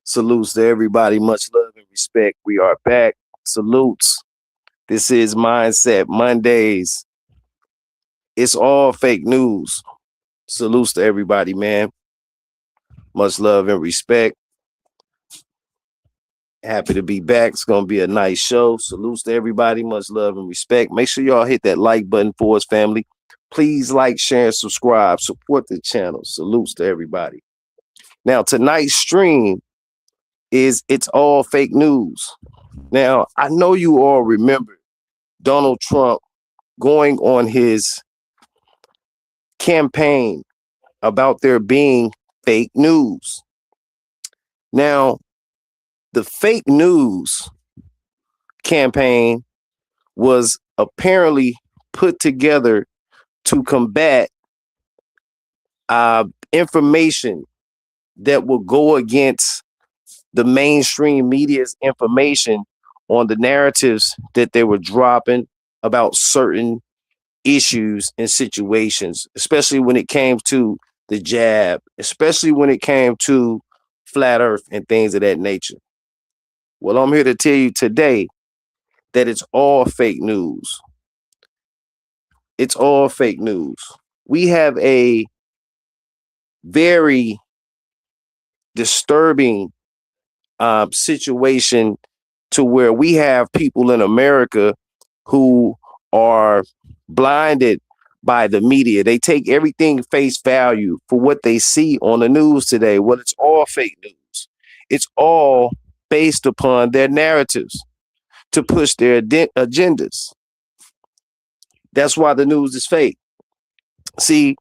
Salutes to everybody. Much love and respect. We are back. Salutes. This is Mindset Mondays. It's all fake news. Salutes to everybody, man. Much love and respect. Happy to be back. It's going to be a nice show. Salutes to everybody. Much love and respect. Make sure y'all hit that like button for us, family. Please like, share, and subscribe. Support the channel. Salutes to everybody. Now, tonight's stream is It's All Fake News. Now, I know you all remember Donald Trump going on his campaign about there being fake news. Now, the fake news campaign was apparently put together to combat information that will go against the mainstream media's information on the narratives that they were dropping about certain issues and situations, especially when it came to the jab, especially when it came to flat earth and things of that nature. Well, I'm here to tell you today that it's all fake news. It's all fake news. We have a very disturbing situation to where we have people in America who are blinded by the media. They take everything face value for what they see on the news today. Well, it's all fake news. It's all based upon their narratives to push their agendas. That's why the news is fake. See,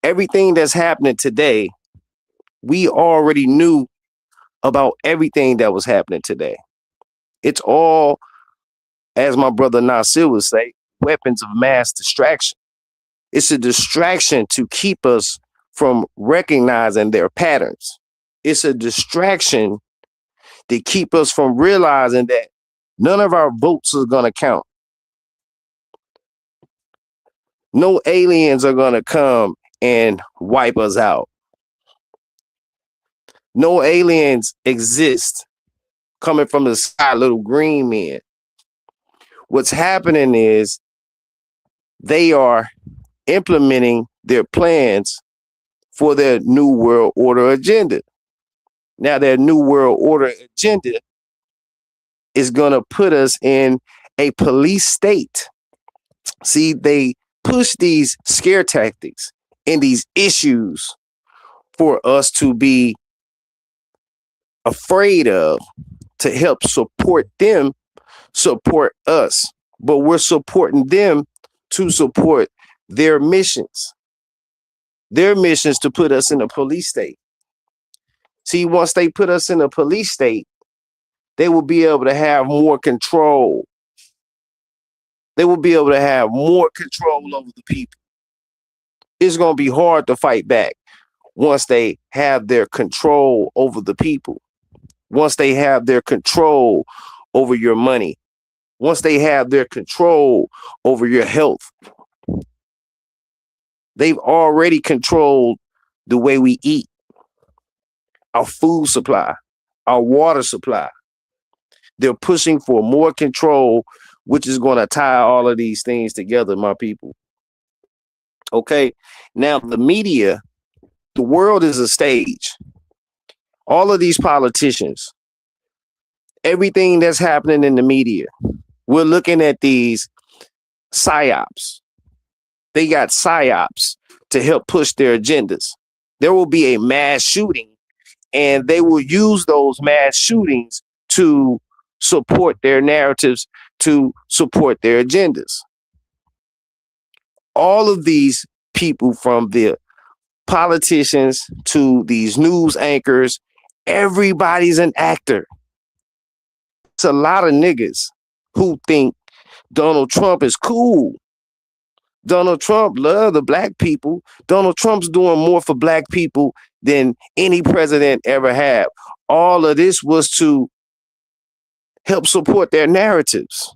everything that's happening today, we already knew about everything that was happening today. It's all, as my brother Nasir would say, weapons of mass distraction. It's a distraction to keep us from recognizing their patterns. It's a distraction to keep us from realizing that none of our votes are going to count. No aliens are going to come and wipe us out. No aliens exist coming from the sky, little green men. What's happening is they are implementing their plans for their New World Order agenda. Now, their New World Order agenda is going to put us in a police state. See, they push these scare tactics and these issues for us to be afraid of, to help support them, support us. But we're supporting them to support their missions. Their missions to put us in a police state. See, once they put us in a police state, they will be able to have more control. They will be able to have more control over the people. It's going to be hard to fight back once they have their control over the people. Once they have their control over your money, once they have their control over your health, they've already controlled the way we eat, our food supply, our water supply. They're pushing for more control, which is going to tie all of these things together, my people. Okay, now the media, the world is a stage. All of these politicians, everything that's happening in the media, we're looking at these psyops. They got psyops to help push their agendas. There will be a mass shooting, and they will use those mass shootings to support their narratives, to support their agendas. All of these people, from the politicians to these news anchors, everybody's an actor. It's a lot of niggas who think Donald Trump is cool. Donald Trump loves the black people. Donald Trump's doing more for black people than any president ever have. All of this was to help support their narratives.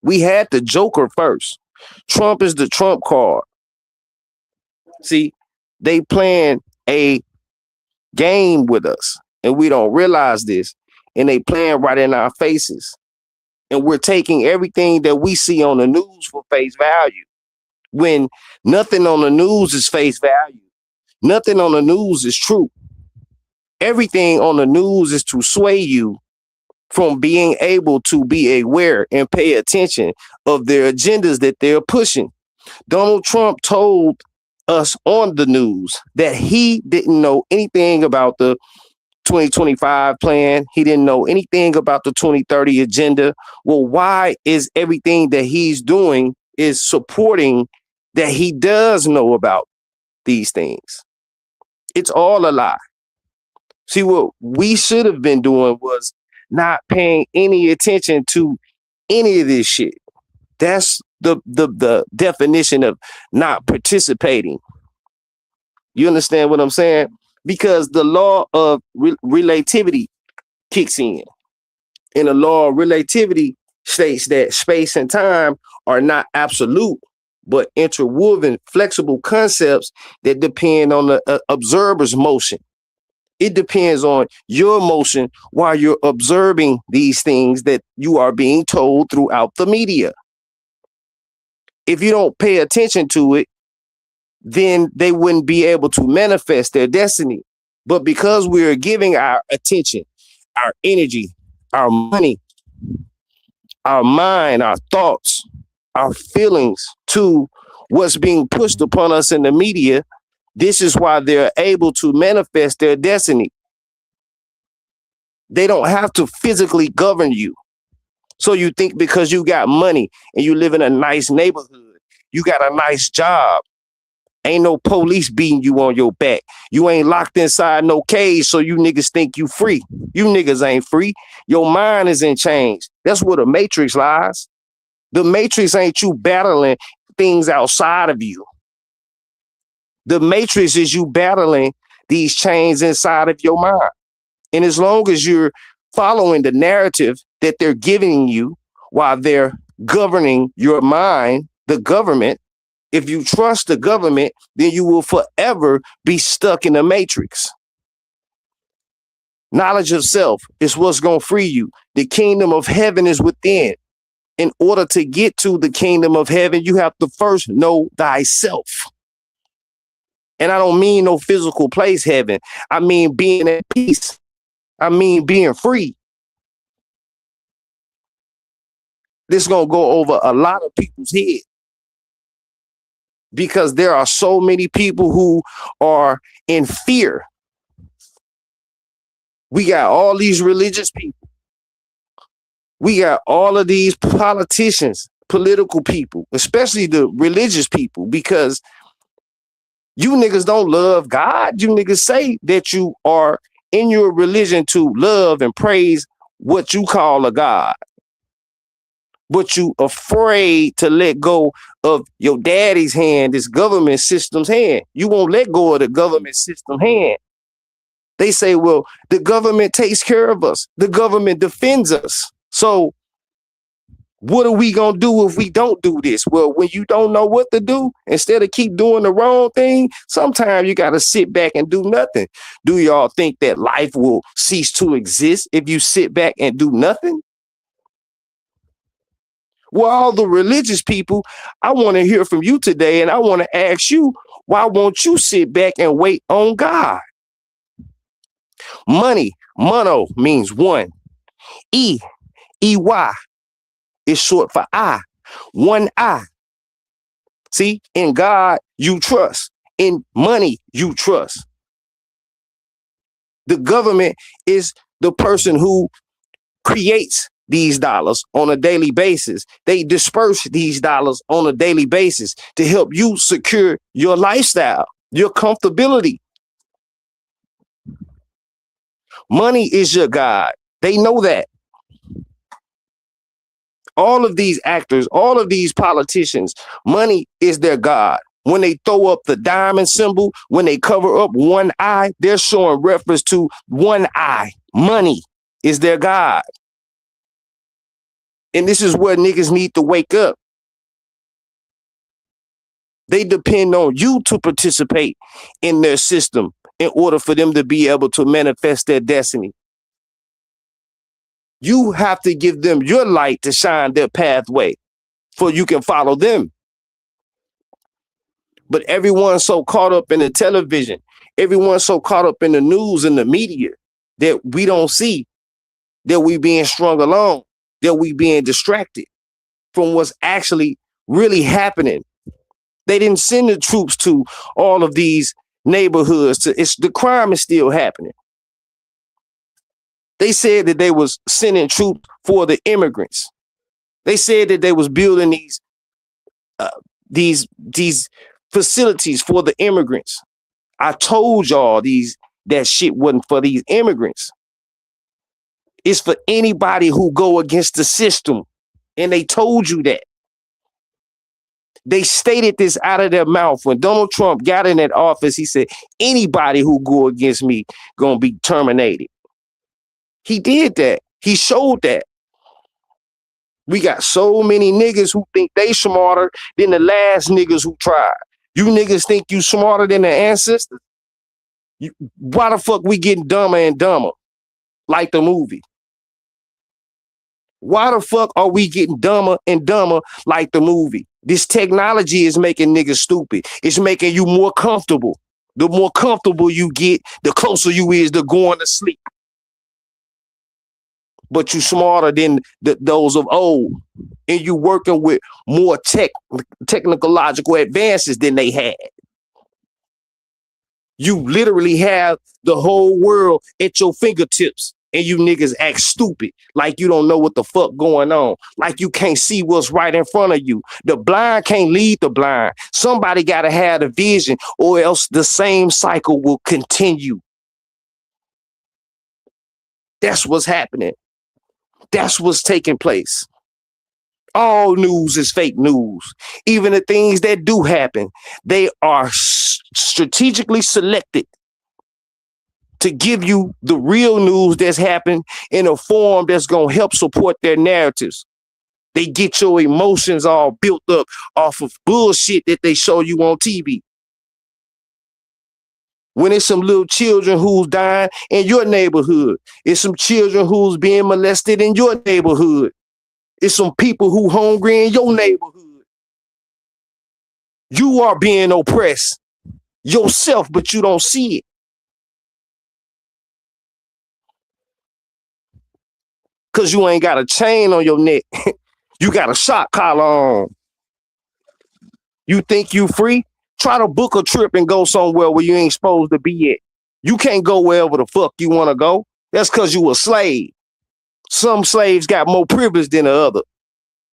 We had the Joker first. Trump is the Trump card. See, they playing a game with us, and we don't realize this, and they playing right in our faces. And we're taking everything that we see on the news for face value, when nothing on the news is face value. Nothing on the news is true. Everything on the news is to sway you from being able to be aware and pay attention of their agendas that they're pushing. Donald Trump told us on the news that he didn't know anything about the 2025 plan. He didn't know anything about the 2030 agenda. Well, why is everything that he's doing is supporting that he does know about these things? It's all a lie. See, what we should have been doing was not paying any attention to any of this shit. That's the definition of not participating. You understand what I'm saying? Because the law of relativity kicks in. And the law of relativity states that space and time are not absolute, but interwoven, flexible concepts that depend on the observer's motion. It depends on your motion while you're observing these things that you are being told throughout the media. If you don't pay attention to it, then they wouldn't be able to manifest their destiny. But because we are giving our attention, our energy, our money, our mind, our thoughts, our feelings to what's being pushed upon us in the media, this is why they're able to manifest their destiny. They don't have to physically govern you. So you think because you got money and you live in a nice neighborhood, you got a nice job, ain't no police beating you on your back, you ain't locked inside no cage, so you niggas think you free. You niggas ain't free. Your mind is in chains. That's where the matrix lies. The matrix ain't you battling things outside of you. The matrix is you battling these chains inside of your mind. And as long as you're following the narrative that they're giving you while they're governing your mind, the government, if you trust the government, then you will forever be stuck in the matrix. Knowledge of self is what's going to free you. The kingdom of heaven is within. In order to get to the kingdom of heaven, you have to first know thyself. And I don't mean no physical place heaven. I mean being at peace. I mean being free. This is going to go over a lot of people's head, because there are so many people who are in fear. We got all these religious people. We got all of these politicians, political people, especially the religious people, because you niggas don't love God. You niggas say that you are in your religion to love and praise what you call a God, but you afraid to let go of your daddy's hand, this government system's hand. You won't let go of the government system hand. They say, well, the government takes care of us. The government defends us. So what are we going to do if we don't do this? Well, when you don't know what to do, instead of keep doing the wrong thing, sometimes you got to sit back and do nothing. Do y'all think that life will cease to exist if you sit back and do nothing? Well, all the religious people, I want to hear from you today, and I want to ask you, why won't you sit back and wait on God? Money, mono means one. E-Y is short for I, one I. See, in God, you trust. In money, you trust. The government is the person who creates these dollars on a daily basis. They disperse these dollars on a daily basis to help you secure your lifestyle, your comfortability. Money is your God. They know that. All of these actors, all of these politicians, money is their God. When they throw up the diamond symbol, when they cover up one eye, they're showing reference to one eye. Money is their God. And this is where niggas need to wake up. They depend on you to participate in their system, in order for them to be able to manifest their destiny. You have to give them your light to shine their pathway so you can follow them. But everyone's so caught up in the television, everyone's so caught up in the news and the media that we don't see that we being strung along, that we being distracted from what's actually really happening. They didn't send the troops to all of these neighborhoods. The crime is still happening. They said that they was sending troops for the immigrants. They said that they was building these facilities for the immigrants. I told y'all that shit wasn't for these immigrants. It's for anybody who go against the system. And they told you that. They stated this out of their mouth. When Donald Trump got in that office, he said, anybody who go against me gonna be terminated. He did that. He showed that. We got so many niggas who think they smarter than the last niggas who tried. You niggas think you smarter than the ancestors? Why the fuck we getting dumber and dumber? Like the movie. Why the fuck are we getting dumber and dumber like the movie? This technology is making niggas stupid. It's making you more comfortable. The more comfortable you get, the closer you is to going to sleep. But you smarter than those of old. And you working with more technological advances than they had. You literally have the whole world at your fingertips. And you niggas act stupid, like you don't know what the fuck going on, like you can't see what's right in front of you. The blind can't lead the blind. Somebody got to have the vision, or else the same cycle will continue. That's what's happening. That's what's taking place. All news is fake news. Even the things that do happen, they are strategically selected to give you the real news that's happened in a form that's going to help support their narratives. They get your emotions all built up off of bullshit that they show you on TV. When it's some little children who's dying in your neighborhood, it's some children who's being molested in your neighborhood. It's some people who hungry in your neighborhood. You are being oppressed yourself, but you don't see it. Because you ain't got a chain on your neck. You got a shock collar on. You think you free? Try to book a trip and go somewhere where you ain't supposed to be at. You can't go wherever the fuck you want to go. That's because you a slave. Some slaves got more privilege than the other.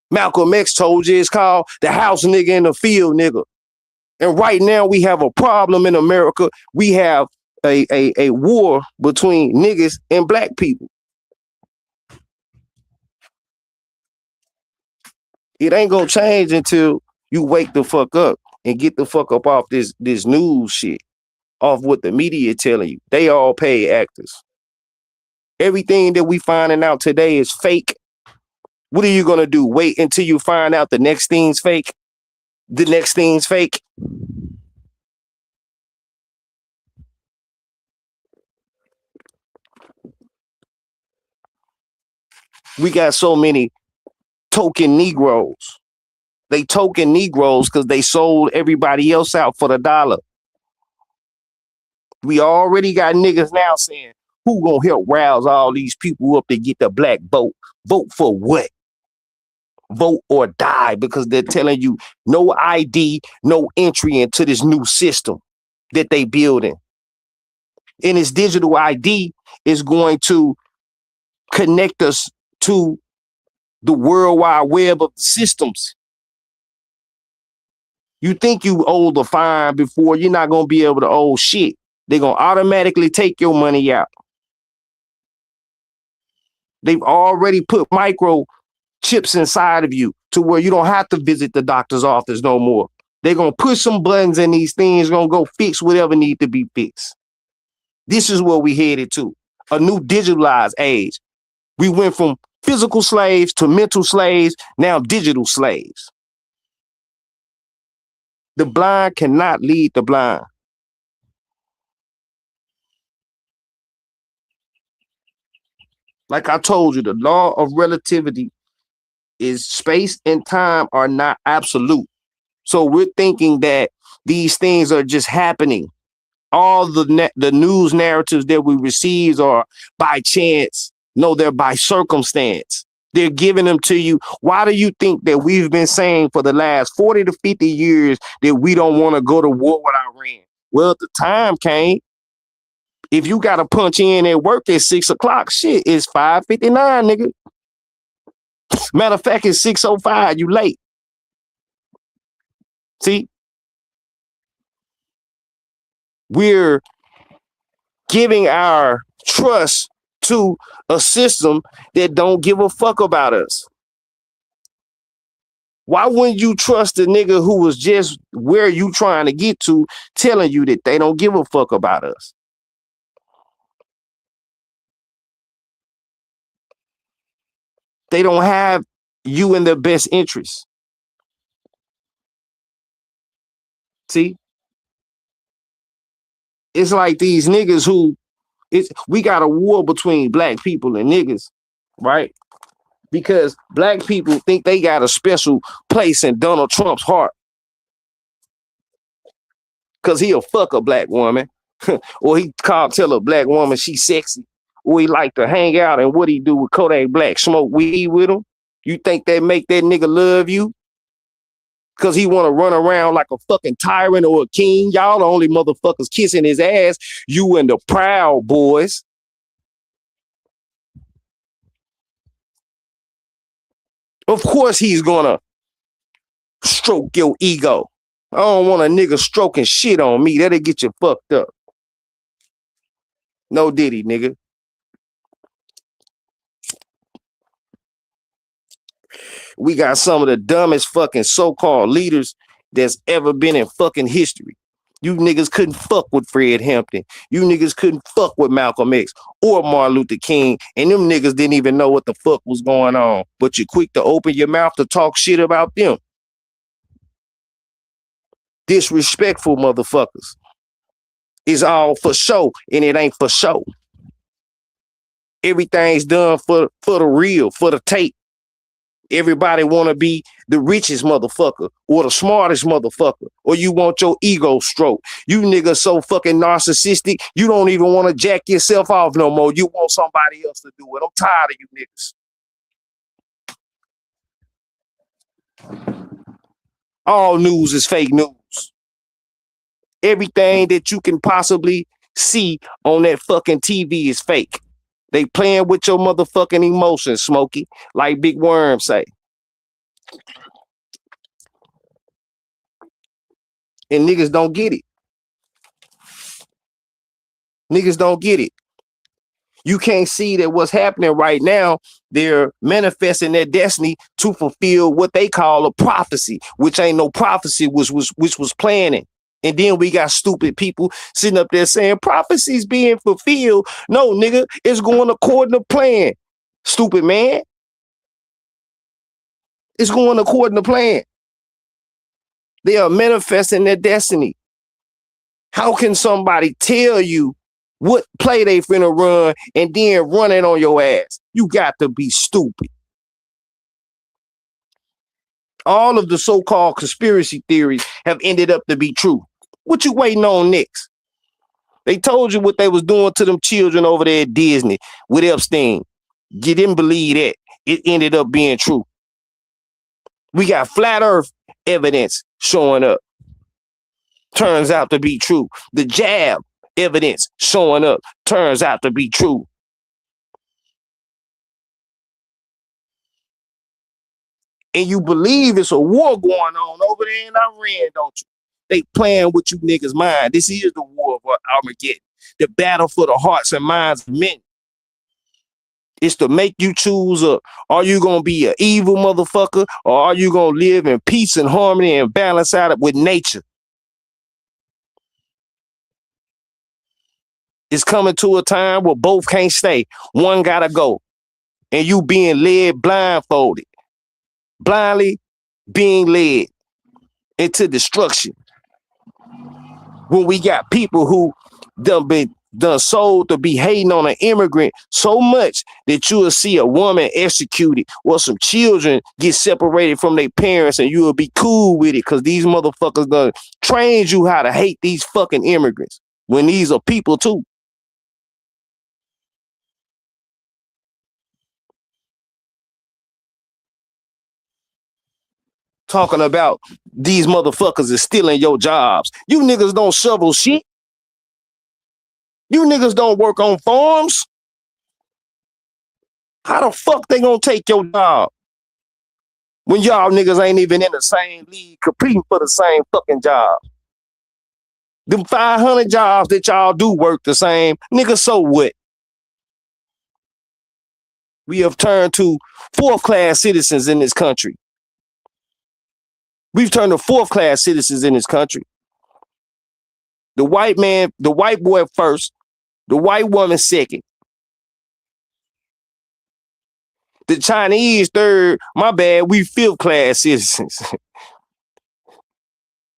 Malcolm X told you it's called the house nigga and the field nigga. And right now we have a problem in America. We have a war between niggas and black people. It ain't gonna change until you wake the fuck up and get the fuck up off this news shit, off what the media telling you. They all paid actors. Everything that we finding out today is fake. What are you gonna do? Wait until you find out the next thing's fake? The next thing's fake? We got so many token Negroes. They token Negroes because they sold everybody else out for the dollar. We already got niggas now saying, who gonna help rouse all these people up to get the black vote? Vote for what? Vote or die, because they're telling you no ID, no entry into this new system that they building. And this digital ID is going to connect us to the World Wide Web of systems. You think you owe the fine before, you're not going to be able to owe shit. They're going to automatically take your money out. They've already put microchips inside of you to where you don't have to visit the doctor's office no more. They're going to push some buttons and these things going to go fix whatever need to be fixed. This is where we headed to, a new digitalized age. We went from physical slaves to mental slaves, now digital slaves. The blind cannot lead the blind. Like I told you, the law of relativity is space and time are not absolute. So we're thinking that these things are just happening. All the news narratives that we receive are by chance. No, they're by circumstance. They're giving them to you. Why do you think that we've been saying for the last 40 to 50 years that we don't want to go to war with Iran? Well, the time came. If you got to punch in at work at 6 o'clock, shit, it's 5:59, nigga. Matter of fact, it's 6:05. You late. See, we're giving our trust to a system that don't give a fuck about us. Why wouldn't you trust the nigga who was just where you trying to get to, telling you that they don't give a fuck about us? They don't have you in their best interest. See, it's like these niggas who we got a war between black people and niggas, right? Because black people think they got a special place in Donald Trump's heart because he'll fuck a black woman or he can't tell a black woman she's sexy, or he like to hang out, and what he do with Kodak Black, smoke weed with him. You think that make that nigga love you because he want to run around like a fucking tyrant or a king? Y'all the only motherfuckers kissing his ass, you and the Proud Boys. Of course he's gonna stroke your ego. I don't want a nigga stroking shit on me. That'll get you fucked up. No diddy, nigga. We got some of the dumbest fucking so-called leaders that's ever been in fucking history. You niggas couldn't fuck with Fred Hampton. You niggas couldn't fuck with Malcolm X or Martin Luther King. And them niggas didn't even know what the fuck was going on. But you're quick to open your mouth to talk shit about them. Disrespectful motherfuckers. It's all for show, and it ain't for show. Everything's done for the real, for the tape. Everybody want to be the richest motherfucker or the smartest motherfucker, or you want your ego stroked. You niggas so fucking narcissistic, you don't even want to jack yourself off no more. You want somebody else to do it. I'm tired of you niggas. All news is fake news. Everything that you can possibly see on that fucking TV is fake. They playing with your motherfucking emotions, Smokey, like Big Worm say. And niggas don't get it. Niggas don't get it. You can't see that what's happening right now, they're manifesting their destiny to fulfill what they call a prophecy, which ain't no prophecy, which was planning. And then we got stupid people sitting up there saying prophecies being fulfilled. No, nigga, it's going according to plan. Stupid man. It's going according to plan. They are manifesting their destiny. How can somebody tell you what play they finna run and then run it on your ass? You got to be stupid. All of the so-called conspiracy theories have ended up to be true. What you waiting on next? They told you what they was doing to them children over there at Disney with Epstein. You didn't believe that. It ended up being true. We got flat earth evidence showing up. Turns out to be true. The jab evidence showing up. Turns out to be true. And you believe it's a war going on over there in Iran, don't you? They playing with you niggas' mind. This is the war of Armageddon. The battle for the hearts and minds of men. It's to make you choose are you going to be an evil motherfucker, or are you going to live in peace and harmony and balance out with nature? It's coming to a time where both can't stay. One got to go. And you being led blindfolded. Blindly being led into destruction. When we got people who done been done sold to be hating on an immigrant so much that you will see a woman executed or some children get separated from their parents and you will be cool with it because these motherfuckers done trained you how to hate these fucking immigrants when these are people too. Talking about these motherfuckers is stealing your jobs. You niggas don't shovel shit. You niggas don't work on farms. How the fuck they gonna take your job when y'all niggas ain't even in the same league competing for the same fucking job? Them 500 jobs that y'all do work the same, nigga, so what? We have turned to fourth class citizens in this country. We've turned to fourth class citizens in this country. The white man, the white boy first, the white woman second. The Chinese third, my bad, we fifth class citizens.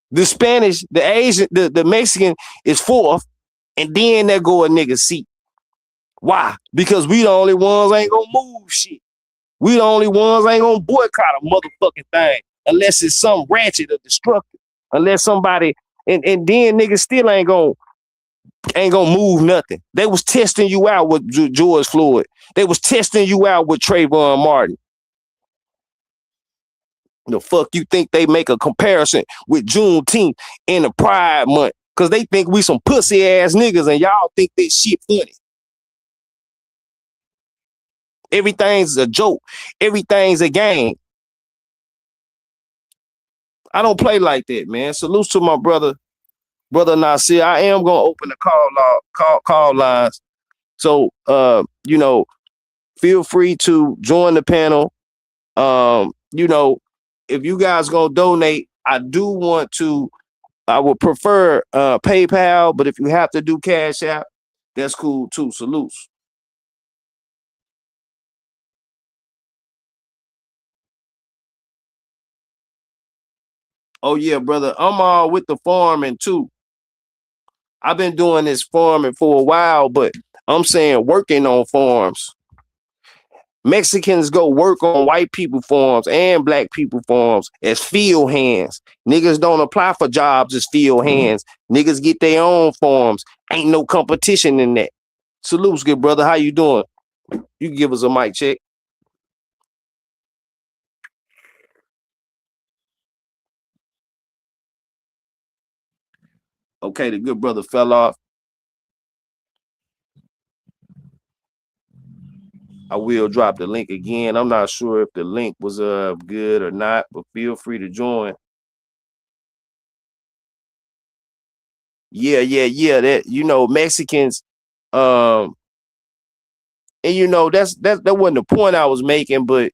The Spanish, the Asian, the Mexican is fourth, and then there go a nigga seat. Why? Because we the only ones ain't gonna move shit. We the only ones ain't gonna boycott a motherfucking thing unless it's some ratchet or destructive. Unless somebody and then niggas still ain't gonna move nothing. They was testing you out with George Floyd. They was testing you out with Trayvon Martin. The fuck you think they make a comparison with Juneteenth and the Pride Month? Cause they think we some pussy ass niggas and y'all think this shit funny. Everything's a joke. Everything's a game. I don't play like that, man. Salute to my brother Nasir. I am gonna open the call lines. So feel free to join the panel. If you guys gonna donate, I would prefer PayPal, but if you have to do Cash App, that's cool too. Salutes. Oh yeah, brother. I'm all with the farming too. I've been doing this farming for a while, but I'm saying working on farms. Mexicans go work on white people farms and black people farms as field hands. Niggas don't apply for jobs as field hands. Niggas get their own farms. Ain't no competition in that. Salutes, good brother. How you doing? You can give us a mic check. Okay, the good brother fell off. I will drop the link again. I'm not sure if the link was good or not, but feel free to join. Yeah. That Mexicans, and that wasn't the point I was making, but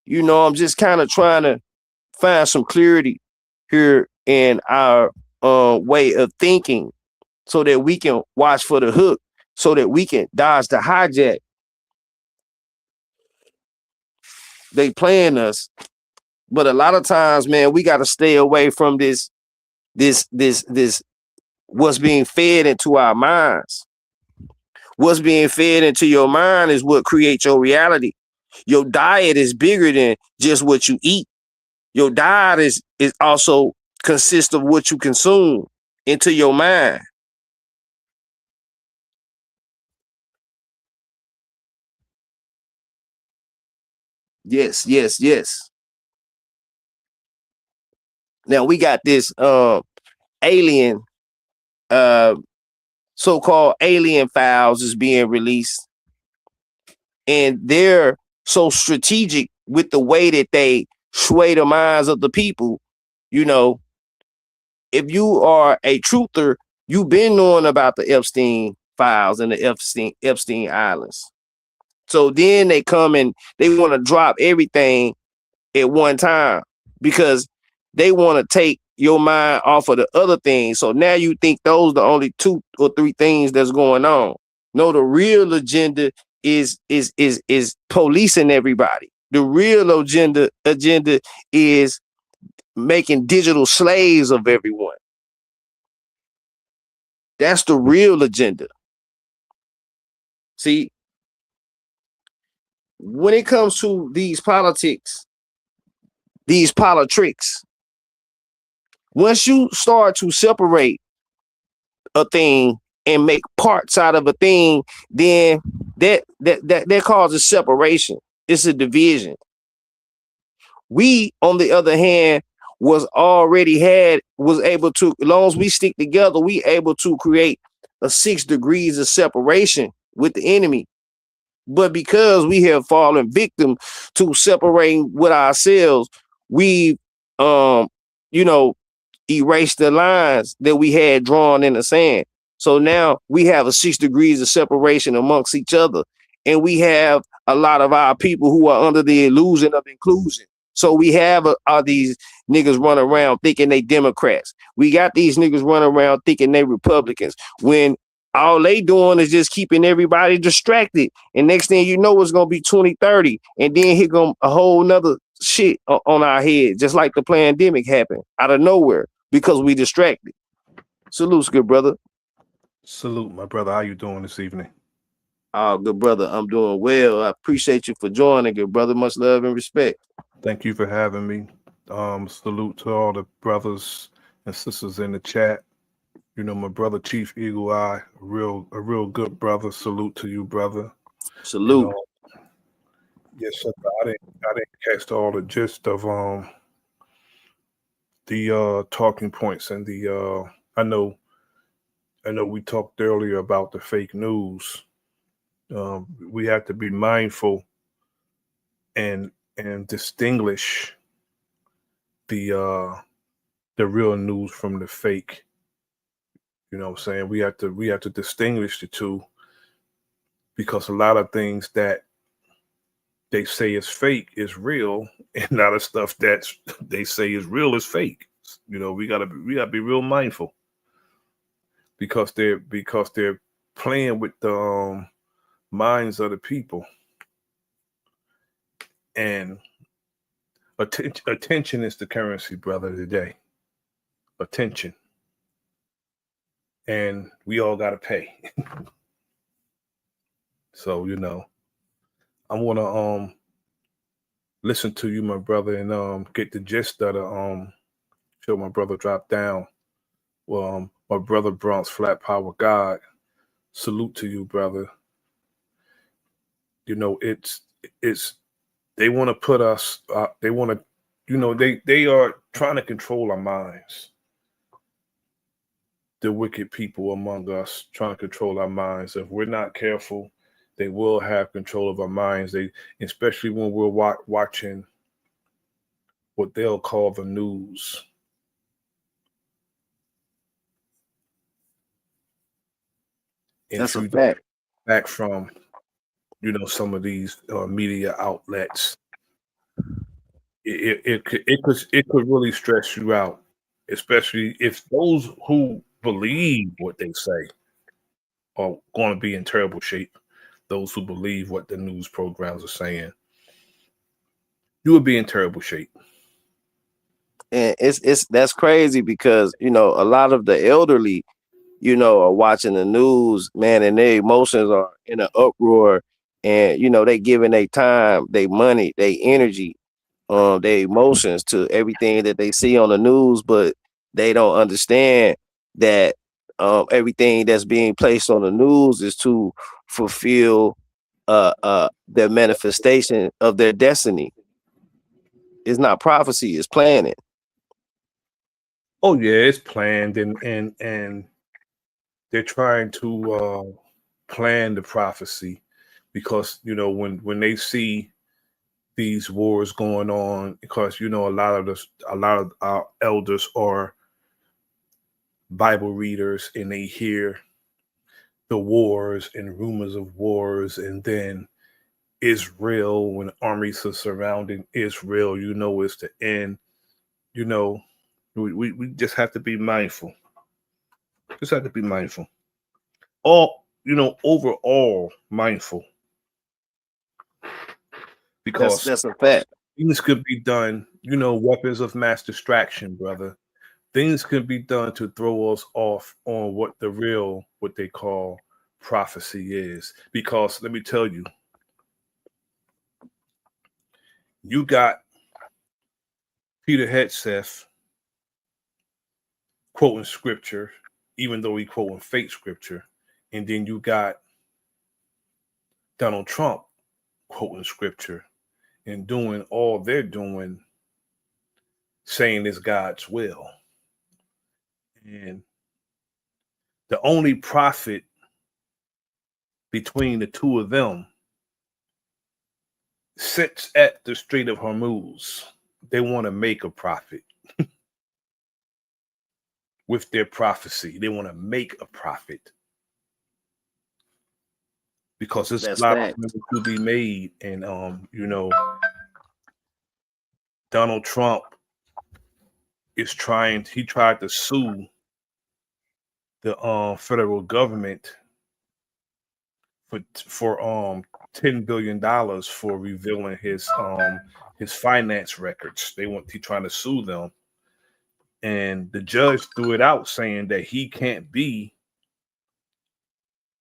I'm just kind of trying to find some clarity here in our way of thinking so that we can watch for the hook, so that we can dodge the hijack. They playing us, but a lot of times, man, we got to stay away from this what's being fed into our minds. What's being fed into your mind is what creates your reality. Your diet is bigger than just what you eat. Your diet is also consists of what you consume into your mind. Yes. Now we got this alien uh so-called alien files is being released, and they're so strategic with the way that they sway the minds of the people. You know, if you are a truther, you've been knowing about the Epstein files and the Epstein Islands. So then they come and they want to drop everything at one time because they want to take your mind off of the other things. So now you think those are the only two or three things that's going on. No, the real agenda is policing everybody. The real agenda is making digital slaves of everyone. That's the real agenda. See, when it comes to these politics, these politricks, once you start to separate a thing and make parts out of a thing, then that causes separation. It's a division. We, on the other hand, was able to, as long as we stick together, we able to create a 6 degrees of separation with the enemy. But because we have fallen victim to separating with ourselves, we erased the lines that we had drawn in the sand. So now we have a 6 degrees of separation amongst each other. And we have a lot of our people who are under the illusion of inclusion. So we have these niggas running around thinking they Democrats. We got these niggas running around thinking they Republicans, when all they doing is just keeping everybody distracted. And next thing you know, it's going to be 2030. And then here come a whole nother shit on our head, just like the pandemic happened out of nowhere because we distracted. Salutes, good brother. Salute, my brother. How you doing this evening? Oh, good brother. I'm doing well. I appreciate you for joining, good brother. Much love and respect. Thank you for having me. Salute to all the brothers and sisters in the chat. You know, my brother Chief Eagle Eye, a real good brother. Salute to you, brother. Salute. Yes, sir. I didn't catch all the gist of the talking points and the I know we talked earlier about the fake news. We have to be mindful and distinguish the real news from the fake. You know what I'm saying? We have to distinguish the two, because a lot of things that they say is fake is real, and a lot of stuff that they say is real is fake. You know, we gotta be real mindful, because they're playing with the minds of the people. And attention is the currency, brother, today. Attention. And we all got to pay. So, you know, I want to listen to you, my brother, and get the gist of the show my brother drop down. Well, my brother Bronx Flat Power God, salute to you, brother. You know, it's they want to put us, they want to, you know, they are trying to control our minds. The wicked people among us trying to control our minds. If we're not careful, they will have control of our minds. Especially when we're watching what they'll call the news. And that's a fact. Back from, you know, some of these media outlets, it could really stress you out, especially if those who believe what they say are going to be in terrible shape. Those who believe what the news programs are saying, you would be in terrible shape. And that's crazy, because you know a lot of the elderly, you know, are watching the news, man, and their emotions are in an uproar, and you know they giving their time, their money, their energy, their emotions to everything that they see on the news, but they don't understand that everything that's being placed on the news is to fulfill their manifestation of their destiny. It's not prophecy, it's planning. Oh yeah, it's planned, and they're trying to plan the prophecy, because you know when they see these wars going on, because you know a lot of our elders are Bible readers, and they hear the wars and rumors of wars, and then Israel, when armies are surrounding Israel, you know it's the end. You know, we just have to be mindful. Just have to be mindful. Overall mindful. Because that's a fact. things could be done, you know, weapons of mass distraction, brother. things can be done to throw us off on what they call prophecy is. Because let me tell you, you got Peter Hegseth quoting scripture, even though he quoting fake scripture. And then you got Donald Trump quoting scripture and doing all they're doing, saying it's God's will. And the only profit between the two of them sits at the Strait of Hormuz. They want to make a profit with their prophecy. They want to make a profit because there's a lot of money to be made. And Donald Trump is tried to sue the federal government for $10 billion for revealing his finance records. He's trying to sue them, and the judge threw it out, saying that he can't be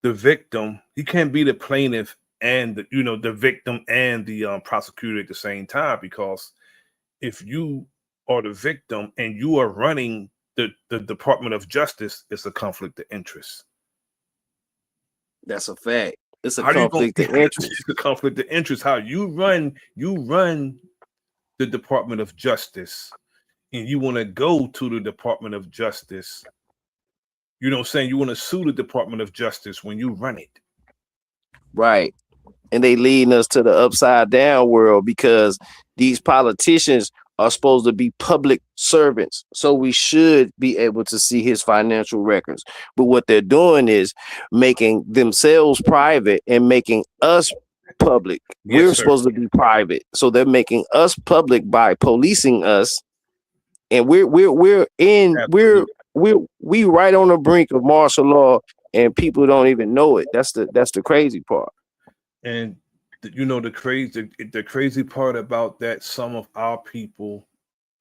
the victim. He can't be the plaintiff and the victim and the prosecutor at the same time, because if you are the victim and you are running the Department of Justice, it's a conflict of interest. That's a fact. It's a conflict of interest. It's a conflict of interest. How you run the Department of Justice, and you want to go to the Department of Justice. You know what I'm saying? You want to sue the Department of Justice when you run it. Right. And they leading us to the upside down world, because these politicians are supposed to be public servants. So we should be able to see his financial records. But what they're doing is making themselves private and making us public. Yes, We're sir. supposed to be private. So they're making us public by policing us. And we right on the brink of martial law, and people don't even know it. That's the crazy part. And the crazy part about that, some of our people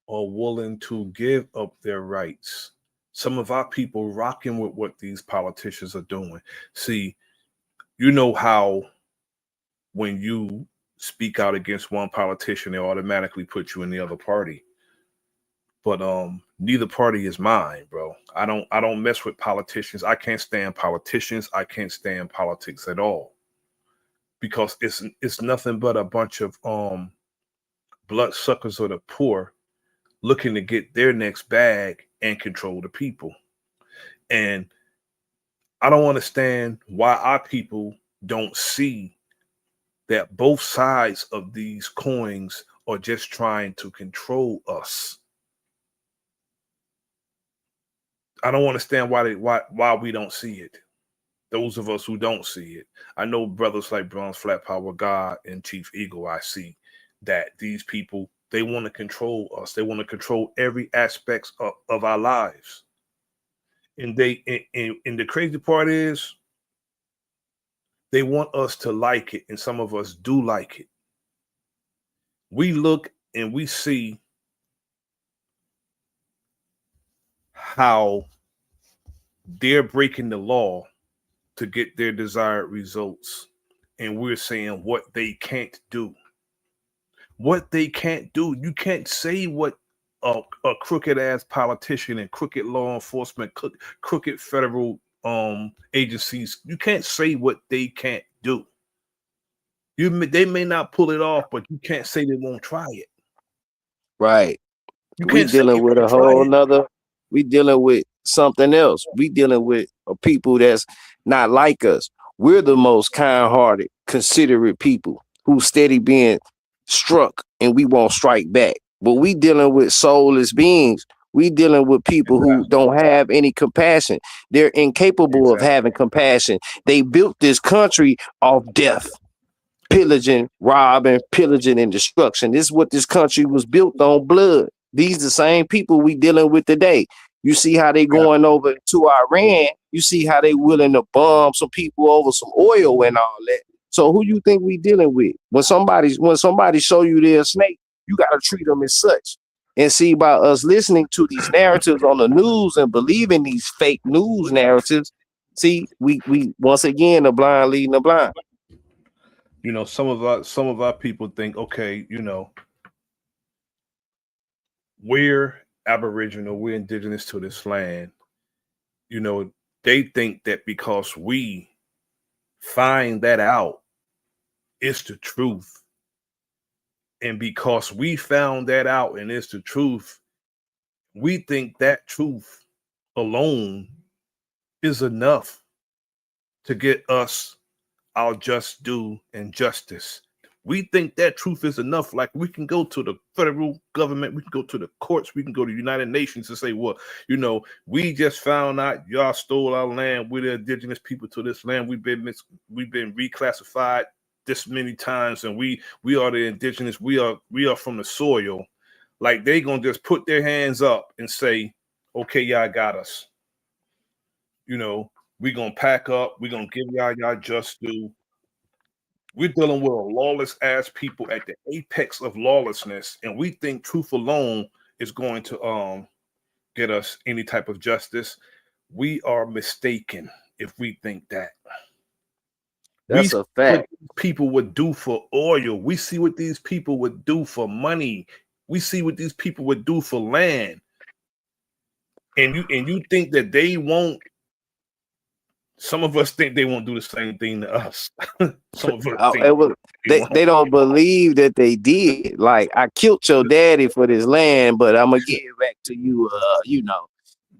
are willing to give up their rights. Some of our people rocking with what these politicians are doing. See, you know how when you speak out against one politician, they automatically put you in the other party. But neither party is mine, bro. I don't mess with politicians. I can't stand politicians. I can't stand politics at all. Because it's nothing but a bunch of bloodsuckers of the poor looking to get their next bag and control the people. And I don't understand why our people don't see that both sides of these coins are just trying to control us. I don't understand why we don't see it. Those of us who don't see it. I know brothers like Bronze Flat Power God and Chief Eagle, I see that these people, they want to control us. They want to control every aspect of our lives. And the crazy part is they want us to like it, and some of us do like it. We look and we see how they're breaking the law to get their desired results. And we're saying what they can't do. What they can't do. You can't say what a crooked ass politician and crooked law enforcement, crooked federal agencies, you can't say what they can't do. They may not pull it off, but you can't say they won't try it. Right. We dealing with a whole nother. We dealing with something else. We dealing with a people that's not like us. We're the most kind-hearted, considerate people who steady being struck, and we won't strike back. But we dealing with soulless beings. We dealing with people who don't have any compassion. They're incapable of having compassion. They built this country off death, pillaging, robbing, pillaging, and destruction. This is what this country was built on, blood. These the same people we dealing with today. You see how they going over to Iran. You see how they willing to bomb some people over some oil and all that. So who you think we dealing with? When somebody show you they're a snake, you got to treat them as such. And see, by us listening to these narratives on the news and believing these fake news narratives, see, we once again the blind leading the blind. You know, some of our people think, okay, you know, we're Aboriginal, we're indigenous to this land. You know, they think that because we find that out, it's the truth. And because we found that out and it's the truth, we think that truth alone is enough to get us our just due and justice. We think that truth is enough. Like, we can go to the federal government, we can go to the courts, we can go to the United Nations and say, well, you know, we just found out y'all stole our land. We're the indigenous people to this land. We've been reclassified this many times, and we are the indigenous. We are from the soil. Like, they gonna just put their hands up and say, okay, y'all got us. You know, we gonna pack up. We gonna give y'all just due. We're dealing with a lawless ass people at the apex of lawlessness, and we think truth alone is going to get us any type of justice. We are mistaken if we think that. That's a fact. What people would do for oil. We see what these people would do for money. We see what these people would do for land. And you think that they won't. Some of us think they won't do the same thing to us. Some of us think they don't believe that they did. Like, I killed your daddy for this land, but I'm gonna give it back to you. You know,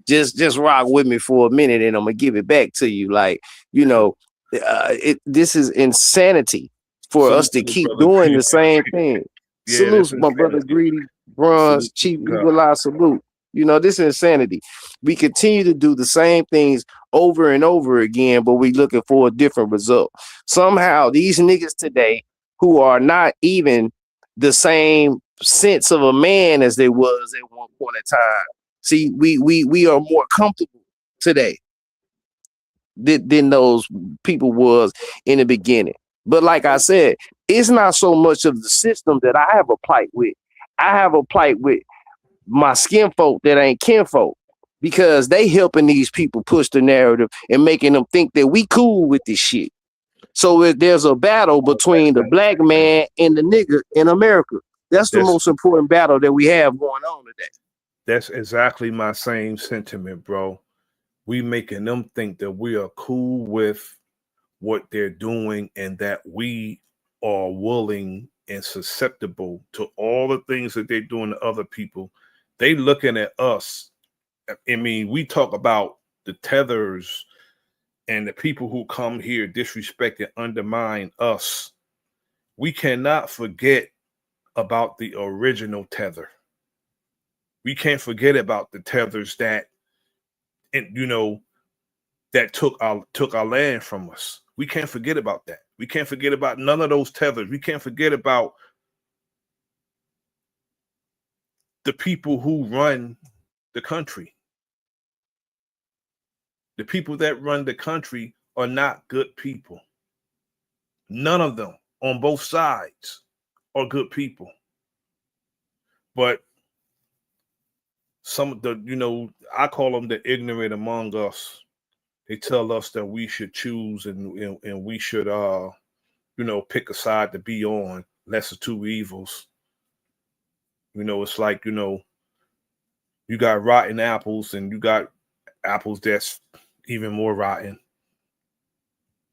just rock with me for a minute, and I'm gonna give it back to you. Like, you know, this is insanity for us to keep doing the same thing. Yeah, salute my brother Greedy, Bronze, Chief Eagle Eye, salute. You know, this is insanity. We continue to do the same things over and over again, but we looking for a different result. Somehow these niggas today, who are not even the same sense of a man as they was at one point in time. See, we are more comfortable today than those people was in the beginning. But like I said, it's not so much of the system that I have a plight with. I have a plight with my skin folk that ain't kinfolk, because they helping these people push the narrative and making them think that we cool with this shit. So if there's a battle between the black man and the nigga in America, that's the most important battle that we have going on today. That's exactly my same sentiment, bro. We making them think that we are cool with what they're doing and that we are willing and susceptible to all the things that they're doing to other people. They looking at us. I mean, we talk about the tethers and the people who come here disrespect and undermine us. We cannot forget about the original tether. We can't forget about the tethers that, you know, that took our land from us. We can't forget about that. We can't forget about none of those tethers. We can't forget about the people who run the country. The people that run the country are not good people. None of them on both sides are good people. But some of the, you know, I call them the ignorant among us. They tell us that we should choose and we should, you know, pick a side to be on, lesser two evils. You know, it's like, you know, you got rotten apples and you got apples that's even more rotten.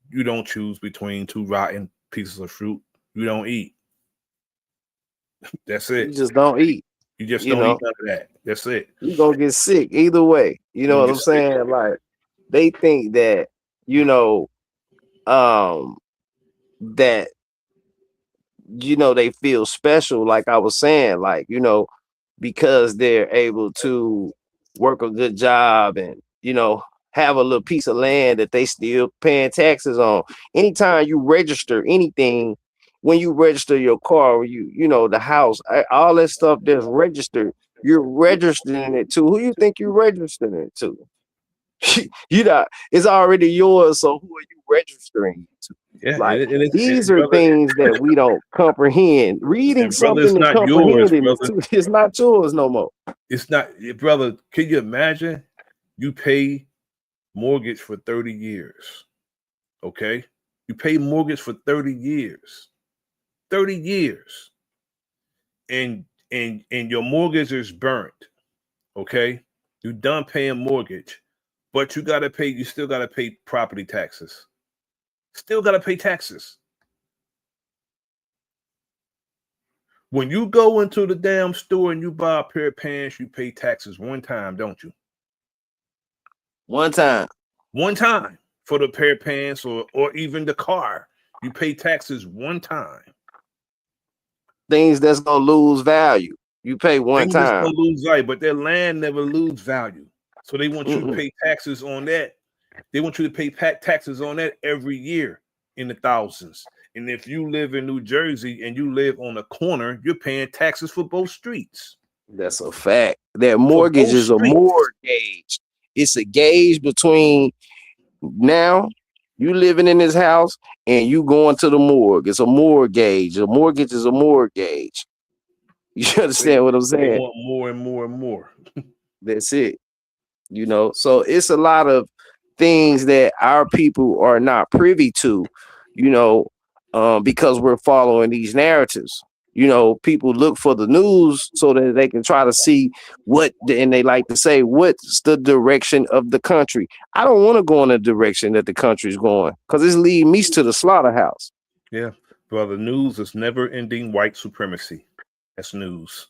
You don't choose between two rotten pieces of fruit. You don't eat. That's it. You just don't eat. You just don't eat none of that. That's it. You're going to get sick either way. You know what I'm saying? Sick. Like, they think that, you know, that, you know, they feel special. Like I was saying, like, you know, because they're able to work a good job and, you know, have a little piece of land that they still paying taxes on. Anytime you register anything, when you register your car, you know, the house, all that stuff that's registered, you're registering it to who you think you're registering it to. You know, it's already yours. So who are you registering to? Yeah, Like these and are brother, things that we don't comprehend. Reading and brother, it's something and not yours, comprehending brother. it's not yours no more. It's not, brother. Can you imagine? You pay mortgage for 30 years. Okay, you pay mortgage for 30 years. 30 years, and your mortgage is burnt. Okay, you done paying mortgage, but you gotta pay. You still gotta pay property taxes. Still gotta pay taxes. When you go into the damn store and you buy a pair of pants, you pay taxes one time, don't you? One time. One time for the pair of pants or even the car. You pay taxes one time. Things that's gonna lose value. You pay one Things that's time. gonna lose value, but their land never lose value. So they want you to Mm-mm. pay taxes on that. They want you to pay taxes on that every year in the thousands. And if you live in New Jersey and you live on a corner, you're paying taxes for both streets. That's a fact. That For mortgage both is a streets. mortgage. It's a gauge between now you living in this house and you going to the morgue. It's a mortgage. A mortgage is a mortgage. You understand what I'm They saying? want more and more and more. That's it. You know, so it's a lot of things that our people are not privy to, you know, because we're following these narratives. You know, people look for the news so that they can try to see and they like to say, what's the direction of the country? I don't want to go in the direction that the country's going because it's leading me to the slaughterhouse. Yeah, brother, news is never ending white supremacy. That's news.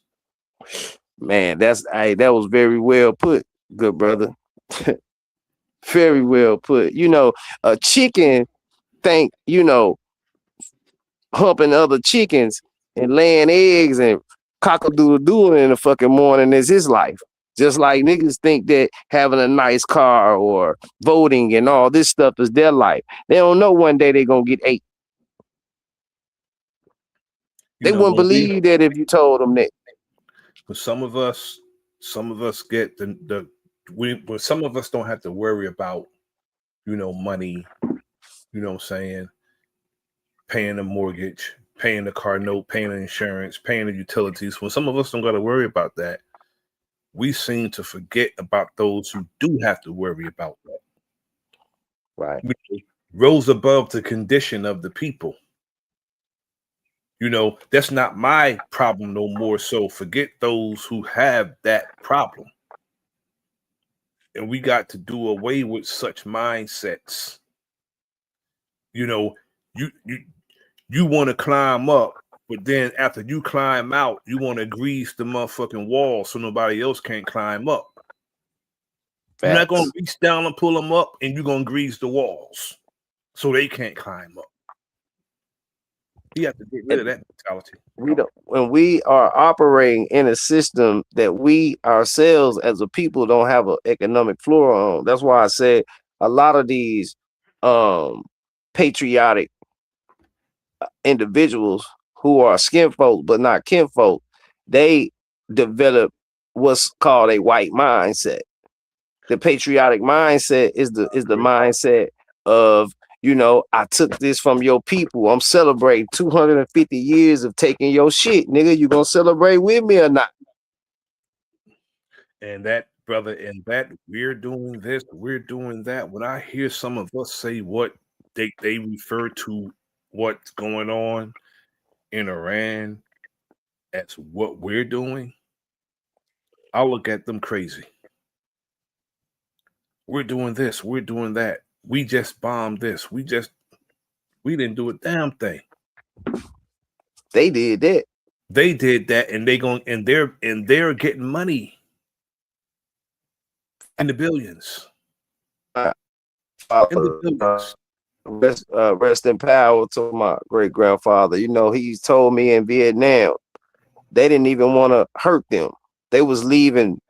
Man, that was very well put, good brother. Very well put. You know, a chicken think, humping other chickens and laying eggs and cock-a-doodle-doo in the fucking morning is his life. Just like niggas think that having a nice car or voting and all this stuff is their life. They don't know one day they're gonna get ate. They wouldn't believe that if you told them that. But some of us get but some of us don't have to worry about, money, you know what I'm saying, paying the mortgage, paying the car note, paying the insurance, paying the utilities. When some of us don't got to worry about that, we seem to forget about those who do have to worry about that. Right. We rose above the condition of the people. That's not my problem no more. So forget those who have that problem. And we got to do away with such mindsets. You want to climb up, but then after you climb out, you want to grease the motherfucking wall so nobody else can't climb up. Facts. You're not going to reach down and pull them up, and you're going to grease the walls so they can't climb up. You have to get rid of that mentality. When we are operating in a system that we ourselves as a people don't have an economic floor on. That's why I said a lot of these patriotic individuals who are skinfolk but not kinfolk, they develop what's called a white mindset. The patriotic mindset is the mindset of, I took this from your people. I'm celebrating 250 years of taking your shit, nigga. You gonna celebrate with me or not? And that, brother, and that we're doing this, we're doing that. When I hear some of us say what they refer to what's going on in Iran as what we're doing, I'll look at them crazy. We're doing this, we're doing that. We just bombed this. We didn't do a damn thing. They did that. They did that, and they're getting money in the billions. In the billions. Rest in power to my great grandfather. He told me in Vietnam, they didn't even want to hurt them. They was leaving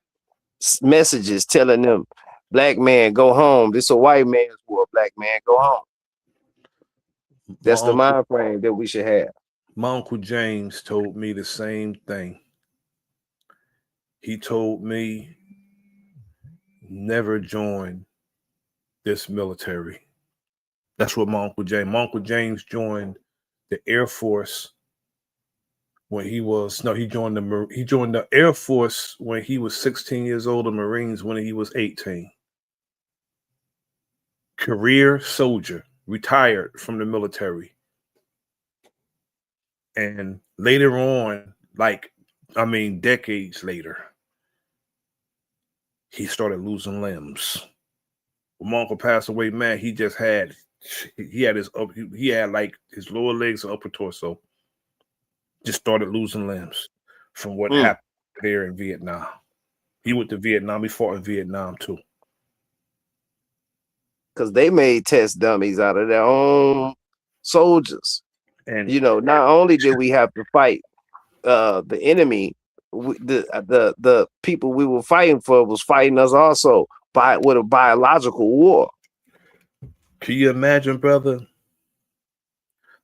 messages telling them, black man, go home. This is a white man's war. Black man, go home. That's the mind frame that we should have. My Uncle James told me the same thing. He told me, never join this military. That's what my Uncle James. My Uncle James joined the Air Force when he joined the Air Force when he was 16 years old, the Marines when he was 18. Career soldier, retired from the military. And later on, decades later, he started losing limbs. When my uncle passed away, man, he had his lower legs and upper torso just started losing limbs from what happened there in Vietnam. He went to Vietnam. He fought in Vietnam too. Because they made test dummies out of their own soldiers. And not only did we have to fight the enemy, the people we were fighting for was fighting us also with a biological war. Can you imagine, brother?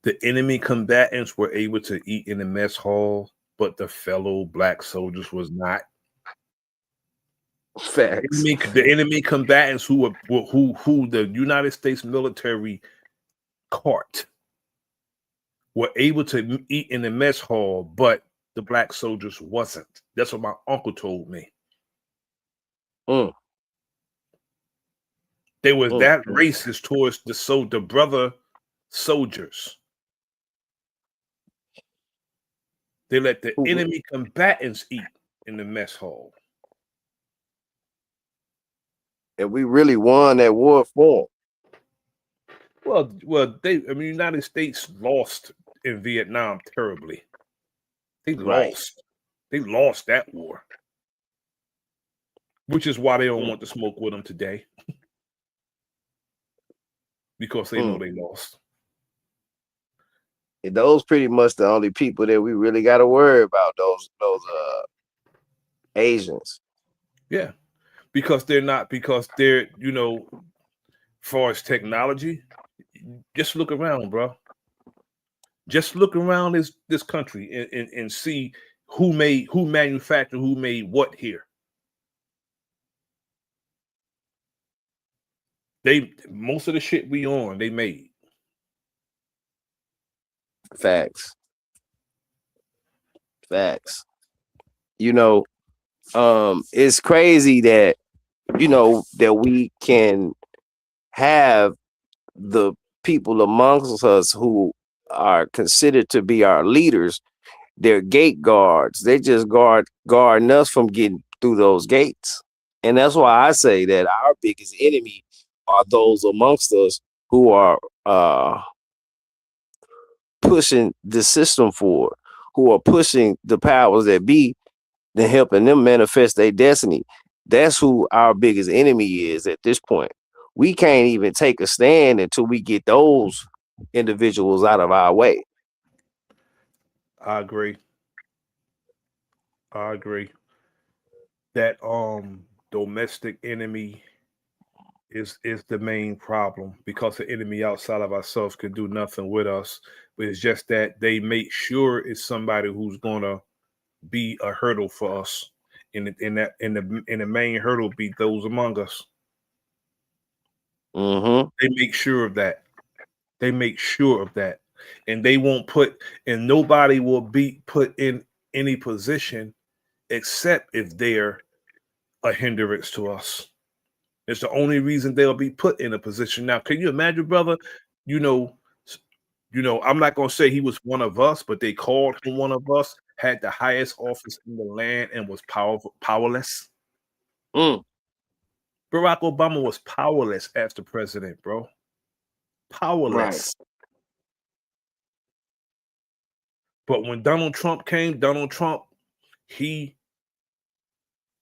The enemy combatants were able to eat in the mess hall, but the fellow black soldiers was not. Facts. The enemy combatants who the United States military caught were able to eat in the mess hall, but the black soldiers wasn't. That's what my uncle told me. They was that racist towards the brother soldiers. They let the enemy combatants eat in the mess hall. And we really won that war for them. Well, the United States lost in Vietnam terribly. They lost. They lost that war. Which is why they don't want to smoke with them today. Because they know they lost. And those pretty much the only people that we really got to worry about, those Asians. Yeah. Because they're, as far as technology, just look around, bro. Just look around this country and see who manufactured, who made what here. Most of the shit we on, they made. Facts. It's crazy that that we can have the people amongst us who are considered to be our leaders. They're gate guards. They just guarding us from getting through those gates. And that's why I say that our biggest enemy are those amongst us who are pushing the system forward, who are pushing the powers that be, and helping them manifest their destiny. That's who our biggest enemy is at this point. We can't even take a stand until we get those individuals out of our way. I agree. That domestic enemy is the main problem, because the enemy outside of ourselves can do nothing with us. But it's just that they make sure it's somebody who's gonna be a hurdle for us. And the main hurdle be those among us. They make sure of that. And they won't nobody will be put in any position except if they're a hindrance to us. It's the only reason they'll be put in a position. Now, can you imagine, brother? I'm not gonna say he was one of us, but they called him one of us, had the highest office in the land, and was powerless. Barack Obama was powerless as the president, bro. Powerless. Right. But when Donald Trump came, he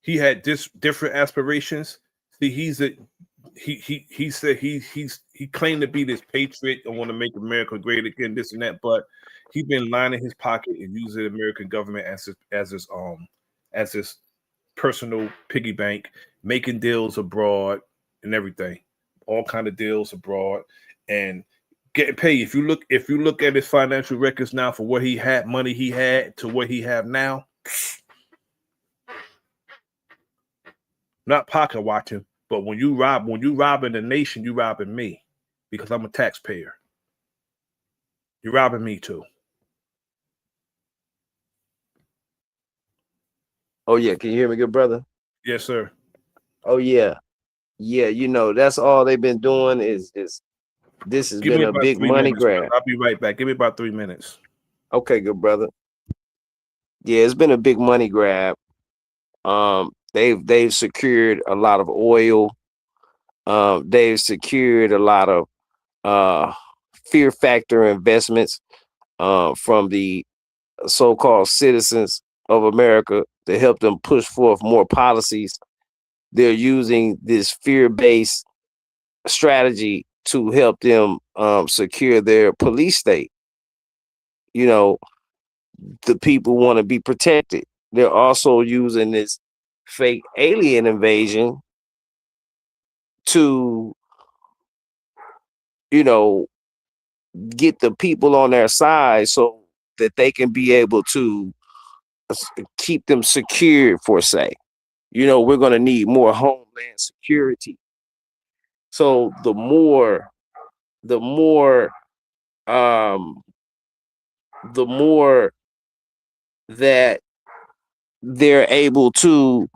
had different aspirations. See, he said he claimed to be this patriot and want to make America great again, this and that, but he's been lining his pocket and using the American government as his personal piggy bank, making deals abroad and everything, all kind of deals abroad, and getting paid. If you look at his financial records now, for what money he had to what he have now, not pocket watching, But when you robbing the nation, you robbing me because I'm a taxpayer. You're robbing me too. Oh yeah, can you hear me, good brother? Yes, sir. Oh yeah, yeah. You know, that's all they've been doing is this has Give me been a about big 3 money minutes, brother. grab. I'll be right back. Give me about 3 minutes. Okay, good brother. Yeah, it's been a big money grab. They've secured a lot of oil. They've secured a lot of fear factor investments from the so-called citizens of America to help them push forth more policies. They're using this fear-based strategy to help them secure their police state. You know, the people want to be protected. They're also using this fake alien invasion to, you know, get the people on their side so that they can be able to keep them secured, for say. You know, we're going to need more homeland security. So the more um the more that they're able to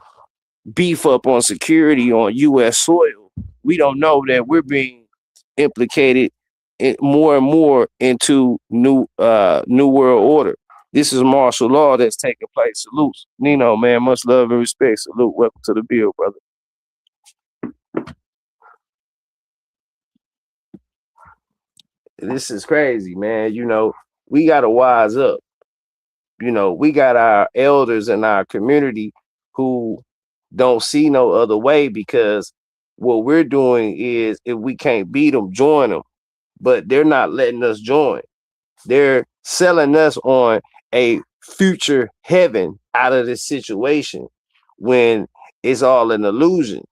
beef up on security on US soil, we don't know that we're being implicated more and more into new world order. This is martial law that's taking place. Salute. Nino, man, much love and respect. Salute. Welcome to the bill, brother. This is crazy, man. You know, we gotta wise up. You know, we got our elders in our community who don't see no other way, because what we're doing is, if we can't beat them, join them. But they're not letting us join. They're selling us on a future heaven out of this situation when it's all an illusion.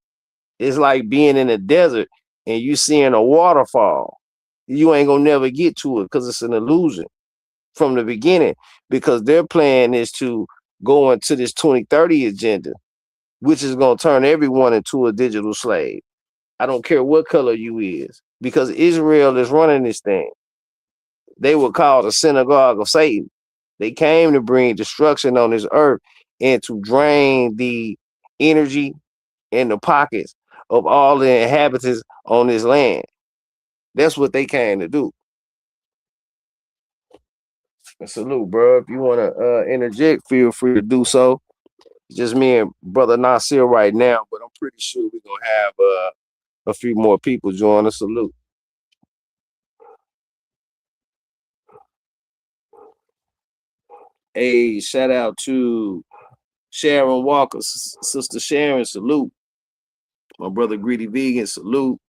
It's like being in a desert and you seeing a waterfall. You ain't gonna never get to it because it's an illusion from the beginning, because their plan is to go into this 2030 agenda, which is going to turn everyone into a digital slave. I don't care what color you is, because Israel is running this thing. They were called the synagogue of Satan. They came to bring destruction on this earth and to drain the energy in the pockets of all the inhabitants on this land. That's what they came to do. Salute, bro. If you want to interject, feel free to do so. It's just me and brother Nasir right now, but I'm pretty sure we're gonna have a few more people join us. Salute. Hey, shout out to Sharon Walker, Sister Sharon. Salute. My brother Greedy Vegan. Salute.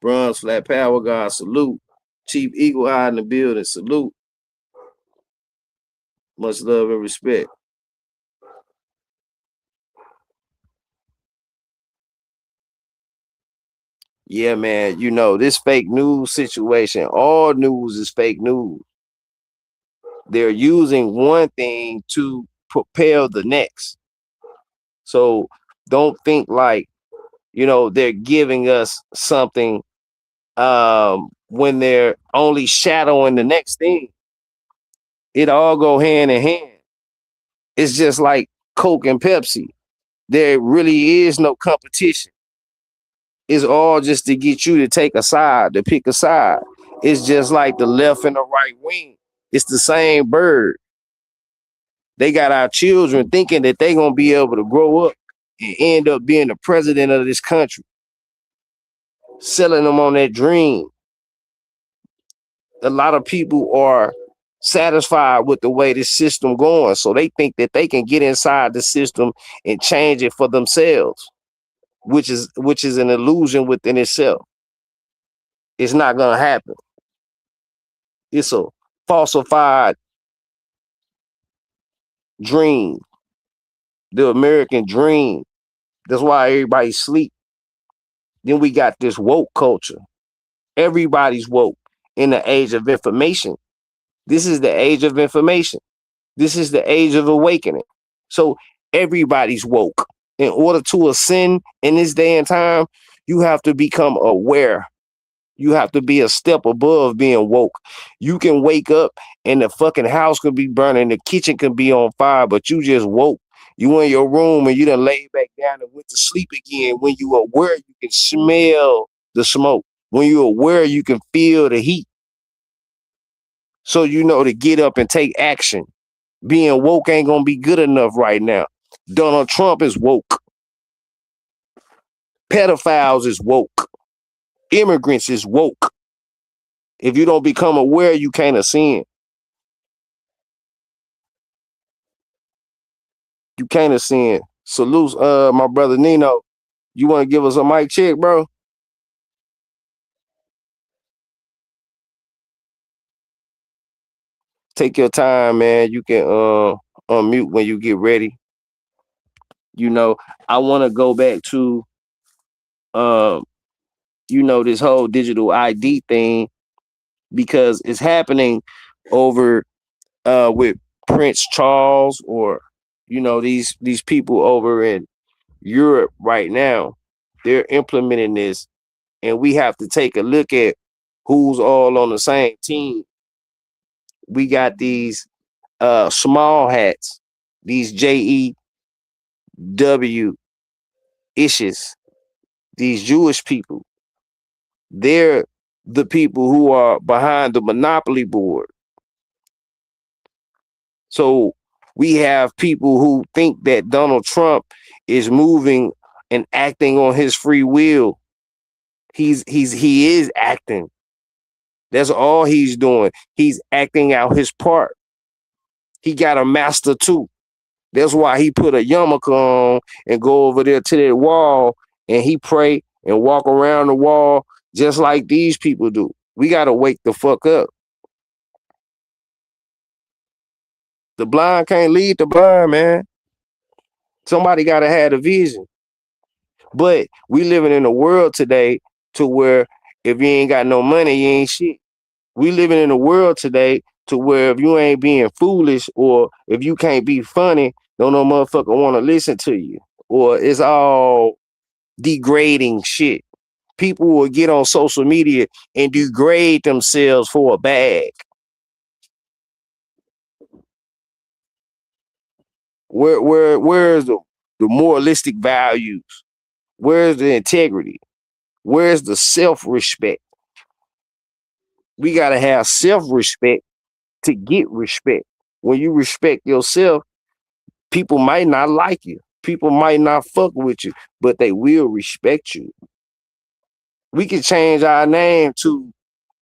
Bronze Flat Power God. Salute. Chief Eagle Eye in the building. Salute. Much love and respect. Yeah, man. You know, this fake news situation, all news is fake news. They're using one thing to propel the next. So don't think like, you know, they're giving us something when they're only shadowing the next thing. It all go hand in hand. It's just like Coke and Pepsi. There really is no competition. It's all just to get you to take a side, to pick a side. It's just like the left and the right wing. It's the same bird. They got our children thinking that they're going to be able to grow up and end up being the president of this country, selling them on that dream. A lot of people are satisfied with the way this system going, so they think that they can get inside the system and change it for themselves, which is an illusion within itself. It's not going to happen. It's a falsified dream, the American dream. That's why everybody sleep. Then we got this woke culture. Everybody's woke in the age of information. This is the age of information. This is the age of awakening. So everybody's woke In order to ascend in this day and time, you have to become aware. You have to be a step above being woke. You can wake up and the fucking house could be burning, the kitchen can be on fire, but you just woke. You in your room and you done laid back down and went to sleep again. When you are aware, you can smell the smoke. When you're aware, you can feel the heat. So you know to get up and take action. Being woke ain't gonna be good enough right now. Donald Trump is woke. Pedophiles is woke. Immigrants is woke. If you don't become aware, you can't ascend. You can't ascend. Salute, my brother Nino. You want to give us a mic check, bro? Take your time, man. You can unmute when you get ready. You know, I want to go back to this whole digital ID thing because it's happening over with Prince Charles or these people over in Europe right now. They're implementing this, and we have to take a look at who's all on the same team. We got these small hats, these JEW issues, these Jewish people. They're the people who are behind the monopoly board. So we have people who think that Donald Trump is moving and acting on his free will. He is acting. That's all he's doing. He's acting out his part. He got a master too. That's why he put a yarmulke on and go over there to that wall and he pray and walk around the wall just like these people do. We got to wake the fuck up. The blind can't lead the blind, man. Somebody got to have a vision. But we living in a world today to where if you ain't got no money, you ain't shit. We living in a world today to where if you ain't being foolish or if you can't be funny, no motherfucker want to listen to you. Or it's all degrading shit. People will get on social media and degrade themselves for a bag. Where's the moralistic values? Where's the integrity? Where's the self-respect? We gotta have self-respect to get respect. When you respect yourself, people might not like you. People might not fuck with you, but they will respect you. We can change our name to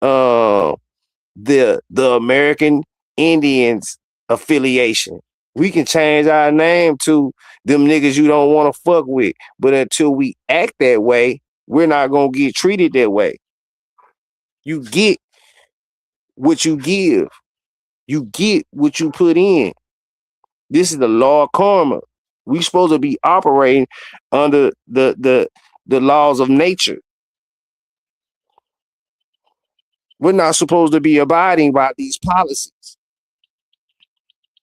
the American Indians affiliation. We can change our name to them niggas you don't want to fuck with. But until we act that way, we're not gonna get treated that way. You get what you give. You get what you put in. This is the law of karma. We supposed to be operating under the laws of nature. We're not supposed to be abiding by these policies.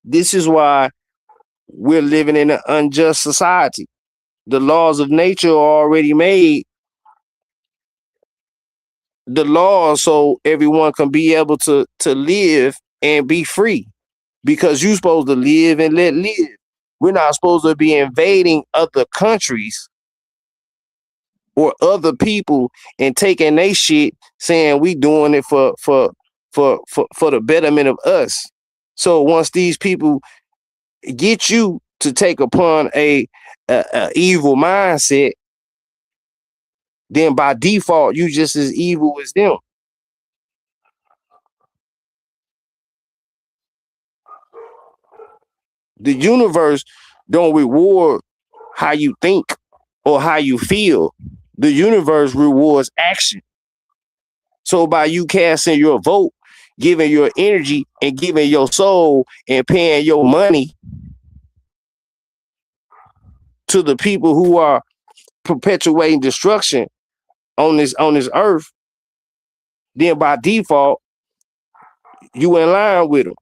This is why we're living in an unjust society. The laws of nature are already made. The laws so everyone can be able to live and be free. Because you're supposed to live and let live. We're not supposed to be invading other countries or other people and taking their shit, saying we doing it for the betterment of us. So once these people get you to take upon a evil mindset, then by default you just as evil as them. The universe don't reward how you think or how you feel. The universe rewards action. So by you casting your vote, giving your energy and giving your soul and paying your money to the people who are perpetuating destruction on this earth, then by default, you in line with them.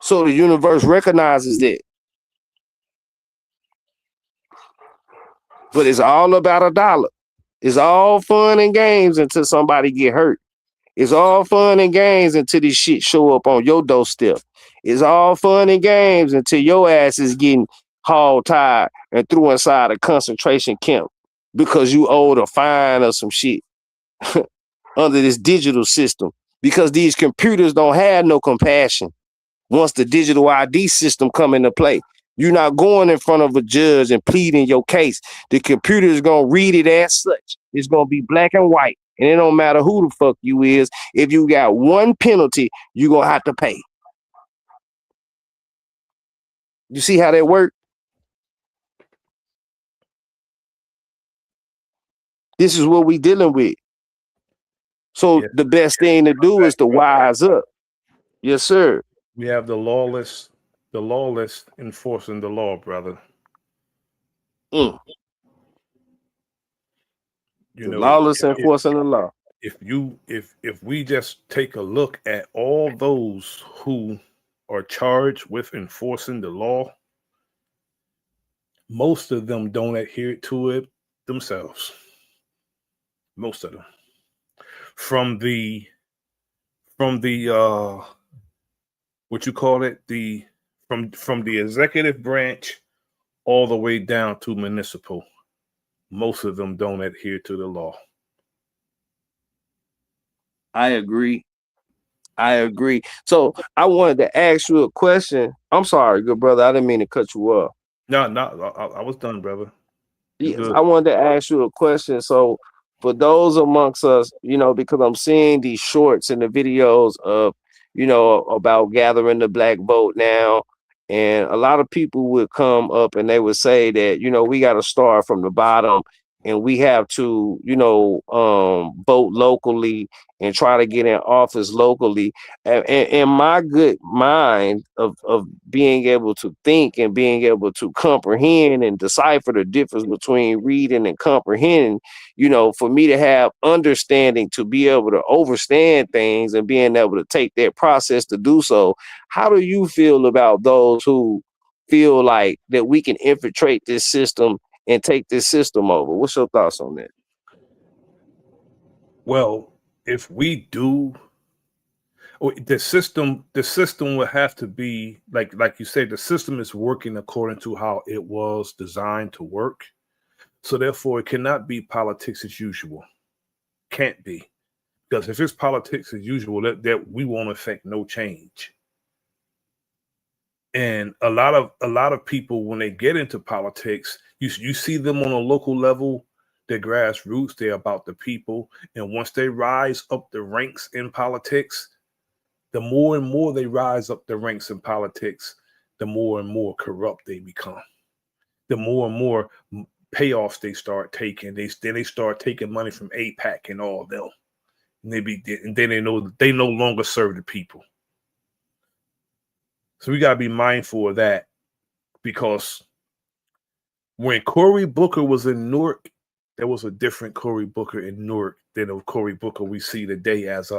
So the universe recognizes that. But it's all about a dollar. It's all fun and games until somebody get hurt. It's all fun and games until this shit show up on your doorstep. It's all fun and games until your ass is getting hauled tied and threw inside a concentration camp because you owed a fine or some shit under this digital system. Because these computers don't have no compassion. Once the digital ID system come into play, you're not going in front of a judge and pleading your case. The computer is going to read it as such. It's going to be black and white. And it don't matter who the fuck you is. If you got one penalty, you're going to have to pay. You see how that work? This is what we dealing with. So the best thing to do is to wise up. Yes, sir. We have the lawless enforcing the law, brother. You know, lawless enforcing the law. If we just take a look at all those who are charged with enforcing the law, most of them don't adhere to it themselves. Most of them. From the what you call it, from the executive branch all the way down to municipal, most of them don't adhere to the law. I agree. So I wanted to ask you a question. I'm sorry, good brother. I didn't mean to cut you off. No, I was done, brother. Yes, I wanted to ask you a question. So for those amongst us, because I'm seeing these shorts and the videos of, about gathering the black vote now. And a lot of people would come up and they would say that, we got to start from the bottom and we have to, vote locally and try to get in office locally. And in my good mind of being able to think and being able to comprehend and decipher the difference between reading and comprehending, for me to have understanding, to be able to understand things and being able to take that process to do so. How do you feel about those who feel like that we can infiltrate this system and take this system over? What's your thoughts on that? Well, if we do, the system will have to be like you said, the system is working according to how it was designed to work. So therefore it cannot be politics as usual. Can't be. Because if it's politics as usual, that we won't affect no change. And a lot of people, when they get into politics, you see them on a local level, they're grassroots, they're about the people. And once they rise up the ranks in politics, the more and more they rise up the ranks in politics, the more and more corrupt they become. The more and more payoffs they start taking. Then they start taking money from AIPAC and all of them. And then they no longer serve the people. So we gotta be mindful of that, because when Cory Booker was in Newark, there was a different Cory Booker in Newark than the Cory Booker we see today as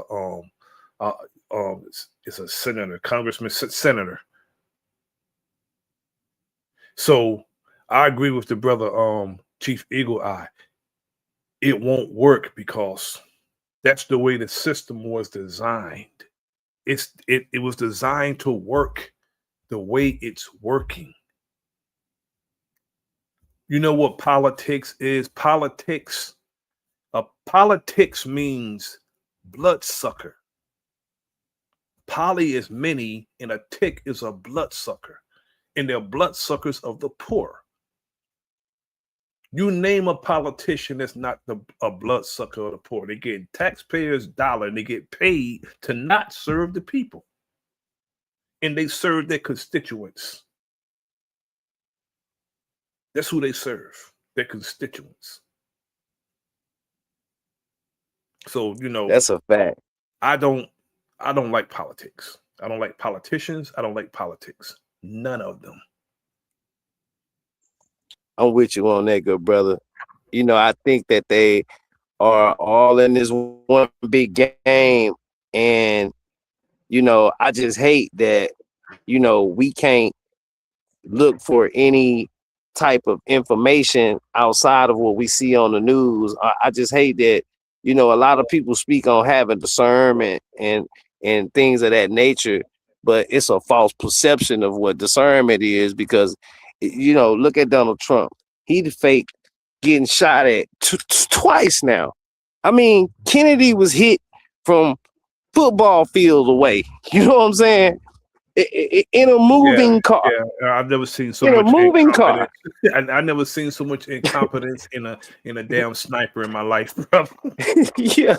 it's a senator, congressman, senator. So I agree with the brother, Chief Eagle Eye. It won't work because that's the way the system was designed. It was designed to work the way it's working. You know what politics is? Politics means bloodsucker. Poly is many and a tick is a bloodsucker. And they're bloodsuckers of the poor. You name a politician that's not a bloodsucker of the poor. They get taxpayers' dollar and they get paid to not serve the people. And they serve their constituents. That's who they serve, their constituents. So, that's a fact. I don't like politics. I don't like politicians. I don't like politics. None of them. I'm with you on that, good brother. I think that they are all in this one big game. And, I just hate that, we can't look for any type of information outside of what we see on the news. I just hate that, you know, a lot of people speak on having discernment and things of that nature, but it's a false perception of what discernment is because, you know, look at Donald Trump. He faked getting shot at twice now. I mean, Kennedy was hit from football field away. You know what I'm saying? In a moving car. Yeah, I've never seen so in much a moving car. I never seen so much incompetence in a damn sniper in my life, bro. Yeah.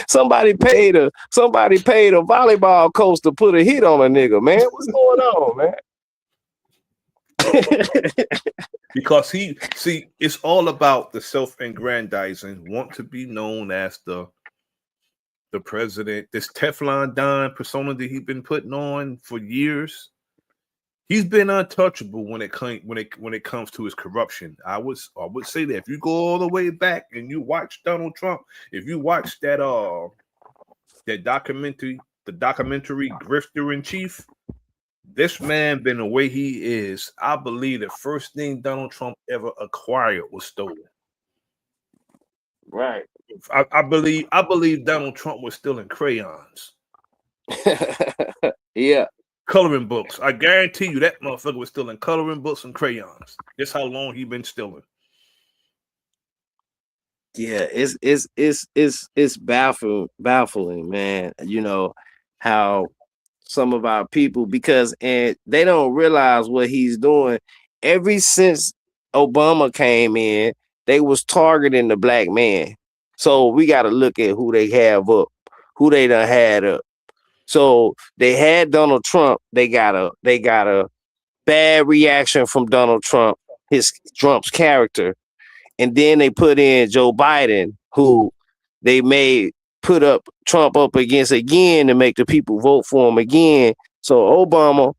somebody paid a volleyball coach to put a hit on a nigga, man. What's going on, man? Because it's all about the self-aggrandizing, want to be known as the president, this Teflon Don persona that he's been putting on for years. He's been untouchable when it comes to his corruption. I would say that if you go all the way back and you watch Donald Trump, if you watch that documentary, the documentary Grifter in Chief, this man been the way he is. I believe the first thing Donald Trump ever acquired was stolen. Right. I believe Donald Trump was stealing crayons. Yeah. Coloring books. I guarantee you that motherfucker was stealing coloring books and crayons. That's how long he been stealing. Yeah, it's baffling, man. You know, how some of our people, because and they don't realize what he's doing. Ever since Obama came in, they was targeting the black man. So we got to look at who they have up, who they done had up. So they had Donald Trump. They got a bad reaction from Donald Trump, Trump's character. And then they put in Joe Biden, who they put up Trump up against again to make the people vote for him again. So Obama,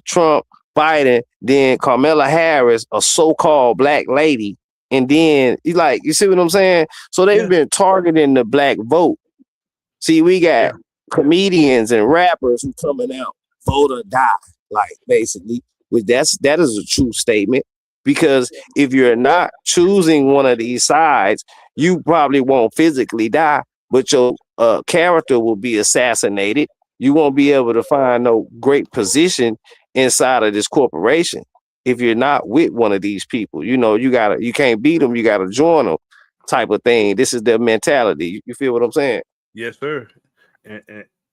Trump, Biden, then Kamala Harris, a so-called black lady. And then you see what I'm saying? So they've been targeting the black vote. See, we got comedians and rappers who coming out, vote or die, basically, that is a true statement. Because if you're not choosing one of these sides, you probably won't physically die, but your character will be assassinated. You won't be able to find no great position inside of this corporation if you're not with one of these people. You know, you can't beat them, you gotta join them, type of thing. This is their mentality. You feel what I'm saying? Yes, sir.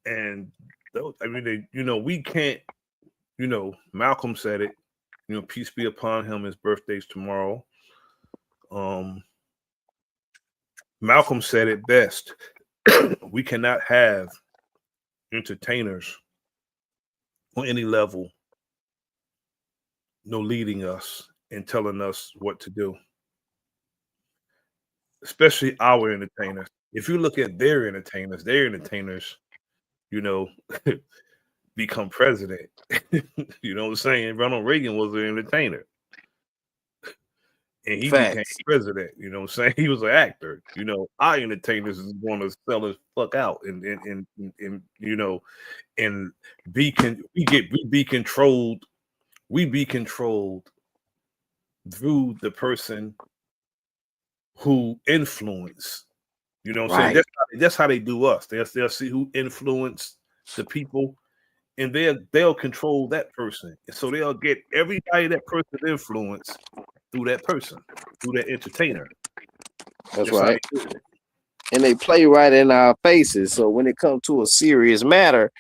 And those, I mean, we can't. Malcolm said it. Peace be upon him. His birthday's tomorrow. Malcolm said it best. We cannot have entertainers on any level leading us and telling us what to do, especially our entertainers. If you look at their entertainers, become president. You know what I'm saying? Ronald Reagan was an entertainer. And he became president. You know what I'm saying? He was an actor. Our entertainers is going to sell his fuck out and be controlled. We be controlled through the person who influence. You know what I'm saying? That's how they do us. They'll see who influenced the people, and they'll control that person. So they'll get everybody that person influence through that person, through that entertainer. That's right. And they play right in our faces. So when it comes to a serious matter,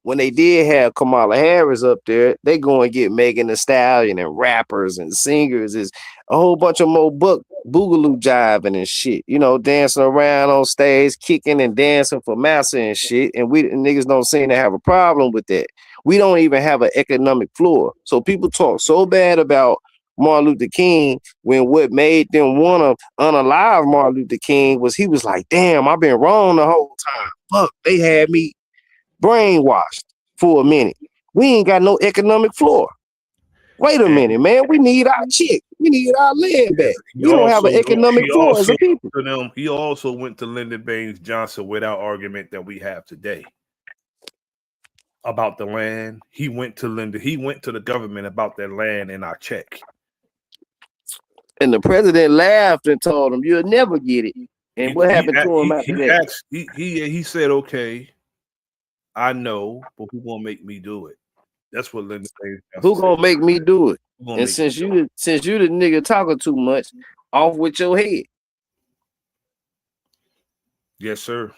when they did have Kamala Harris up there, they go and get Megan Thee Stallion and rappers and singers. Is a whole bunch of more boogaloo jiving and shit, dancing around on stage, kicking and dancing for massa and shit. And we niggas don't seem to have a problem with that. We don't even have an economic floor. So people talk so bad about Martin Luther King when what made them want to unalive Martin Luther King was he was like, damn, I've been wrong the whole time. Fuck, they had me brainwashed for a minute. We ain't got no economic floor. Wait a minute, man. We need our chick. We need our land back. We don't have an economic floor as a people. He also went to Lyndon Baines Johnson without argument that we have today. about the land. He went to Linda. He went to the government about that land in our check. And the president laughed and told him, "You'll never get it." And what happened to him after that? He said, "Okay, I know, but who gonna make me do it?" That's what Linda said. Who gonna make me do it? And since you the nigga talking too much, off with your head. Yes, sir.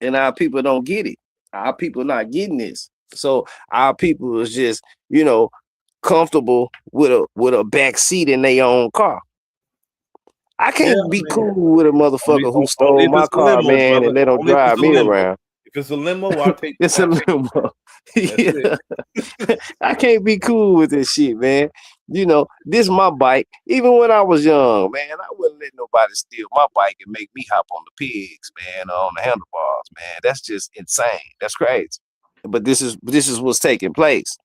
And our people don't get it. Our people not getting this. So our people is just, comfortable with a back seat in their own car. I can't be cool with a motherfucker who stole my car, man, and they don't drive me around. If it's a limo, I'll take it's a limo. Yeah. I can't be cool with this shit, man. This is my bike. Even when I was young, man, I wouldn't let nobody steal my bike and make me hop on the pegs, man, on the handlebars, man. That's just insane. That's crazy. But this is what's taking place.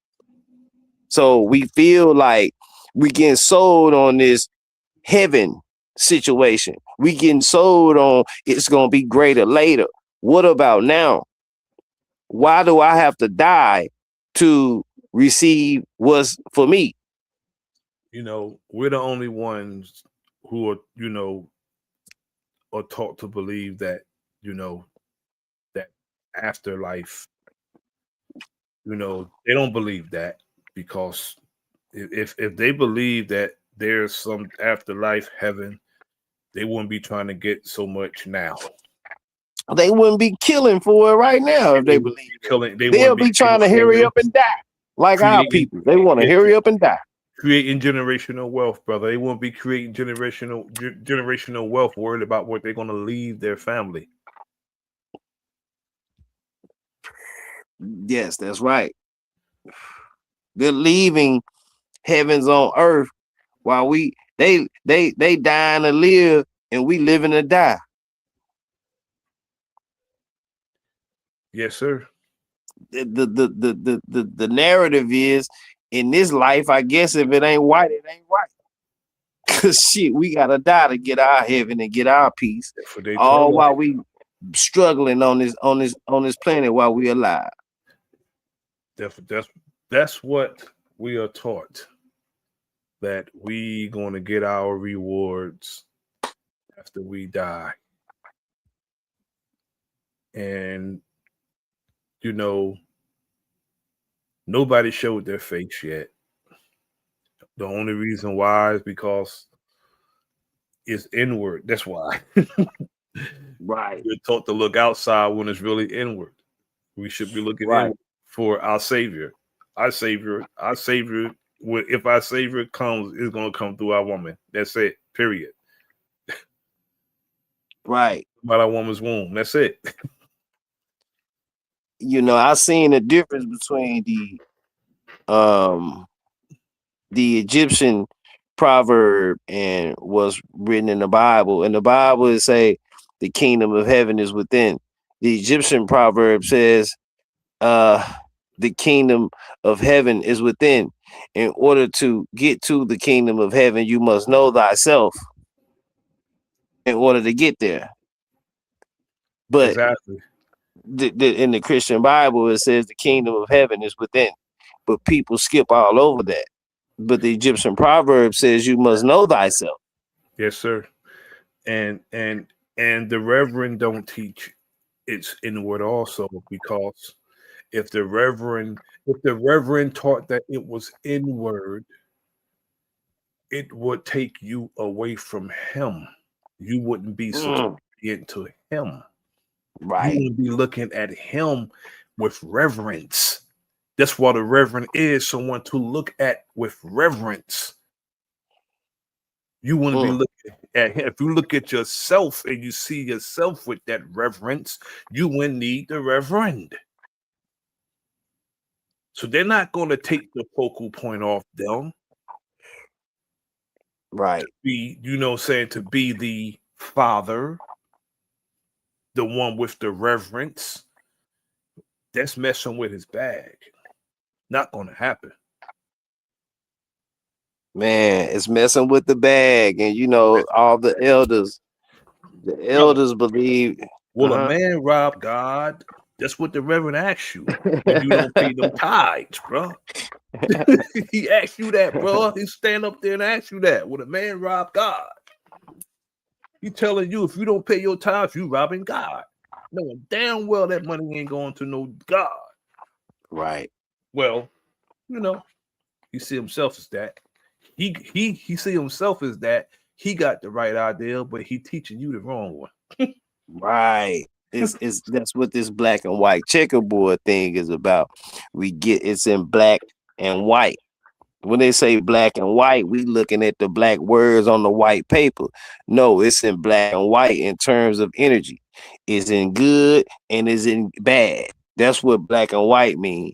So we feel like we getting sold on this heaven situation. We getting sold on it's gonna be greater later. What about now? Why do I have to die to receive what's for me? We're the only ones who are, are taught to believe that, that afterlife, they don't believe that, because if they believe that there's some afterlife heaven, they wouldn't be trying to get so much now. They wouldn't be killing for it right now if they believe killing. They'll be trying to hurry up and die, like our people. They want to hurry up and die. Creating generational wealth, brother. They won't be creating generational wealth, worried about what they're going to leave their family. Yes, that's right. They're leaving heavens on earth while they dying to live and we living to die. Yes, sir. The narrative is, in this life, I guess if it ain't white, it ain't right. Cause shit, we gotta die to get our heaven and get our peace. All while we struggling on this planet while we alive. That's what we are taught. That we gonna get our rewards after we die. And nobody showed their face yet. The only reason why is because it's inward. That's why. Right. We're taught to look outside when it's really inward. We should be looking inward for our Savior. Our Savior. If our Savior comes, it's going to come through our woman. That's it. Period. Right. About our woman's womb. That's it. I seen the difference between the Egyptian proverb and what's written in the Bible. In the Bible, it say the kingdom of heaven is within. The Egyptian proverb says the kingdom of heaven is within. In order to get to the kingdom of heaven, you must know thyself in order to get there. But exactly. In the Christian Bible, it says the kingdom of heaven is within. But people skip all over that. But the Egyptian proverb says you must know thyself. Yes, sir. And the Reverend don't teach it's inward also, because if the Reverend taught that it was inward, it would take you away from him. You wouldn't be subservient to him. Right. You would be looking at him with reverence. That's what a reverend is, someone to look at with reverence. You want to be looking at him. If you look at yourself and you see yourself with that reverence, you wouldn't need the reverend. So they're not going to take the focal point off them. Right. To be, to be the father, the one with the reverence. That's messing with his bag. Not going to happen. Man, it's messing with the bag. And all the elders believe Will a man rob God? That's what the Reverend asks you when you don't pay them tithes, bro. He asked you that, bro. He stand up there and ask you that. Will a man rob God? He telling you if you don't pay your tithes, you robbing God. Knowing damn well that money ain't going to no God. Right. Well, you know, he see himself as that. He see himself as that. He got the right idea, but he teaching you the wrong one. Right. It's that's what this black and white checkerboard thing is about. It's in black and white. When they say black and white, we looking at the black words on the white paper. No, it's in black and white in terms of energy. It's in good and it's in bad. That's what black and white mean.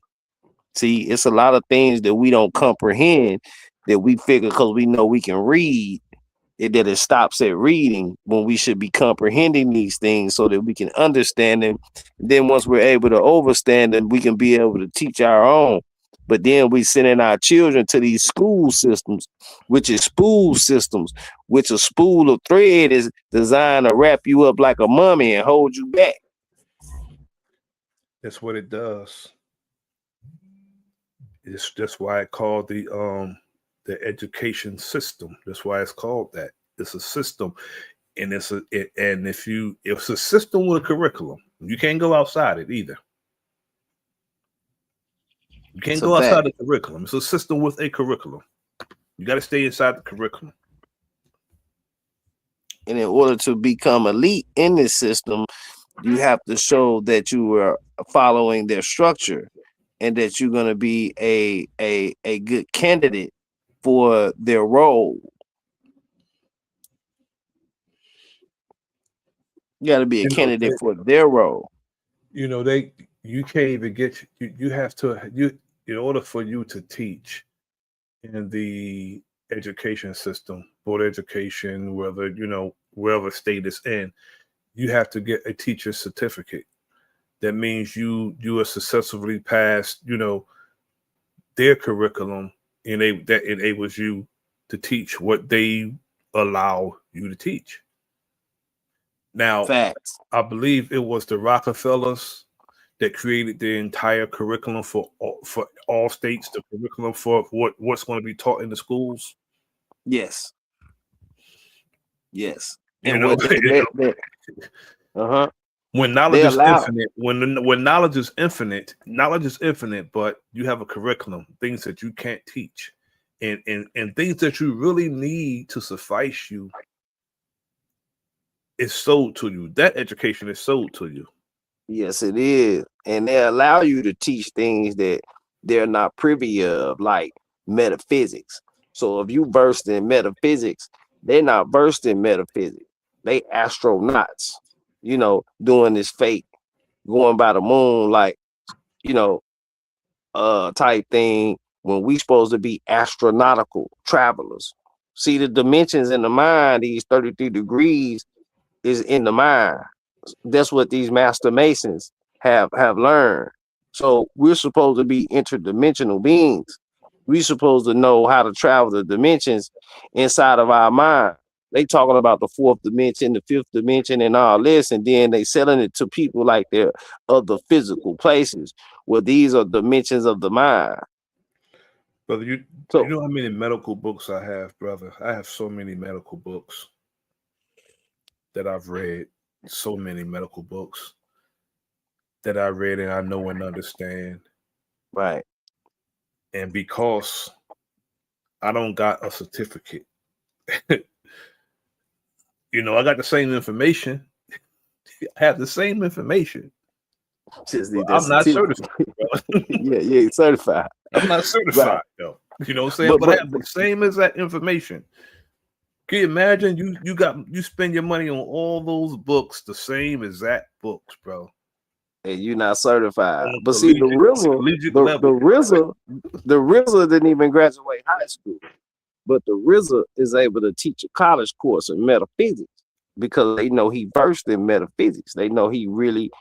See, it's a lot of things that we don't comprehend that we figure because we know we can read that it stops at reading when we should be comprehending these things so that we can understand them. Then once we're able to understand them, we can be able to teach our own. But then we sending our children to these school systems, which is spool systems, which a spool of thread is designed to wrap you up like a mummy and hold you back. That's what it does. That's why it called the education system. That's why it's called that. It's a system, and it's a system with a curriculum. You can't go outside it either. You can't go outside the curriculum. It's a system with a curriculum. You got to stay inside the curriculum. And in order to become elite in this system, you have to show that you are following their structure and that you're going to be a good candidate for their role. You got to be a candidate for their role. You know, you can't even get you have to in order for you to teach in the education system, board education, wherever state it's in, you have to get a teacher certificate. That means you are successfully passed, their curriculum, and that enables you to teach what they allow you to teach. Now, facts. I believe it was the Rockefellers that created the entire curriculum for all states, the curriculum for what's going to be taught in the schools. Yes. And when knowledge is infinite, when knowledge is infinite, but you have a curriculum, things that you can't teach, and things that you really need to suffice you is sold to you. That education is sold to you. Yes, it is. And they allow you to teach things that they're not privy of, like metaphysics. So if you versed in metaphysics, they're not versed in metaphysics. They astronauts, doing this fake, going by the moon, like, type thing, when we supposed to be astronautical travelers. See, the dimensions in the mind, these 33 degrees is in the mind. That's what these master masons have learned. So we're supposed to be interdimensional beings. We're supposed to know how to travel the dimensions inside of our mind. They talking about the fourth dimension, the fifth dimension, and all this, and then they selling it to people like they're other physical places. Well, these are dimensions of the mind. Brother, you know how many medical books I have, brother? I have so many medical books that I've read. So many medical books that I read and I know and understand. Right. And because I don't got a certificate, I got the same information. I have the same information. I'm not certified. Yeah, certified. I'm not certified, though. You know what I'm saying? But I have the same exact information. Can you imagine you spend your money on all those books, the same exact books, bro? And you're not certified. But see, the RZA didn't even graduate high school. But the RZA is able to teach a college course in metaphysics because they know he versed in metaphysics. They know he really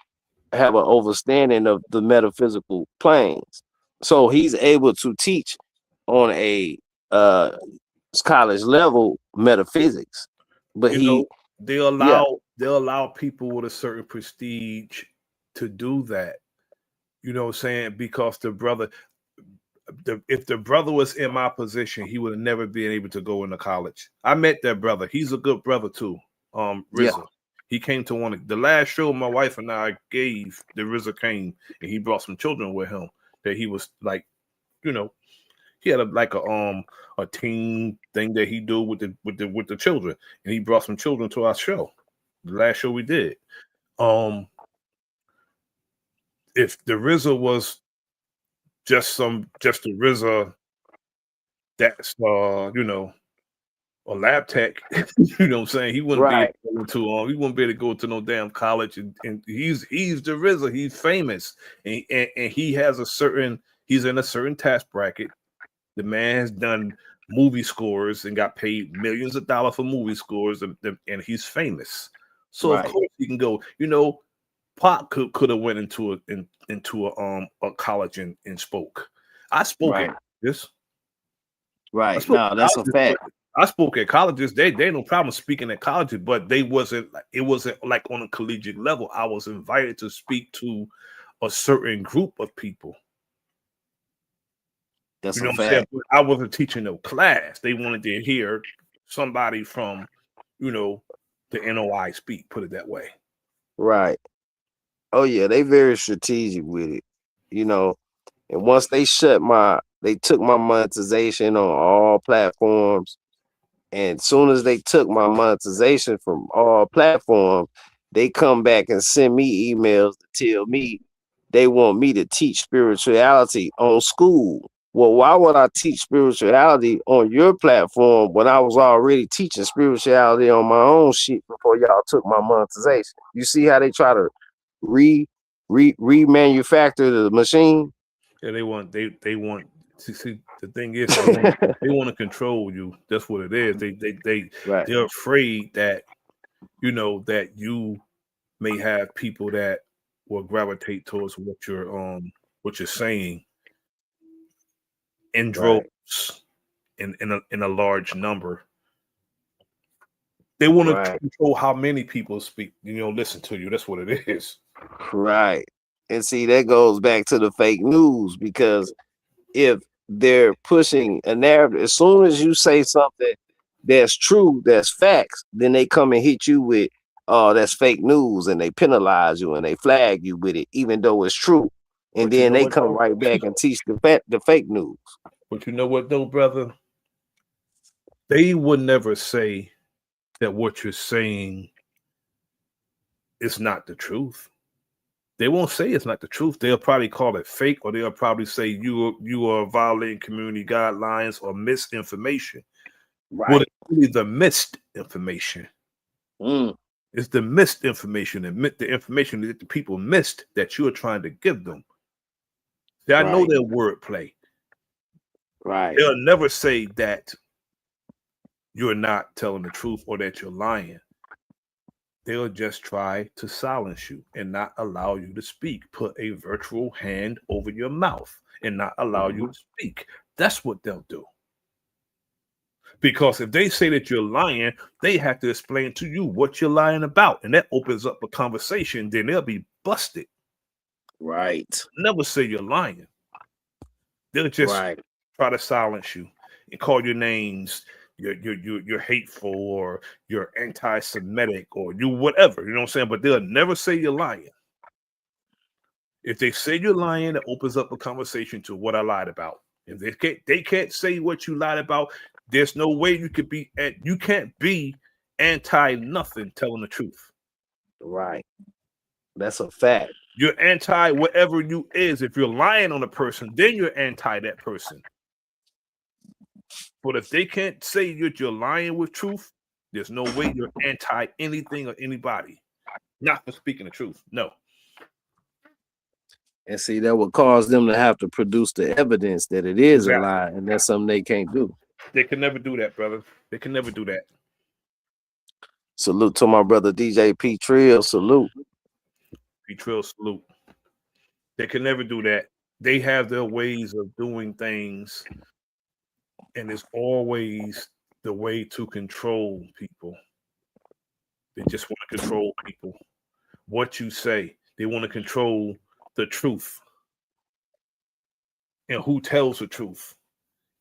have an understanding of the metaphysical planes. So he's able to teach on a college level metaphysics. But they allow they'll allow people with a certain prestige to do that. You know what I'm saying? Because if the brother was in my position, he would have never been able to go into college. I met that brother. He's a good brother too. Yeah. RZA. He came to the last show my wife and I gave. The RZA came and he brought some children with him. That he was like, you know, he had a team thing that he do with the children, and he brought some children to our show. The last show we did. If the RZA was just the RZA that's a lab tech, you know what I'm saying? He wouldn't Right. be able to he wouldn't be able to go to no damn college, and he's the RZA, he's famous, and he has he's in a certain tax bracket. The man has done movie scores and got paid millions of dollars for movie scores, and he's famous. So Right. of course he can go. You know, Pop could have went into a college and spoke. I spoke Right. at this. Right. No, that's a fact. I spoke at colleges. They no problem speaking at colleges, but it wasn't like on a collegiate level. I was invited to speak to a certain group of people. That's You know a what I'm saying? fact. But I wasn't teaching no class. They wanted to hear somebody from, the NOI speak, put it that way. Right. Oh yeah, they very strategic with it. You know, and once they took my monetization on all platforms. And soon as they took my monetization from all platforms, they come back and send me emails to tell me they want me to teach spirituality on school. Well, why would I teach spirituality on your platform when I was already teaching spirituality on my own shit before y'all took my monetization? You see how they try to remanufacture the machine? Yeah, they want see the thing is they want to control you. That's what it is. Right. They're afraid that that you may have people that will gravitate towards what you're saying in Right. droves, in a large number. They want to Right. control how many people speak, listen to you. That's what it is. Right. And see, that goes back to the fake news, because if they're pushing a narrative, as soon as you say something that's true, that's facts, then they come and hit you with, oh, that's fake news, and they penalize you and they flag you with it, even though it's true. And But you then know they what, come though? right back and teach the fake news. But you know what, though, brother? They would never say that what you're saying is not the truth. They won't say it's not the truth. They'll probably call it fake, or they'll probably say you are violating community guidelines or misinformation. Well, Right. it's really the missed information. Mm. It's the missed information, and the information that the people missed that you're trying to give them. See, I know Right. their wordplay. Right. They'll never say that you're not telling the truth or that you're lying. They'll just try to silence you and not allow you to speak. Put a virtual hand over your mouth and not allow you to speak. That's what they'll do. Because if they say that you're lying, they have to explain to you what you're lying about. And that opens up a conversation. Then they'll be busted. Right. Never say you're lying. They'll just Right. try to silence you and call your names. You're hateful, or you're anti-Semitic, or you whatever. You know what I'm saying? But they'll never say you're lying. If they say you're lying, it opens up a conversation to what I lied about. If they can't say what you lied about, there's no way you can't be anti nothing telling the truth. Right. That's a fact. You're anti whatever you is. If you're lying on a person, then you're anti that person. But if they can't say you're lying with truth, there's no way you're anti anything or anybody. Not for speaking the truth. No. And see, that would cause them to have to produce the evidence that it is a Exactly. lie, and that's something they can't do. They can never do that, brother. They can never do that. Salute to my brother DJ P Trill. Salute. P Trill, salute. They can never do that. They have their ways of doing things, and it's always the way to control people. They just want to control people. What you say. They want to control the truth. And who tells the truth.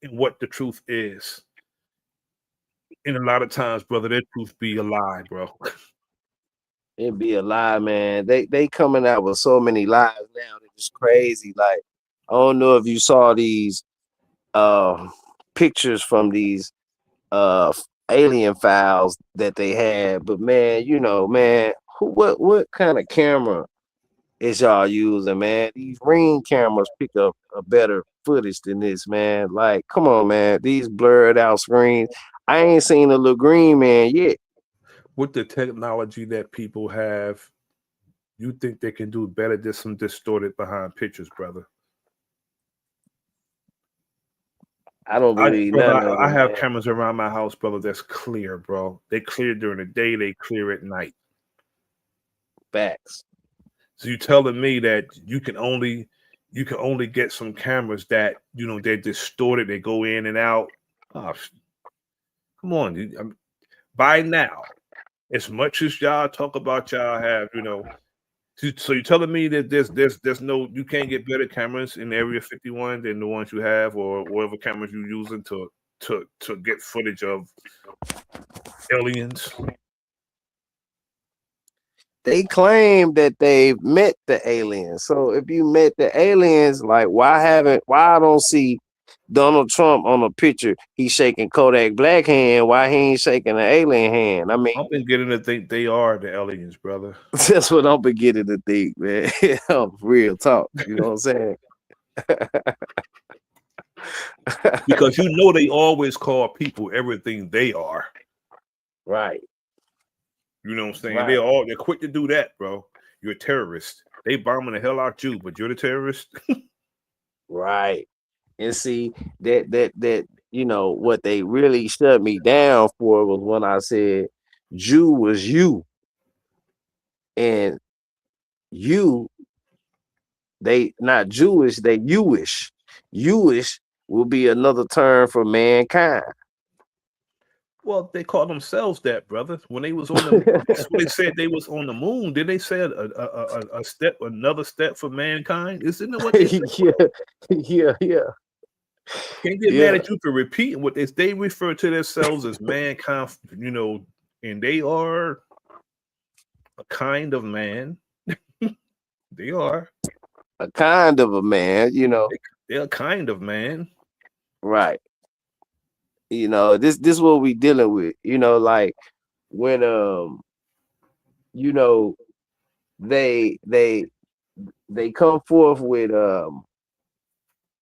And what the truth is. And a lot of times, brother, that truth be a lie, bro. It be a lie, man. They coming out with so many lies now. It's crazy. Like, I don't know if you saw these pictures from these alien files that they had, but man, you know, man, what kind of camera is y'all using, man? These Ring cameras pick up a better footage than this, man. Like, come on, man. These blurred out screens. I ain't seen a little green man yet. With the technology that people have, you think they can do better than some distorted behind pictures, brother? I don't believe I have cameras around my house, brother, that's clear, bro. They clear during the day, they clear at night. Facts. So you telling me that you can only get some cameras that, you know, they're distorted, they go in and out. Oh, come on, dude. By now, as much as y'all talk about y'all have, you know, so you're telling me that there's no, you can't get better cameras in Area 51 than the ones you have, or whatever cameras you're using to get footage of aliens? They claim that they've met the aliens. So if you met the aliens, like why I don't see Donald Trump on a picture, he's shaking Kodak Black hand, why he ain't shaking the alien hand? I mean, I'm beginning to think they are the aliens, brother. That's what I'm beginning to think, man. Real talk. You know what I'm saying? Because you know they always call people everything they are. Right. You know what I'm saying? Right. They're quick to do that, bro. You're a terrorist. They bombing the hell out you, but you're the terrorist. Right. And see that you know what they really shut me down for was when I said Jew was you. And you, they not Jewish, they Jewish. Jewish will be another term for mankind. Well, they call themselves that, brother. When they was on the, when they said they was on the moon, did they say another step for mankind? Isn't it what they said? Yeah. Can't get mad at you for repeating what they refer to themselves as mankind, you know, and they are a kind of man. They are a kind of a man, you know. They're a kind of man. Right. You know, this is what we dealing with. You know, like when you know, they come forth with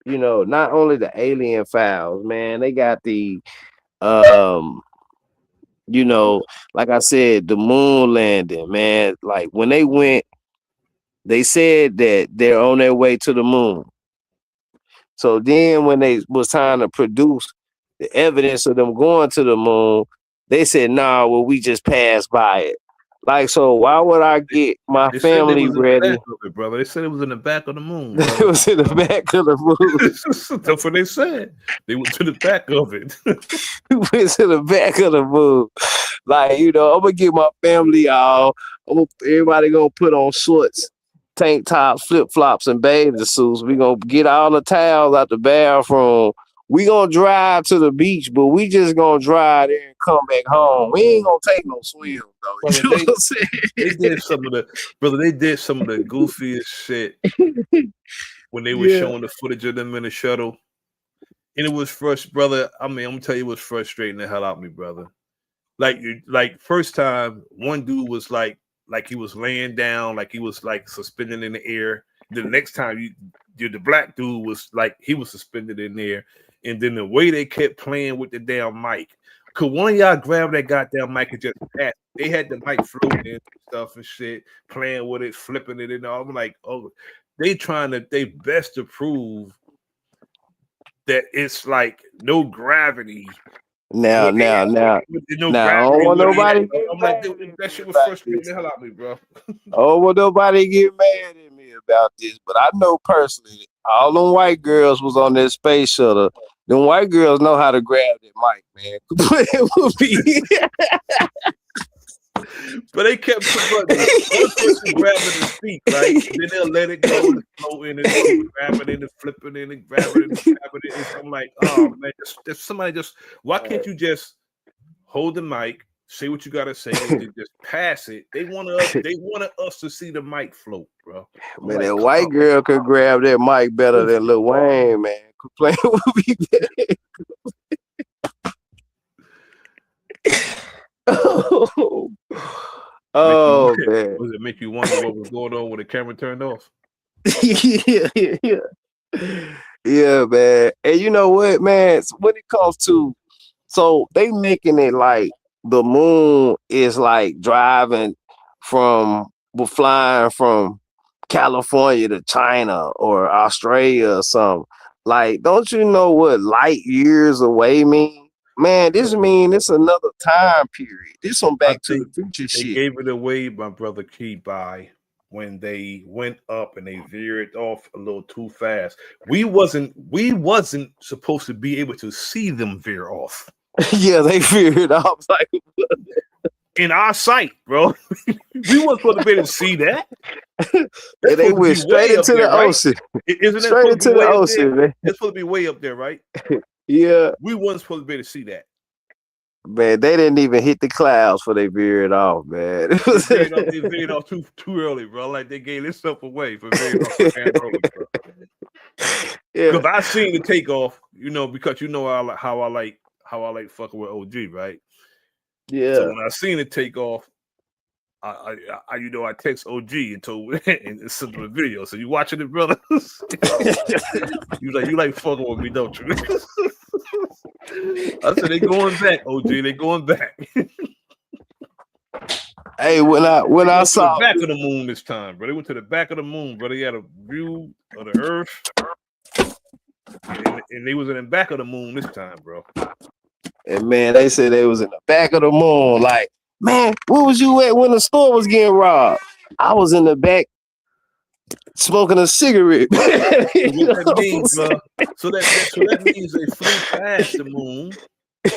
you know, not only the alien files, man, they got the you know, like I said, the moon landing, man. Like when they went, they said that they're on their way to the moon. So then when they was trying to produce the evidence of them going to the moon, they said, nah, well, we just passed by it. Like, so why would I get my family ready? Brother, they said it was in the back of the moon. It was in the back of the moon. That's what they said. They went to the back of it. Went to the back of the moon. Like, you know, I'm gonna get my family all. Everybody gonna put on shorts, tank tops, flip flops, and bathing suits. We gonna get all the towels out the bathroom. We gonna drive to the beach, but we just gonna drive there and come back home. We ain't gonna take no swim though. You know what I'm saying? They did some of the goofiest shit when they were showing the footage of them in the shuttle. And it was first, brother. I mean, I'm gonna tell you, it was frustrating the hell out of me, brother. Like first time, one dude was like he was laying down, like he was like suspended in the air. The next time the black dude was like he was suspended in there. And then the way they kept playing with the damn mic. Could one of y'all grab that goddamn mic and just pass? They had the mic floating and stuff and shit, playing with it, flipping it and all. I'm like, oh, they best to prove that it's like no gravity. Now, I don't want nobody. I'm like, that shit was frustrating the hell out of me, bro. Oh, well, nobody get mad at me about this, but I know personally, all them white girls was on that space shuttle. Them white girls know how to grab that mic, man. It would be But they kept one person grabbing the feet, right? Then they'll let it go and floating and grabbing it and flipping it and grabbing it and grabbing it. And I'm like, oh man, why can't you just hold the mic, say what you gotta say, and just pass it? They wanted us to see the mic float, bro. Man, that white girl could grab that mic better than Lil Wayne, man. Could play with me. Oh man. Does it make you wonder what was going on when the camera turned off? Yeah, man. And you know what, man? When it comes to, so they making it like the moon is like flying from California to China or Australia or something. Like, don't you know what light years away mean? Man, this mean it's another time period. This one Back to the Future shit. They gave it away, my brother Key, by when they went up and they veered off a little too fast. We wasn't supposed to be able to see them veer off. Yeah, they veered off like in our sight, bro. We weren't supposed to be able to see that. They went straight into the ocean. Isn't that straight into the ocean, man? It's supposed to be way up there, right? Yeah. We weren't supposed to be able to see that. Man, they didn't even hit the clouds before they veered off, man. They veered off too early, bro. Like they gave themselves away for veering off early, bro. Yeah. Because I seen the takeoff, because how I like fucking with OG, right? Yeah. So when I seen it take off, I text OG and told and sent him a video. So you watching it, brother? you like fucking with me, don't you? I said they going back, OG. They going back. Hey, when I saw the back of the moon this time, bro. They went to the back of the moon, bro. They had a view of the Earth, and they was in the back of the moon this time, bro. And man, they said they was in the back of the moon. Like, man, where was you at when the store was getting robbed? I was in the back smoking a cigarette. So that means they flew past the moon.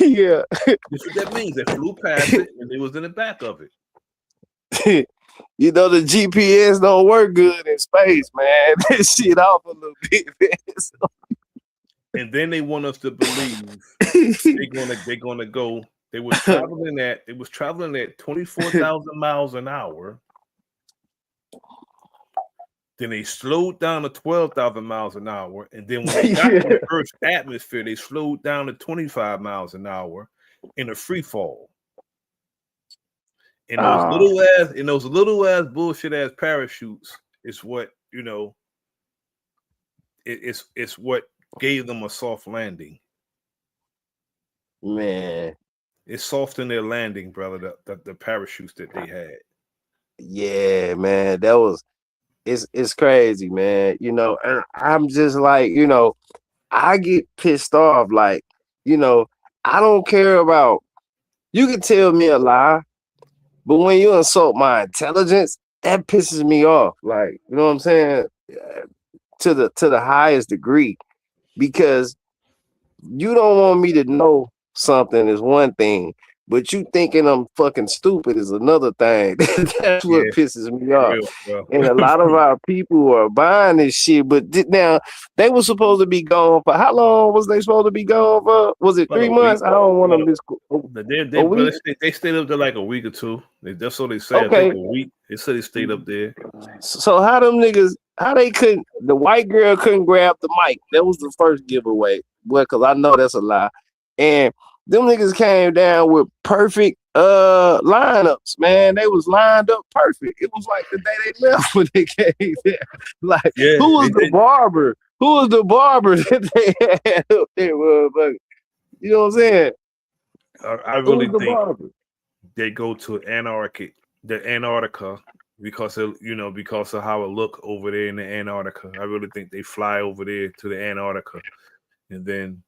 Yeah. That's what that means. They flew past it and they was in the back of it. The GPS don't work good in space, man. That shit off a little bit, man. And then they want us to believe they're gonna go. They was traveling at 24,000 miles an hour. Then they slowed down to 12,000 miles an hour, and then when they got in the Earth's atmosphere, they slowed down to 25 miles an hour in a free fall. And those little ass bullshit ass parachutes is what it's what gave them a soft landing. Man, it softened their landing, brother. The parachutes that they had. Yeah, man, it's crazy, man. And I'm just like, I get pissed off. Like, I don't care about. You can tell me a lie, but when you insult my intelligence, that pisses me off. Like, you know what I'm saying? To the highest degree. Because you don't want me to know something is one thing, but you thinking I'm fucking stupid is another thing. That's what pisses me off. And a lot of our people are buying this shit, but now they were supposed to be gone for how long was they supposed to be gone for? Was it 3 months? I don't want them they stayed up there like a week or two. That's what they said. Okay. I think a week. They said they stayed up there. So how them niggas, the white girl couldn't grab the mic. That was the first giveaway. Well, because I know that's a lie. And them niggas came down with perfect lineups, man. They was lined up perfect. It was like the day they left when they came there. Like, who was the barber? Who was the barber that they had up there? You know what I'm saying? I really think they go to Antarctica because of how it look over there in the Antarctica. I really think they fly over there to the Antarctica, and then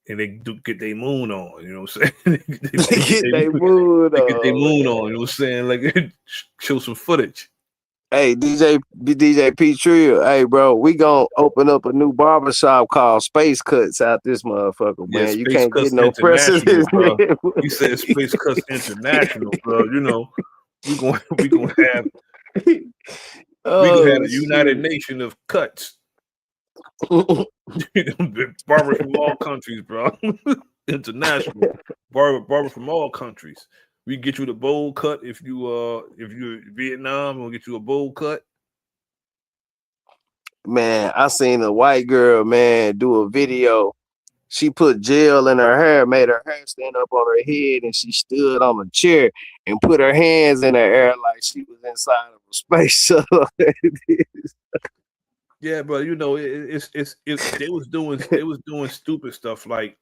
and they do get their moon on, you know what I'm saying? they get their moon on, you know what I'm saying? Like show some footage. Hey, DJ P Trio. Hey, bro, we gonna open up a new barbershop called Space Cuts out this motherfucker, Yeah, man. You Space can't get Cuts no International, precedent. bro. He said Space Cuts International, bro. You know, we gonna have Oh a United shit. Nation of cuts. Barbers from all countries, bro. International barber from all countries. We get you the bowl cut if you're Vietnam, we'll get you a bowl cut. Man, I seen a white girl, man, do a video. She put gel in her hair, made her hair stand up on her head, and she stood on a chair and put her hands in the air like she was inside of a space shuttle. Yeah, but you know, it's they was doing stupid stuff like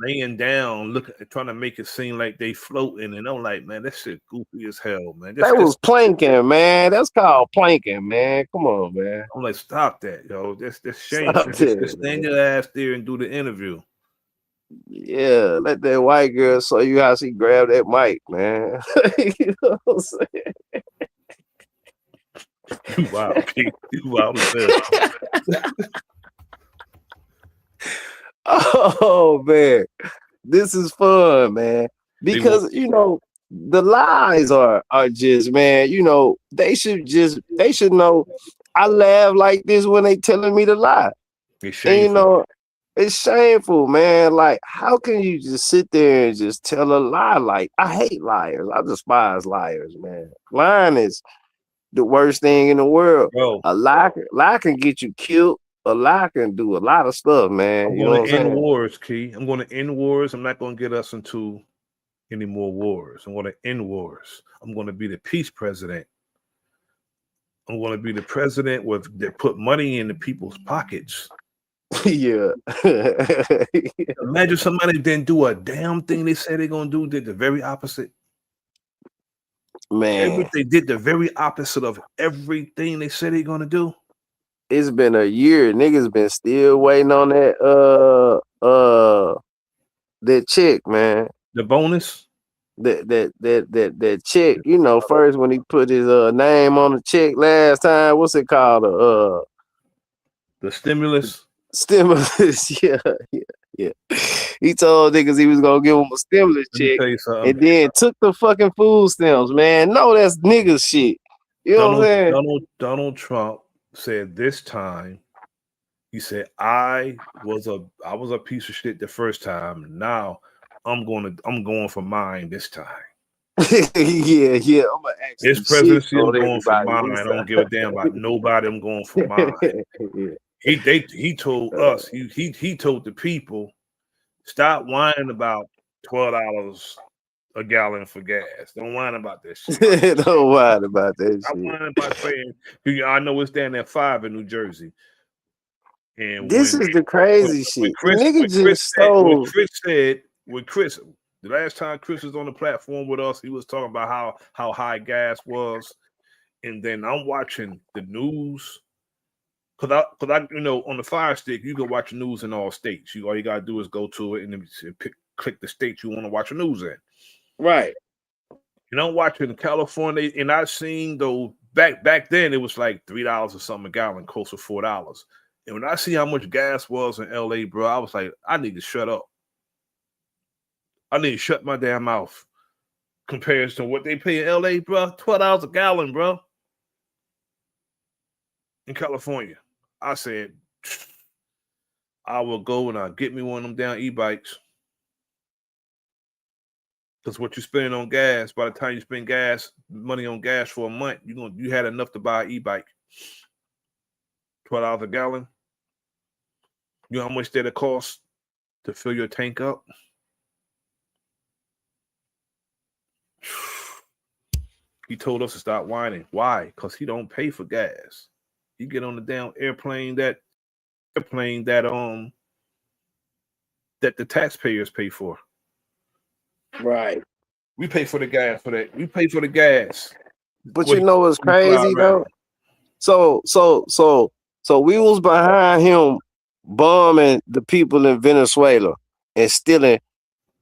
laying down, trying to make it seem like they floating, and I'm like, man, that shit goofy as hell, man. That was planking, man. That's called planking, man. Come on, man. I'm like, stop that, yo. That's Stop shameful. Just that, stand man. your ass there and do the interview. Yeah, let that white girl show you how she grabbed that mic, man. You know what I'm saying? You wild, Pete. You wild as hell. Oh man, this is fun, man. Because you know the lies are just, man. You know they should know. I laugh like this when they telling me to lie. It's shameful. And, you know, it's shameful, man. Like, how can you just sit there and just tell a lie? Like, I hate liars. I despise liars, man. Lying is the worst thing in the world. Bro, a lie can get you killed. A lie can do a lot of stuff, man. I'm going to end wars, Key. I'm going to end wars. I'm not going to get us into any more wars. I'm going to end wars. I'm going to be the peace president. I'm going to be the president that put money in the people's pockets. Yeah. Imagine somebody didn't do a damn thing they said they're going to do, did the very opposite. Man. They did the very opposite of everything they said they're going to do. It's been a year. Niggas been still waiting on that that chick, man. The bonus? That check, you know, first when he put his name on the check last time, what's it called? The stimulus. Yeah. He told niggas he was gonna give him a stimulus check and then took the fucking food stamps, man. No, that's niggas shit. You know what I'm saying? Donald Trump said this time, he said, I was a piece of shit the first time. Now I'm going for mine this time. yeah. This presidency, I'm going for mine. I don't give a damn about nobody. I'm going for mine. Yeah. He told us, he told the people, stop whining about $12 a gallon for gas. Don't whine about that shit. Don't whine about that shit. I'm whining about paying. I know it's down at 5 in New Jersey. And this is the crazy shit. Chris, the last time Chris was on the platform with us, he was talking about how high gas was. And then I'm watching the news. Cause I you know, on the Fire Stick, you can watch the news in all states. All you gotta do is go to it and then click the state you want to watch the news in. Right. And I'm watching California, and I seen though back then it was like $3 or something a gallon, close to $4. And when I see how much gas was in LA, bro, I was like, I need to shut up. I need to shut my damn mouth. Compared to what they pay in LA, bro, $12 a gallon, bro. In California. I said, I will go and I'll get me one of them down e-bikes. Because what you're spending on gas, by the time you spend money on gas for a month, you had enough to buy an e-bike. $12 a gallon. You know how much that it costs to fill your tank up? He told us to stop whining. Why? Because he don't pay for gas. You get on the damn airplane that the taxpayers pay for. Right. We pay for the gas for that. We pay for the gas. But you know what's crazy though? So we was behind him bombing the people in Venezuela and stealing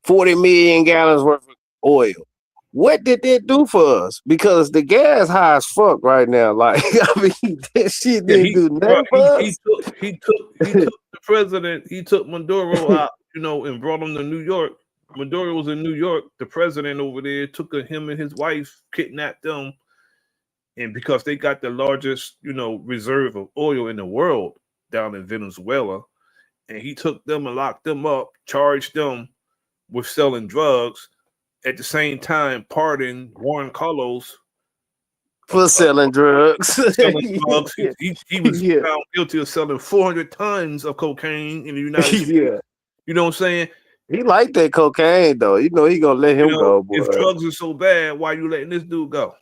40 million gallons worth of oil. what did that do for us? Because the gas high as fuck right now. Like, I mean, that shit Yeah, didn't do nothing for us. he took the president. He took Maduro out, and brought him to New York. Maduro was in New York. The president over there took him and his wife, kidnapped them, and because they got the largest, reserve of oil in the world down in Venezuela, and he took them and locked them up, charged them with selling drugs. At the same time, pardoned Juan Carlos For selling drugs. selling drugs. Yeah. He was Yeah. found guilty of selling 400 tons of cocaine in the United States. Yeah. You know what I'm saying? He liked that cocaine though. He gonna let him go, boy. If drugs are so bad, why you letting this dude go?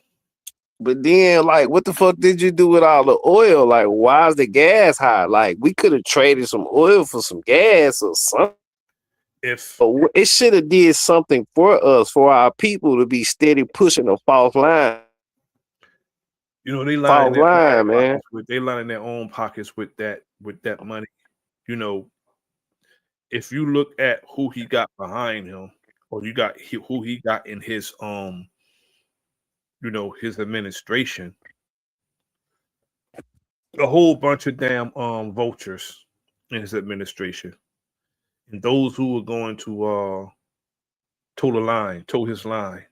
But then, like, what the fuck did you do with all the oil? Like, why is the gas high? Like, we could have traded some oil for some gas or something. But it should have did something for us, for our people to be steady pushing a false line. They line man. They line in their own pockets with that money. If you look at who he got behind him, or who he got in his his administration, a whole bunch of damn vultures in his administration, and those who are going to toe his line.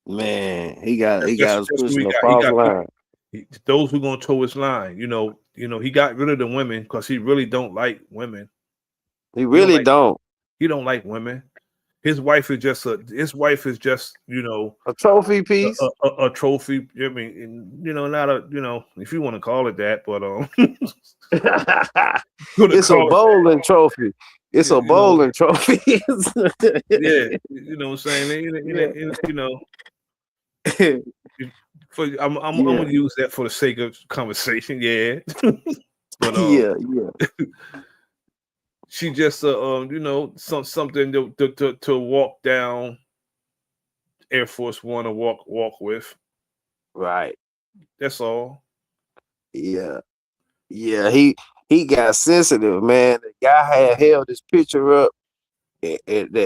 Man, he got us pushing a false line. Those who gonna toe his line, he got rid of the women because he really don't like women. He really don't. He don't like women. His wife is just a trophy piece. A trophy. I mean, not a if you want to call it that, but it's a bowling trophy. It's a bowling trophy. Yeah, you know what I'm saying. I'm gonna use that for the sake of conversation. Yeah, but yeah. She just something to walk down Air Force One or walk with. Right. That's all. Yeah. He got sensitive, man. The guy had held his picture up, the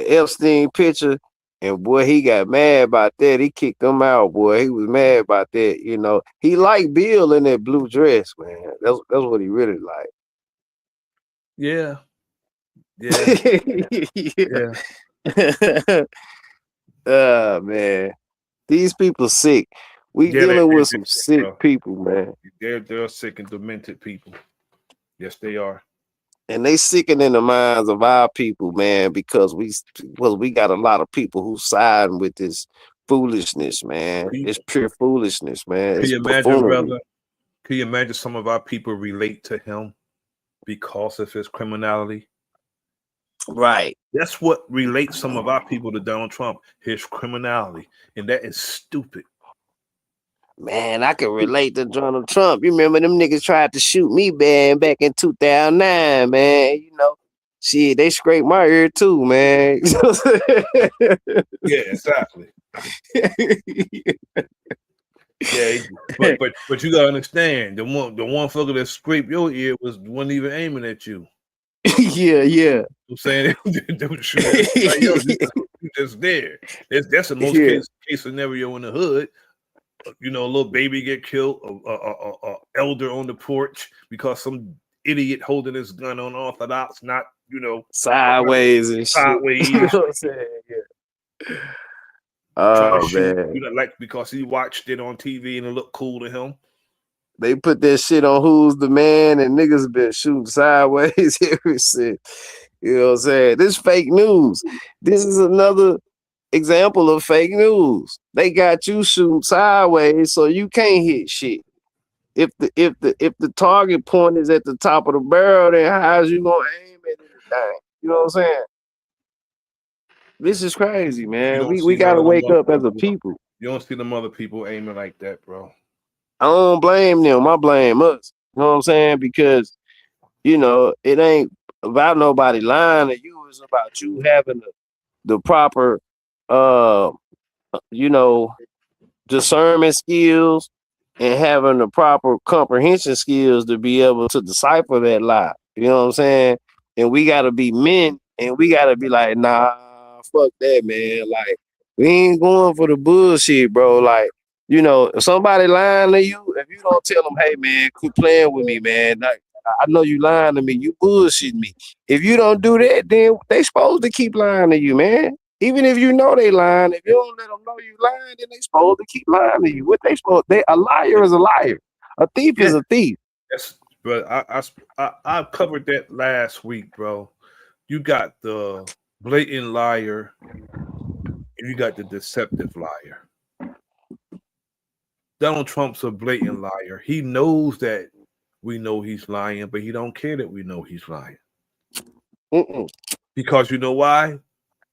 Epstein picture, and boy, he got mad about that. He kicked him out, boy. He was mad about that. He liked Bill in that blue dress, man. That's what he really liked. Yeah. Man, these people sick. We dealing with some sick people, man. They're sick and demented people. Yes, they are. And they sicken in the minds of our people, man, because we got a lot of people who side with this foolishness, man. It's pure foolishness, man. Can you imagine, brother? Can you imagine some of our people relate to him because of his criminality? Right. That's what relates some of our people to Donald Trump, his criminality. And that is stupid. Man, I can relate to Donald Trump. You remember them niggas tried to shoot me, man, back in 2009, man. Shit, they scraped my ear too, man. Yeah, exactly. Yeah, but you gotta understand, the one fucker that scraped your ear wasn't even aiming at you. Yeah. I'm saying they were shooting like, yo, you just there. That's the most case scenario in the hood. A little baby get killed, a elder on the porch because some idiot holding his gun unorthodox, not sideways and sideways. Shit. You know what I'm saying? Yeah. Oh man, like because he watched it on TV and it looked cool to him. They put that shit on Who's the Man, and niggas been shooting sideways ever since. You know what I'm saying? This fake news. This is another example of fake news. They got you shooting sideways, so you can't hit shit. If the target point is at the top of the barrel, then how's you gonna aim at anything? You know what I'm saying? This is crazy, man. We gotta wake up as a people. You don't see them other people aiming like that, bro. I don't blame them. I blame us. You know what I'm saying? Because it ain't about nobody lying to you. It's about you having the proper discernment skills and having the proper comprehension skills to be able to decipher that lie. You know what I'm saying? And we gotta be men, and we gotta be like, nah, fuck that, man. Like, We ain't going for the bullshit, bro. Like, if somebody lying to you, if you don't tell them, hey man, quit playing with me, man. Like, I know you lying to me. You bullshitting me. If you don't do that, then they supposed to keep lying to you, man. Even if you know they lying, if you don't let them know you lying, then they supposed to keep lying to you. What they supposed? A liar is a liar. A thief Yeah, is a thief. yes, but I covered that last week, bro. You got the blatant liar, and you got the deceptive liar. Donald Trump's a blatant liar. He knows that we know he's lying, but he don't care that we know he's lying. Mm-mm. Because you know why?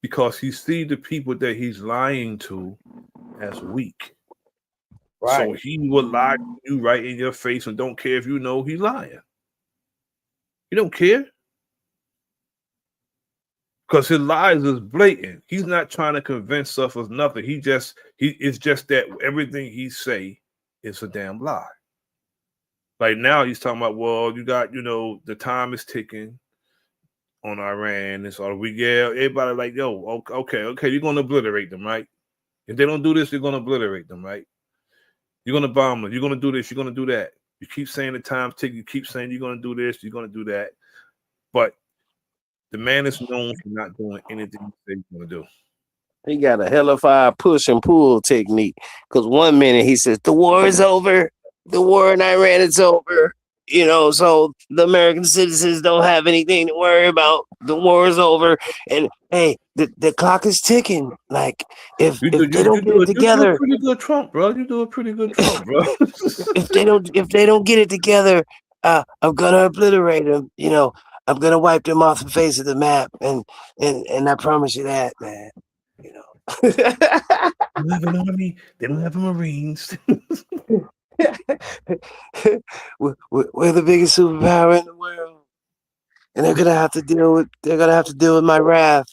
Because he sees the people that he's lying to as weak. Right. So he will lie to you right in your face and don't care if you know he's lying. He don't care. Because his lies is blatant. He's not trying to convince us of nothing. It's just that everything he say is a damn lie. Like now he's talking about, well, you got, the time is ticking on Iran. And so everybody like, yo, okay, you're gonna obliterate them, right? If they don't do this, you're gonna obliterate them, right? You're gonna bomb them, you're gonna do this, you're gonna do that. You keep saying the time's ticking, you keep saying you're gonna do this, you're gonna do that. But the man is known for not doing anything he's gonna do. He got a hellified push and pull technique. Because one minute he says, the war is over. The war in Iran is over. So the American citizens don't have anything to worry about. The war is over. And hey, the clock is ticking. Like, if they don't get it together. You do a pretty good Trump, bro. You do a pretty good Trump, bro. if they don't get it together, I'm gonna obliterate them. I'm gonna wipe them off the face of the map. And I promise you that, man. They don't have an army. They don't have a Marines. we're the biggest superpower in the world, and they're gonna have to deal with my wrath.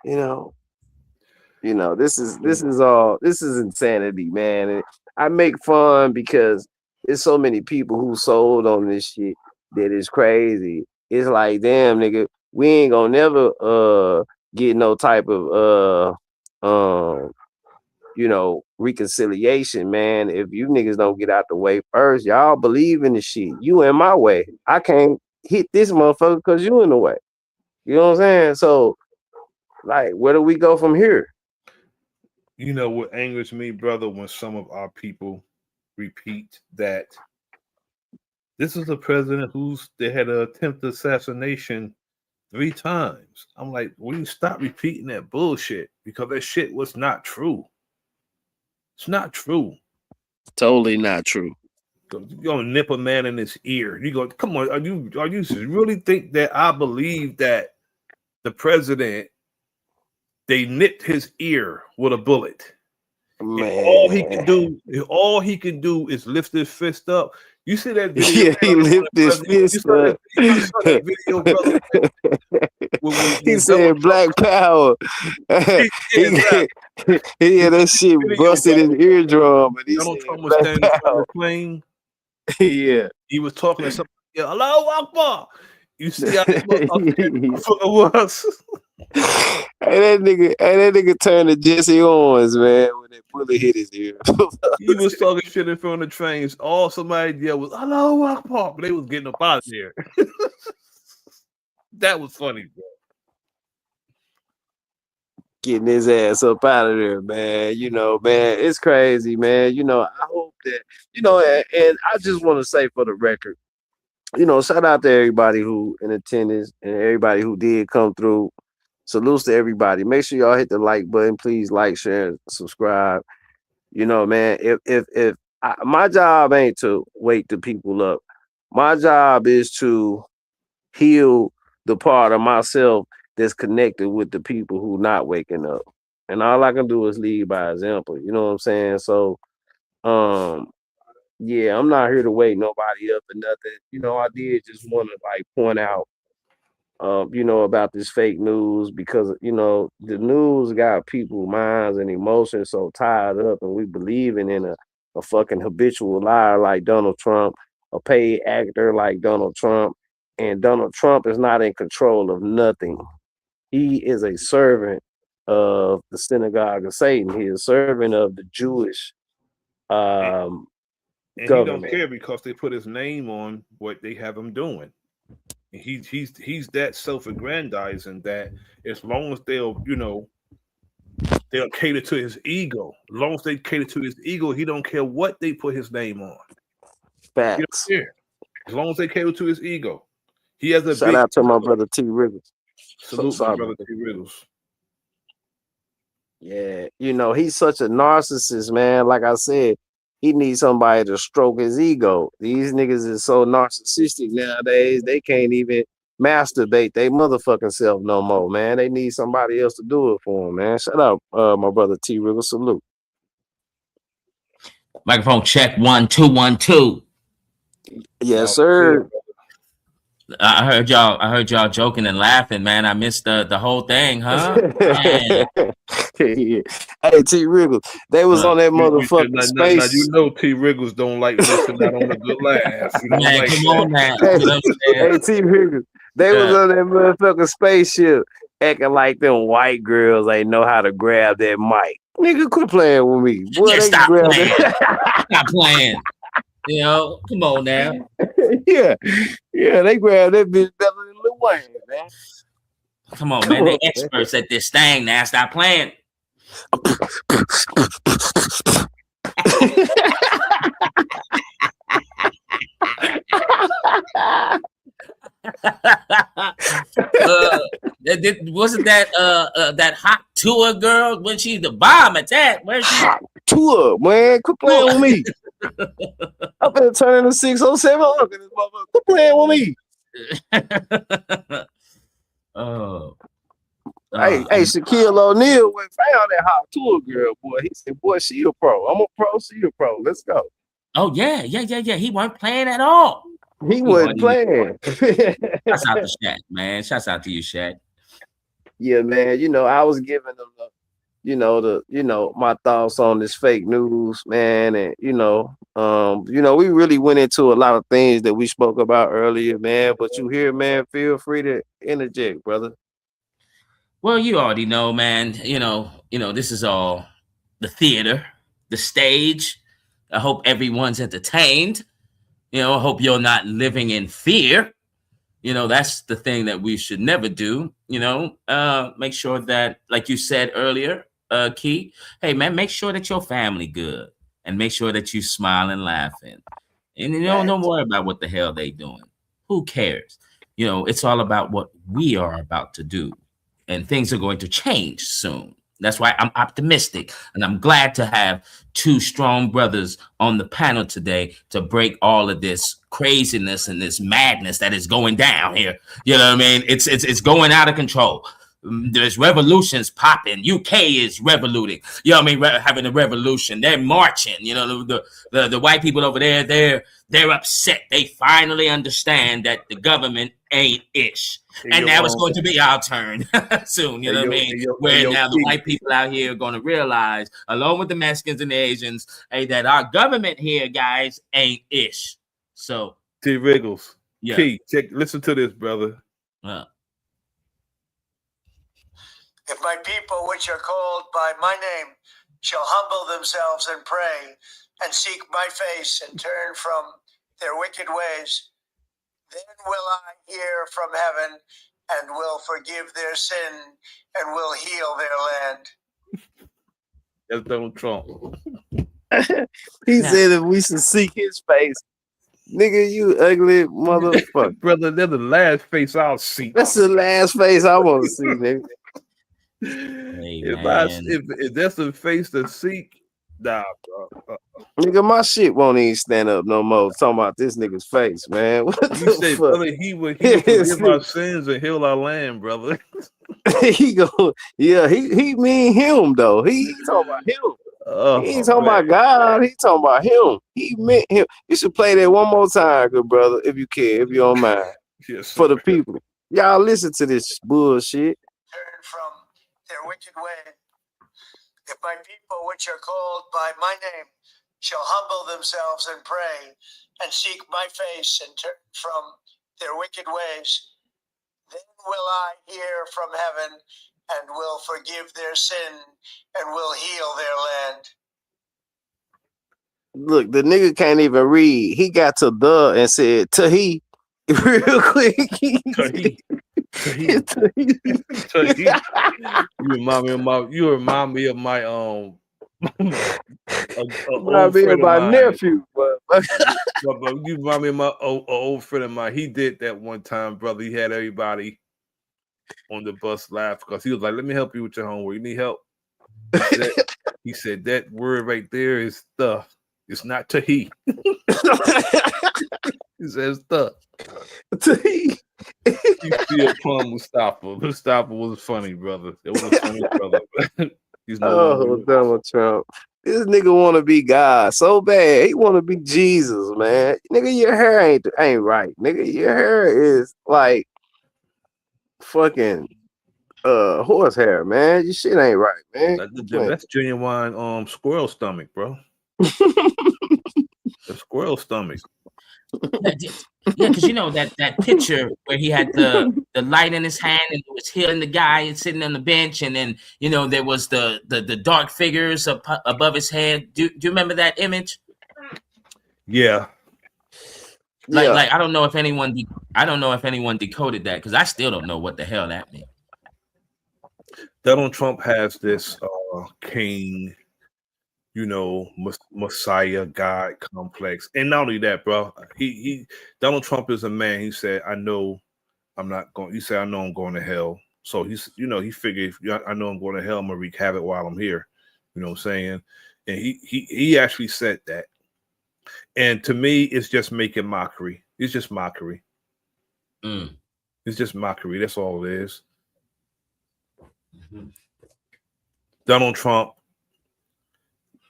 This is insanity, man. And I make fun because there's so many people who sold on this shit that is crazy. It's like, damn, nigga, we ain't gonna never get no type of reconciliation, man. If you niggas don't get out the way first, y'all believe in the shit. You in my way. I can't hit this motherfucker because you in the way. You know what I'm saying? So, like, where do we go from here? You know what angers me, brother, when some of our people repeat that this is a president they had an attempted assassination 3 times. I'm like, will you stop repeating that bullshit? Because that shit was not true. It's not true. Totally not true. You're gonna nip a man in his ear. You go, come on, are you really think that I believe that the president, they nipped his ear with a bullet? Man. All he can do is lift his fist up. You see that video? Yeah, he lifted his fist up. You saw that video, brother. He said Black Power. He had that shit busted his eardrum. And he Donald said, Trump was standing on the plane. Yeah. He was talking to somebody. Yeah, Allahu Akbar. You see how it was? Hey, that nigga turned to Jesse Owens, man, when that bullet hit his ear. He was talking shit in front of the trains. All somebody yelled was Allahu Akbar, but they was getting up out of there. That was funny, bro. Getting his ass up out of there, man. Man, it's crazy, man. I hope that, and I just want to say for the record, shout out to everybody who in attendance and everybody who did come through. Salutes to everybody. Make sure y'all hit the like button. Please like, share, and subscribe. Man, if my job ain't to wake the people up. My job is to heal the part of myself that's connected with the people who not waking up. And all I can do is lead by example. You know what I'm saying? So, yeah, I'm not here to wake nobody up or nothing. I did just want to like point out, about this fake news because, the news got people's minds and emotions so tied up and we believing in a fucking habitual liar like Donald Trump, a paid actor like Donald Trump. And Donald Trump is not in control of nothing. He is a servant of the synagogue of Satan. He is a servant of the Jewish And he don't government. care because they put his name on what they have him doing. And he's that self-aggrandizing that as long as they'll cater to his ego. As long as they cater to his ego, he don't care what they put his name on. He don't Facts. care. As long as they cater to his ego. He has a Shout out to my brother T. Riggles. Salute my brother T. Riggles. Yeah, he's such a narcissist, man. Like I said, he needs somebody to stroke his ego. These niggas is so narcissistic nowadays, they can't even masturbate they motherfucking self no more, man. They need somebody else to do it for them, man. Shout out, my brother T. Riggles. Salute. Microphone check 1 2 1 2. Yes, sir. I heard y'all joking and laughing, man. I missed the whole thing, huh? Yeah. Hey, T. Riggles, they was on that motherfucking space. Now, T. Riggles don't like missing out on a good laugh. Man, like come on, man. Hey, T. Riggles, they was on that motherfucking spaceship acting like them white girls ain't know how to grab that mic. Nigga, quit playing with me. Boy, Yeah, stop playing. Stop playing. Come on now. Yeah, they grabbed that bitch better than Lil Wayne, man. Come on, man. They experts at this thing now. Stop playing. Wasn't that hot tour girl when she's the bomb at that? Where's she? Hot tour, man. Quit playing with me. I'm gonna turn into 607. Look at this motherfucker. Quit playing with me. Hey, Shaquille O'Neal went found that hot tour girl, boy. He said, boy, she a pro. I'm a pro, she a pro. Let's go. Oh, yeah. He wasn't playing at all. He wasn't playing. Shouts out to Shaq, man. Shouts out to you, Shaq. Yeah, man. I was giving them my thoughts on this fake news, man. And we really went into a lot of things that we spoke about earlier, man. But you here, man, feel free to interject, brother. Well, you already know, man. This is all the theater, the stage. I hope everyone's entertained. I hope you're not living in fear. That's the thing that we should never do. Make sure that, like you said earlier, Key, hey, man, make sure that your family good and make sure that you smile and laughing. And don't worry about what the hell they doing. Who cares? It's all about what we are about to do. And things are going to change soon. That's why I'm optimistic. And I'm glad to have two strong brothers on the panel today to break all of this craziness and this madness that is going down here. You know what I mean? It's going out of control. There's revolutions popping. UK is revoluting. You know what I mean? Having a revolution. They're marching. The white people over there, they're upset. They finally understand that the government ain't ish. And now it's going to be our turn soon. You know what I mean? Where now the white people out here are going to realize, along with the Mexicans and the Asians, hey, that our government here, guys, ain't ish. So T. Riggles. Yeah. Key, listen to this, brother. If my people, which are called by my name, shall humble themselves and pray and seek my face and turn from their wicked ways, then will I hear from heaven and will forgive their sin and will heal their land. That's Donald Trump. He said that we should seek his face. Nigga, you ugly motherfucker. Brother, that's the last face I'll see. That's the last face I want to see, nigga. Hey, if that's the face to seek, nah, bro. Nigga, my shit won't even stand up no more. Talking about this nigga's face, man. What you say, fuck? Brother, he would forgive our sins and heal our land, brother. He mean him though. He talking about him. He ain't talking about God. He talking about him. He meant him. You should play that one more time, good brother, if you can, if you don't mind. Yes, for the people. Y'all listen to this bullshit. Turn from their wicked way. If my people, which are called by my name, shall humble themselves and pray and seek my face and turn from their wicked ways, then will I hear from heaven and will forgive their sin and will heal their land. Look, the nigga can't even read. He got to the and said Tahi real quick. Tahi. You remind me of my a old friend of mine. Nephew, but you remind me of my old friend of mine. He did that one time, brother. He had everybody on the bus laugh because he was like, "Let me help you with your homework. You need help?" He said that word right there is stuff. It's not Tahi. He says stuff. Tahi. You still plum Mustafa. Mustafa was funny, brother. It was a funny brother. He's no Donald Trump. This nigga want to be God so bad. He want to be Jesus, man. Nigga, your hair ain't right. Nigga, your hair is like fucking horsehair, man. Your shit ain't right, man. That's genuine squirrel stomach, bro. The squirrel stomach. Yeah, because you know that picture where he had the light in his hand and he was healing the guy and sitting on the bench, and then you know there was the dark figures above his head. Do you remember that image? Yeah. Like I don't know if anyone decoded that, because I still don't know what the hell that means. Donald Trump has this king, Messiah God complex, and not only that, bro. Donald Trump is a man. He said, "I know I'm not going." He said, "I know I'm going to hell." So he figured, I know I'm going to hell, I'm gonna wreak havoc while I'm here. You know what I'm saying? And he actually said that. And to me, it's just making mockery. It's just mockery. It's just mockery. That's all it is. Mm-hmm. Donald Trump.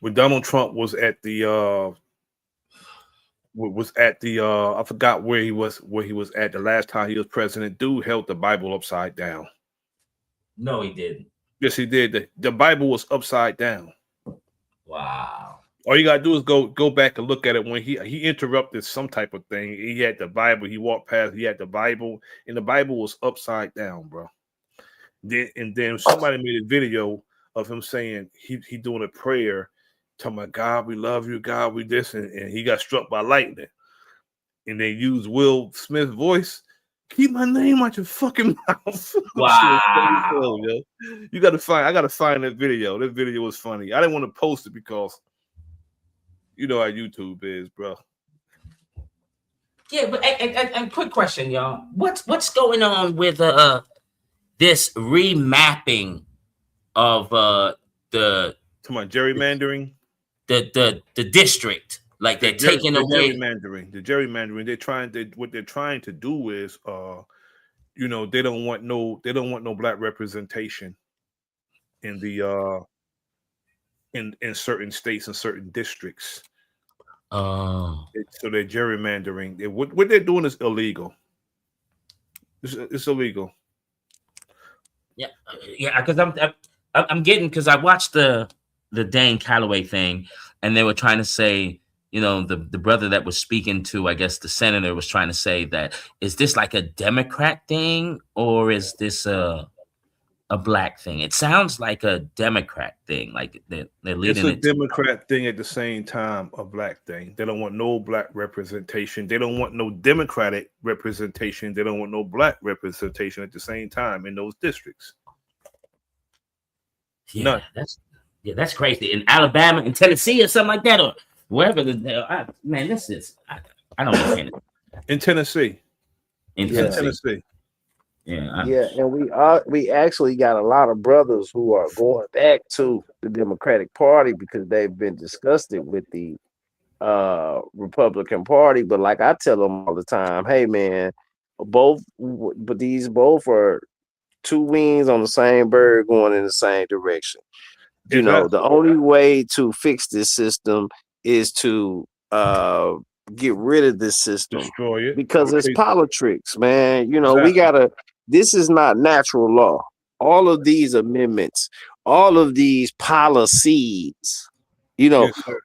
When Donald Trump was at the I forgot where he was at the last time he was president, dude held the Bible upside down. No, he didn't. Yes, he did. The Bible was upside down. Wow. All you gotta do is go back and look at it. When he interrupted some type of thing, he had the Bible, he walked past, he had the Bible, and the Bible was upside down, bro. Then somebody made a video of him saying he doing a prayer, talking about, God, we love you, God, we this, and he got struck by lightning. And they used Will Smith's voice. Keep my name out your fucking mouth. Wow. I gotta find that video. That video was funny. I didn't want to post it because you know how YouTube is, bro. Yeah, but and quick question, y'all. What's going on with this remapping of the gerrymandering? The district, like they're taking away the gerrymandering. What they're trying to do is they don't want no black representation in the in certain states and certain districts. So they're gerrymandering. What they're doing is illegal. It's illegal. Yeah, because I'm getting, because I watched the Dane Calloway thing, and they were trying to say, the brother that was speaking to, I guess the senator, was trying to say that, is this like a Democrat thing or is this a black thing? It sounds like a Democrat thing, like they're leading it's a Democrat thing at the same time, a black thing. They don't want no black representation. They don't want no Democratic representation. They don't want no black representation at the same time in those districts. Yeah, that's crazy. In Alabama, in Tennessee, or something like that, or wherever this is. I don't understand it. In Tennessee. In Tennessee. And we actually got a lot of brothers who are going back to the Democratic Party because they've been disgusted with the Republican Party. But like I tell them all the time, hey man, these both are two wings on the same bird going in the same direction. The only way to fix this system is to get rid of this system, destroy it, because it's politics, man. This is not natural law. All of these amendments, all of these policies,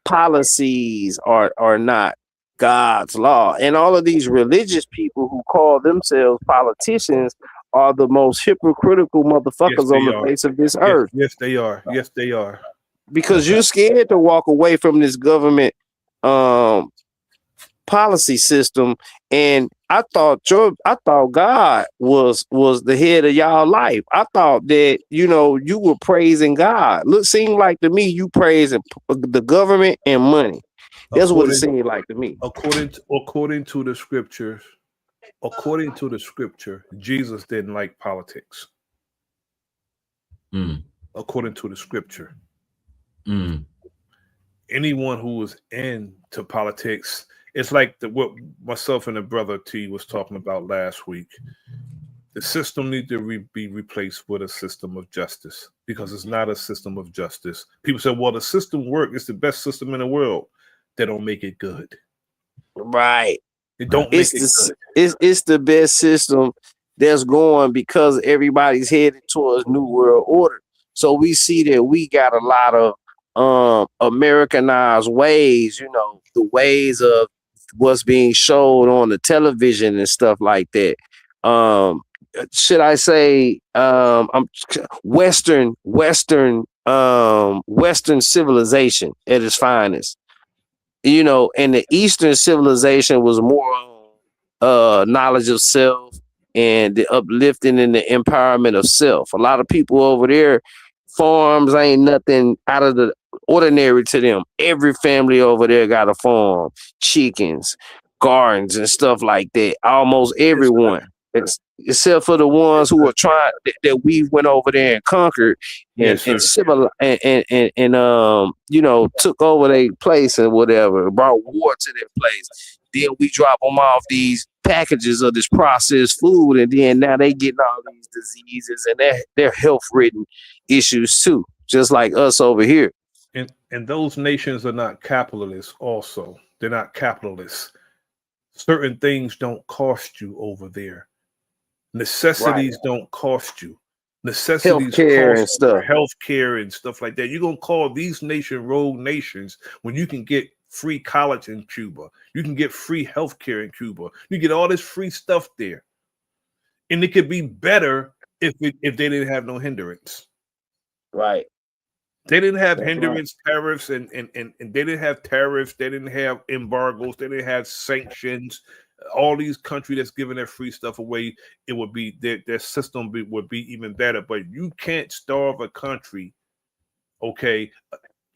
policies are not God's law. And all of these religious people who call themselves politicians are the most hypocritical motherfuckers they on the are. face of this Yes, earth. yes, they are. Yes, they are. Because you're scared to walk away from this government policy system. And I thought God was the head of y'all life. I thought that, you know, you were praising God. Seemed like to me you praising the government and money. That's what it seemed like to me. According to the scriptures, Jesus didn't like politics. According to the scripture. Anyone who was into politics, it's like what myself and the brother T was talking about last week. The system needs to be replaced with a system of justice, because it's not a system of justice. People say, well, the system works. It's the best system in the world. They don't make it good. Right. It don't make it good. It's the best system that's going, because everybody's headed towards New World Order. So we see that we got a lot of Americanized ways, you know, the ways of what's being showed on the television and stuff like that. Should I say Western civilization at its finest, you know, and the Eastern civilization was more knowledge of self and the uplifting and the empowerment of self. A lot of people over there, farms ain't nothing out of the ordinary to them. Every family over there got a farm, chickens, gardens, and stuff like that. Almost everyone, except for the ones who are trying that we went over there and conquered and you know, took over their place and whatever, brought war to their place. Then we drop them off these packages of this processed food, and then now they getting all these diseases and their health ridden issues too, just like us over here. And those nations are not capitalists. Also, they're not capitalists. Certain things don't cost you over there. Necessities don't cost you. Necessities healthcare and stuff. Healthcare and stuff like that. You're gonna call these nations rogue nations when you can get free college in Cuba. You can get free healthcare in Cuba. You get all this free stuff there, and it could be better if they didn't have no hindrance. Right. They didn't have hindrance, tariffs, and they didn't have tariffs. They didn't have embargoes. They didn't have sanctions. All these countries that's giving their free stuff away, it would be their system would be even better. But you can't starve a country, okay?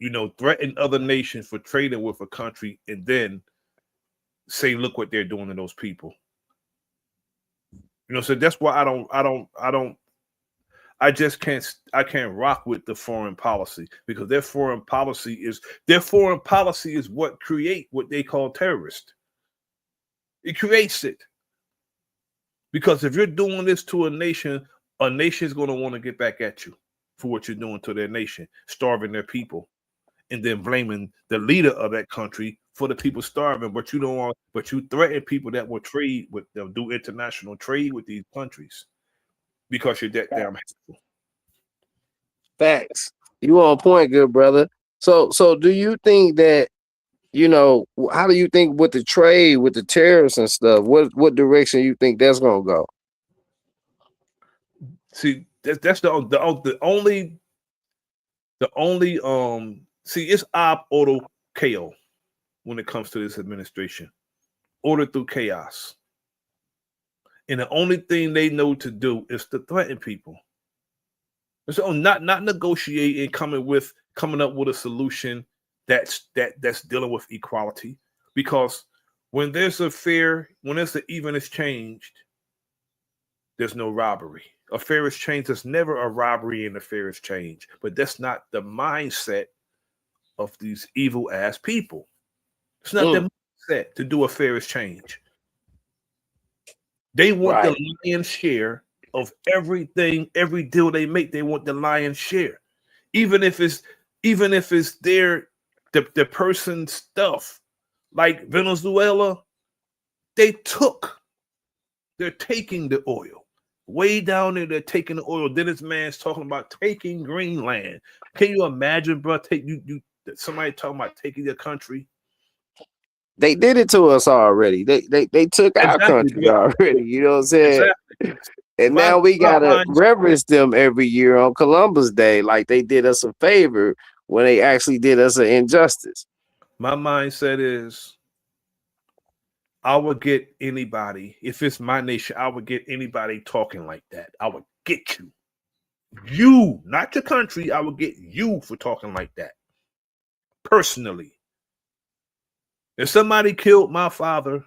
You know, threaten other nations for trading with a country, and then say, look what they're doing to those people. You know, so that's why I can't rock with the foreign policy, because their foreign policy is what create what they call terrorist. It creates it. Because if you're doing this to a nation is going to want to get back at you for what you're doing to their nation, starving their people, and then blaming the leader of that country for the people starving. But you threaten people that will trade with them, do international trade with these countries, because you're that damn hateful. Facts. You on point, good brother. So do you think that, you know, how do you think with the trade, with the tariffs and stuff, what direction you think that's gonna go? See, that's the only see, it's ab auto chaos when it comes to this administration. Order through chaos. And the only thing they know to do is to threaten people. So not negotiating, coming up with a solution that's dealing with equality. Because when there's an even exchange, there's no robbery. A fair exchange, there's never a robbery in a fair exchange. But that's not the mindset of these evil ass people. It's not their mindset to do a fair exchange. They want the lion's share of everything, every deal they make. They want the lion's share, even if it's the person's stuff. Like Venezuela, they're taking the oil way down there. They're taking the oil. Then this man's talking about taking Greenland. Can you imagine, bro? Somebody talking about taking your country. They did it to us already. They took our country already. You know what I'm saying? Exactly. And now we gotta reverence them every year on Columbus Day, like they did us a favor when they actually did us an injustice. My mindset is, I would get anybody, if it's my nation, I would get anybody talking like that. I would get you. You, not your country, I would get you for talking like that. Personally. If somebody killed my father,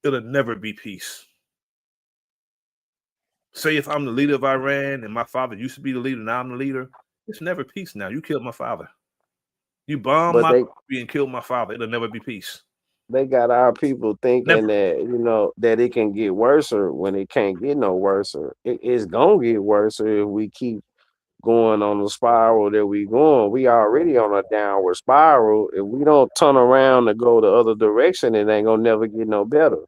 it'll never be peace. Say if I'm the leader of Iran and my father used to be the leader, now I'm the leader, it's never peace now. You killed my father. You bombed my country and killed my father. It'll never be peace. They got our people thinking that, that it can get worse when it can't get no worse. It's going to get worse if we keep going on the spiral that we going. We already on a downward spiral. If we don't turn around and go the other direction, it ain't going to never get no better.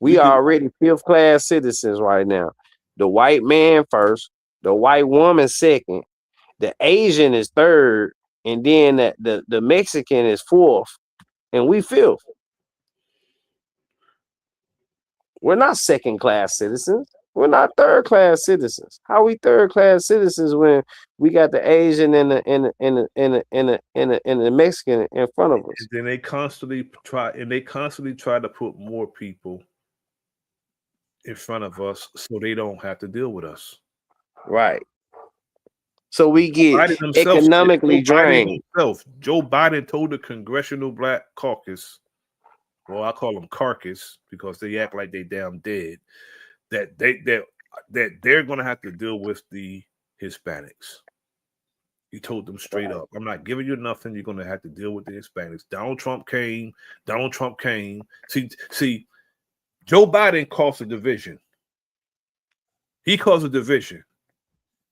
We already fifth class citizens right now. The white man first, the white woman second, the Asian is third, and then the Mexican is fourth, and we fifth. We're not second class citizens. We're not third class citizens. How we third class citizens when we got the Asian and the Mexican in front of us? And then they constantly try to put more people in front of us so they don't have to deal with us. Right. So we get economically drained. Joe Biden told the Congressional Black Caucus, well, I call them carcass because they act like they damn dead, that they're going to have to deal with the Hispanics. He told them straight up, I'm not giving you nothing. You're going to have to deal with the Hispanics. Donald Trump came. See, Joe Biden caused a division. He caused a division.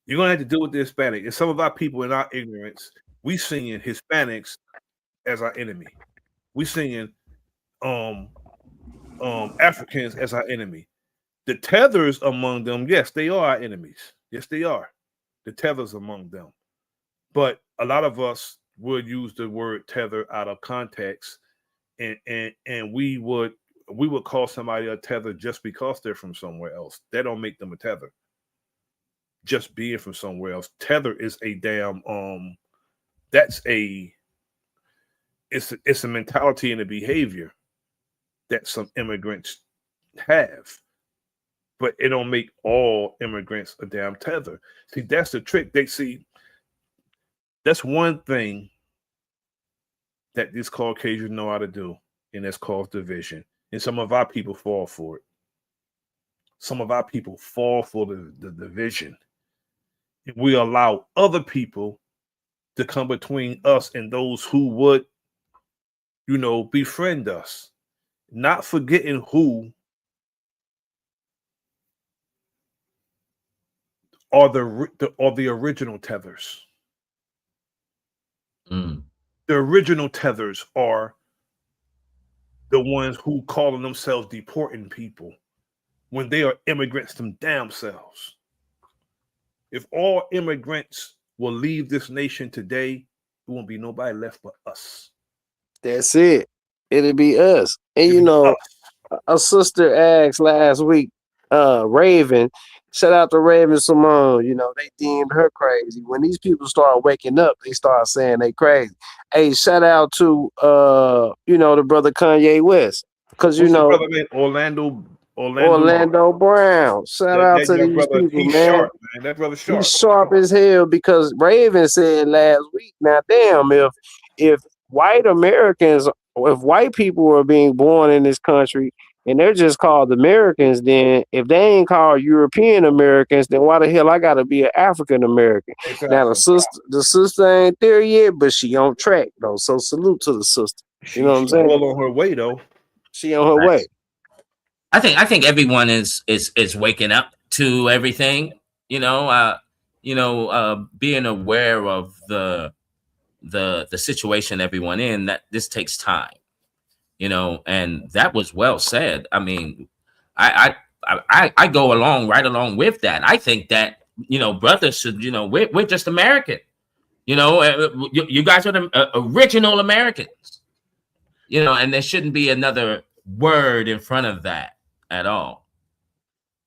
You're going to have to deal with the Hispanic. And some of our people in our ignorance, we seeing Hispanics as our enemy. We seeing Africans as our enemy. The tethers among them, yes, they are our enemies. Yes, they are. The tethers among them. But a lot of us would use the word tether out of context, and we would call somebody a tether just because they're from somewhere else. That don't make them a tether. Just being from somewhere else. Tether is a damn it's a mentality and a behavior that some immigrants have. But it don't make all immigrants a damn tether. See, that's the trick. That's one thing that these Caucasians know how to do, and that's called division. And some of our people fall for it. Some of our people fall for the division. And we allow other people to come between us and those who would, befriend us. Not forgetting who are the original tethers. Mm. The original tethers are the ones who calling themselves deporting people when they are immigrants them damn selves. If all immigrants will leave this nation today, there won't be nobody left but us. That's it. It'll be us. And a sister asked last week, Raven, shout out to Raven Simone, they deemed her crazy. When these people start waking up, they start saying they crazy. Hey, shout out to the brother Kanye West. Because brother name? Orlando Brown. Shout out to these brother, people, he's man. Sharp, man. That brother sharp. He's sharp as hell because Raven said last week, now damn, if white Americans, if white people are being born in this country and they're just called Americans, then if they ain't called European Americans, then why the hell I gotta be an African American? Exactly. Now the sister ain't there yet, but she on track though. So salute to the sister. You know what I'm saying? Well on her way though. She on her way. I think everyone is waking up to everything. Being aware of the situation everyone in, that this takes time. And that was well said. I mean, I go right along with that. I think that brothers should, we're just American. You guys are the original Americans. And there shouldn't be another word in front of that at all.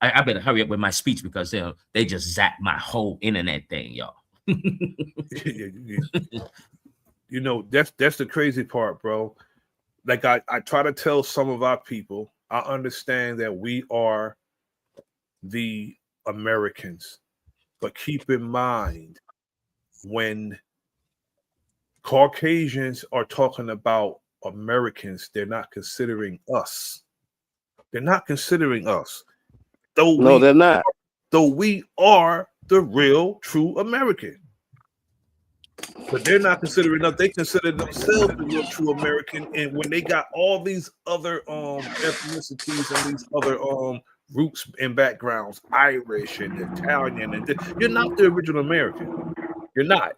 I better hurry up with my speech because they just zapped my whole internet thing, y'all. You know, that's the crazy part, bro. Like I try to tell some of our people, I understand that we are the Americans, but keep in mind when Caucasians are talking about Americans, they're not considering us. They're not considering us. No, they're not. Though we are the real, true American. But they're not considering us. They consider themselves the real, true American. And when they got all these other ethnicities and these other roots and backgrounds, Irish and Italian, and you're not the original American. You're not.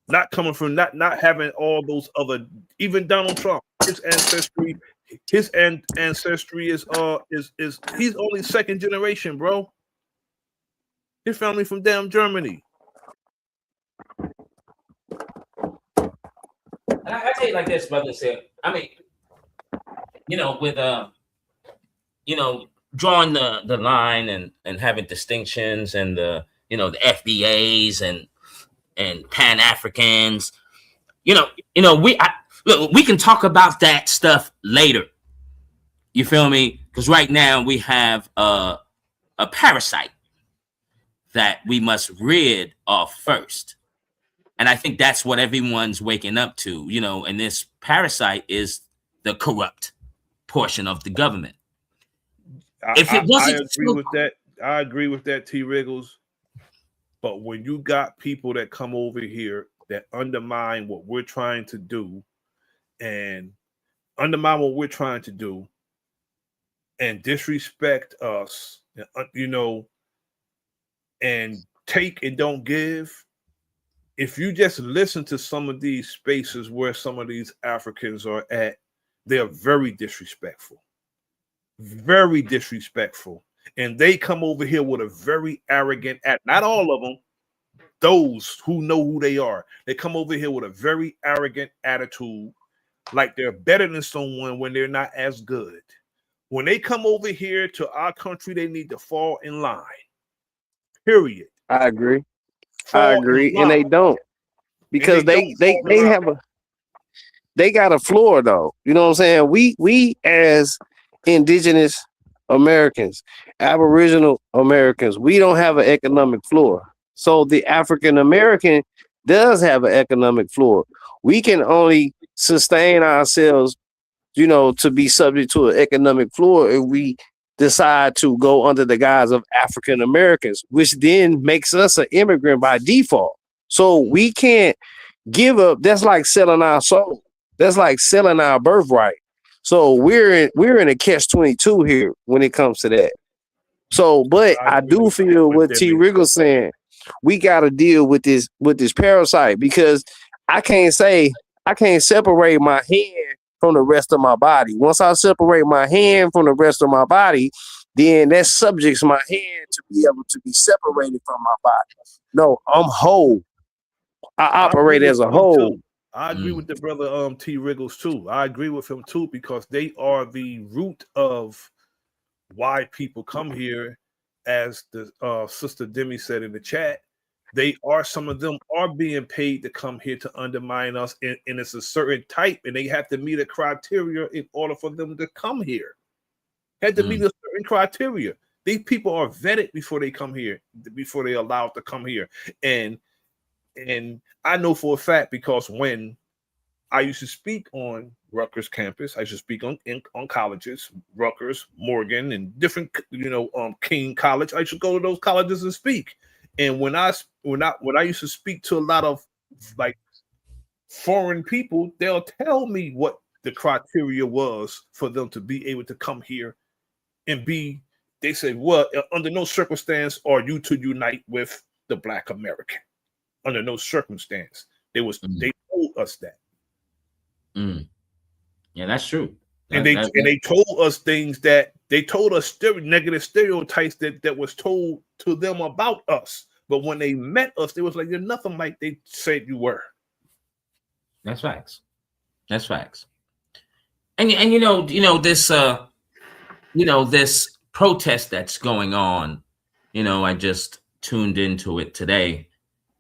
Not coming from not having all those other, even Donald Trump, his ancestry is he's only second generation, bro. His family from damn Germany. And I tell you like this, brother. I mean, with drawing the line and having distinctions and the FBAs and Pan Africans, we can talk about that stuff later. You feel me? Because right now we have a parasite that we must rid of first. And I think that's what everyone's waking up to, and this parasite is the corrupt portion of the government. I agree with that, T. Wriggles. But when you got people that come over here that undermine what we're trying to do and disrespect us, and take and don't give, if you just listen to some of these spaces where some of these Africans are at, they're very disrespectful. Very disrespectful. And they come over here with a very arrogant not all of them, those who know who they are. They come over here with a very arrogant attitude, like they're better than someone when they're not as good. When they come over here to our country, they need to fall in line. Period. I agree. And they don't, because they got a floor though. You know what I'm saying? We as indigenous Americans, Aboriginal Americans, we don't have an economic floor. So the African American does have an economic floor. We can only sustain ourselves, to be subject to an economic floor if we decide to go under the guise of African Americans, which then makes us an immigrant by default. So we can't give up. That's like selling our soul. That's like selling our birthright. So we're in a catch-22 here when it comes to that. So, but I do feel what T. Wriggles saying. We got to deal with this parasite, because I can't separate my hand from the rest of my body. Once I separate my hand from the rest of my body, then that subjects my hand to be able to be separated from my body. No, I'm whole. I operate as a whole. I agree with the brother T. Wriggles too. I agree with him too, because they are the root of why people come here. As the sister Demi said in the chat, some of them are being paid to come here to undermine us, and it's a certain type, and they have to meet a criteria in order for them to come here. Had to meet a certain criteria. These people are vetted before they come here, before they're allowed to come here. And I know for a fact, because when I used to speak on Rutgers campus, I used to speak on colleges, Rutgers, Morgan, and different, King College. I used to go to those colleges and speak. And when I used to speak to a lot of like foreign people, they'll tell me what the criteria was for them to be able to come here and be. They say, well, under no circumstance are you to unite with the Black American. Under no circumstance. They told us that. Yeah, that's true. And they told us things that they told us negative stereotypes that was told to them about us. But when they met us, they was like, you're nothing like they said you were. That's facts. And this this protest that's going on. You know, I just tuned into it today.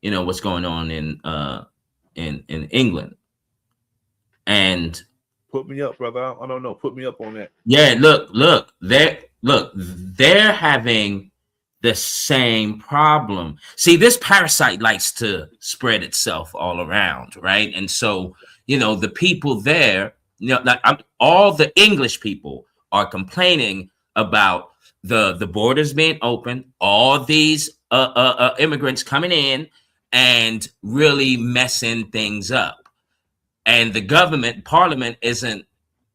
You know what's going on in England, and Put me up, brother. I don't know. Put me up on that. yeah, they're having the same problem. See, this parasite likes to spread itself all around, right? And so, you know, the people there, you know, like all the English people are complaining about the borders being open, all these immigrants coming in and really messing things up. And the government, parliament isn't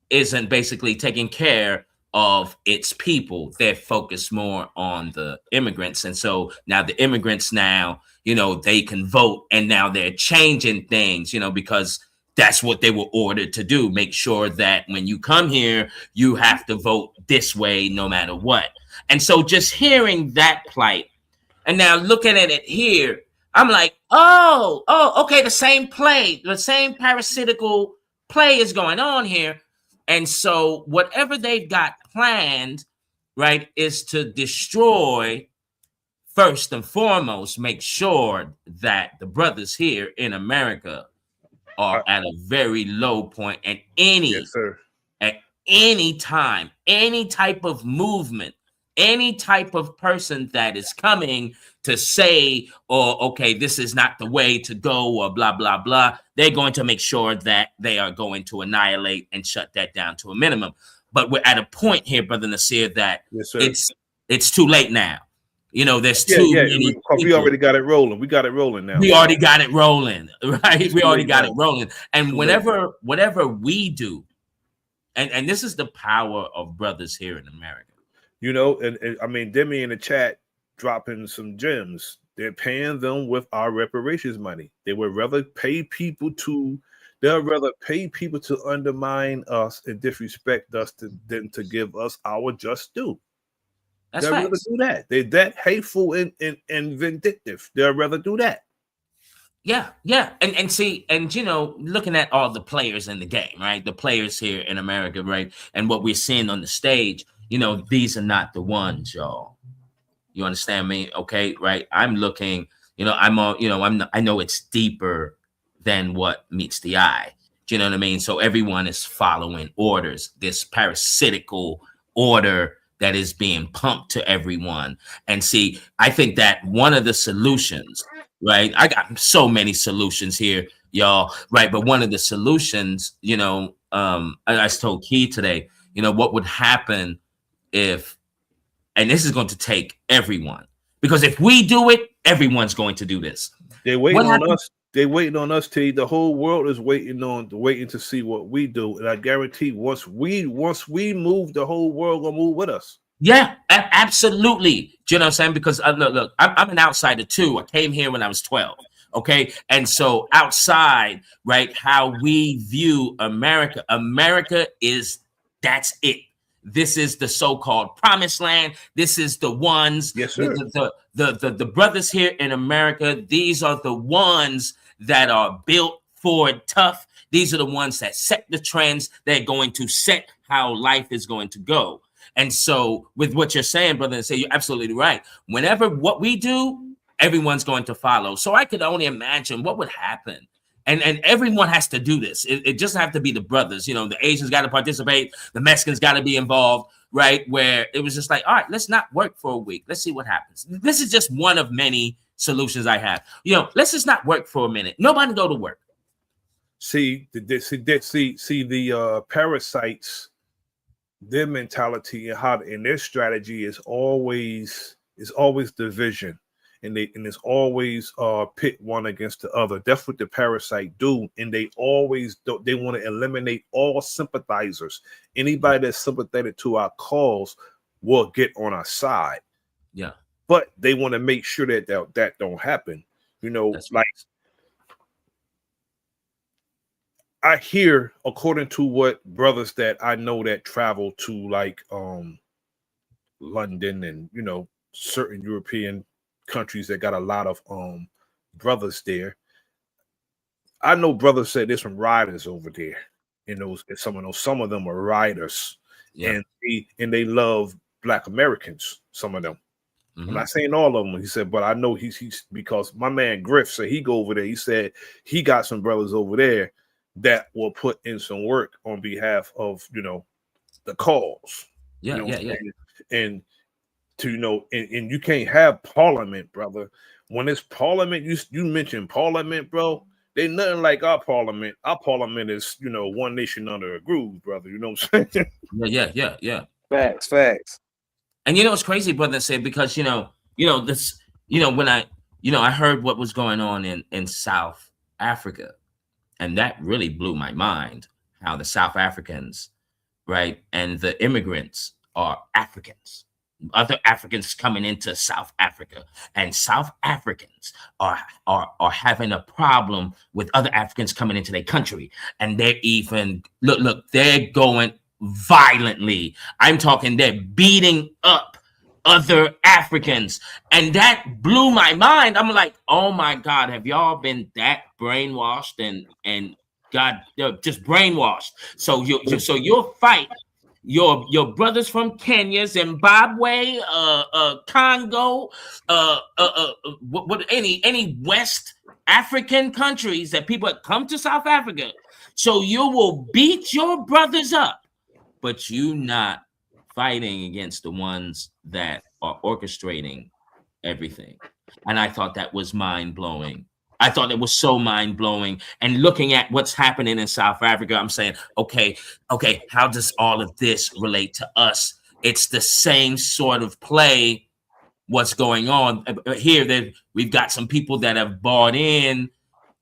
basically taking care of its people. They're focused more on the immigrants. And so now the immigrants now, you know, they can vote, and now they're changing things, you know, because that's what they were ordered to do. Make sure that when you come here, you have to vote this way no matter what. And so just hearing that plight and now looking at it here, I'm like, oh, okay, the same play, the same parasitical play is going on here. And so whatever they've got planned, right, is to destroy, first and foremost, make sure that the brothers here in America are at a very low point. And at any time, any type of movement, any type of person that is coming to say, or okay, this is not the way to go, or blah, blah, blah, they're going to make sure that they are going to annihilate and shut that down to a minimum. But we're at a point here, Brother Nasir, that it's too late now. You know, there's too many. We already got it rolling. We got it rolling now. We already got it rolling, right? We already got it rolling. And whatever we do, and this is the power of brothers here in America. You know, and I mean, Demi in the chat dropping some gems. They're paying them with our reparations money. They would rather pay people to undermine us and disrespect us than to give us our just due. That's They'll right. rather do that. They're that hateful and vindictive. They'll rather do that. Yeah. And see, and you know, looking at all the players in the game, right? The players here in America, right? And what we're seeing on the stage, you know, these are not the ones, y'all. You understand me? Okay, right? I'm looking, you know, I know it's deeper than what meets the eye. Do you know what I mean? So everyone is following orders, this parasitical order that is being pumped to everyone. And see, I think that one of the solutions, right? I got so many solutions here, y'all, right? But one of the solutions, you know, I told Key today, you know, what would happen if, and this is going to take everyone, because if we do it, everyone's going to do this. They're waiting on us. They're waiting on us, T. The whole world is waiting to see what we do. And I guarantee once we move, the whole world will move with us. Yeah, absolutely. Do you know what I'm saying? Because look, I'm an outsider too. I came here when I was 12. Okay. And so outside, right, how we view America, that's it. This is the so-called promised land. This is the ones, yes, sir. The brothers here in America. These are the ones that are built for tough. These are the ones that set the trends. They're going to set how life is going to go. And so with what you're saying, brother, and say you're absolutely right. Whenever what we do, everyone's going to follow. So I could only imagine what would happen. And everyone has to do this. It doesn't have to be the brothers. You know, the Asians got to participate. The Mexicans got to be involved, right? Where it was just like, all right, let's not work for a week. Let's see what happens. This is just one of many solutions I have. You know, let's just not work for a minute. Nobody go to work. See the parasites, their mentality and their strategy is always division. And it's always pit one against the other. That's what the parasite do. And they always they want to eliminate all sympathizers. Anybody that's sympathetic to our cause will get on our side. Yeah. But they want to make sure that don't happen. You know, that's like I hear, according to what brothers that I know that travel to like London and, you know, certain European countries that got a lot of brothers there. I know brothers said there's some riders over there in those. Some of them are riders, yeah. and they love Black Americans, some of them. Mhm. I'm not saying all of them. He said, but I know he's because my man Griff said he go over there. He said he got some brothers over there that will put in some work on behalf of, you know, the cause. Yeah, you know yeah, what I'm yeah. saying? And to, you know, and you can't have parliament, brother. When it's parliament, you mentioned parliament, bro. They nothing like our parliament. Our parliament is, you know, one nation under a groove, brother. You know what I'm saying? Yeah. Facts. And you know it's crazy, brother, said because you know this, when I heard what was going on in South Africa, and that really blew my mind. How the South Africans, right, and the immigrants are Africans, other Africans coming into South Africa, and South Africans are having a problem with other Africans coming into their country, and they're even they're going violently. I'm talking they're beating up other Africans, and that blew my mind. I'm like, oh my God, have y'all been that brainwashed and God, just brainwashed? So you'll fight your brothers from Kenya, Zimbabwe, Congo, any West African countries that people come to South Africa. So you will beat your brothers up, but you not fighting against the ones that are orchestrating everything. And I thought that was mind-blowing. I thought it was so mind-blowing. And looking at what's happening in South Africa, I'm saying, okay, how does all of this relate to us? It's the same sort of play. What's going on here? That we've got some people that have bought in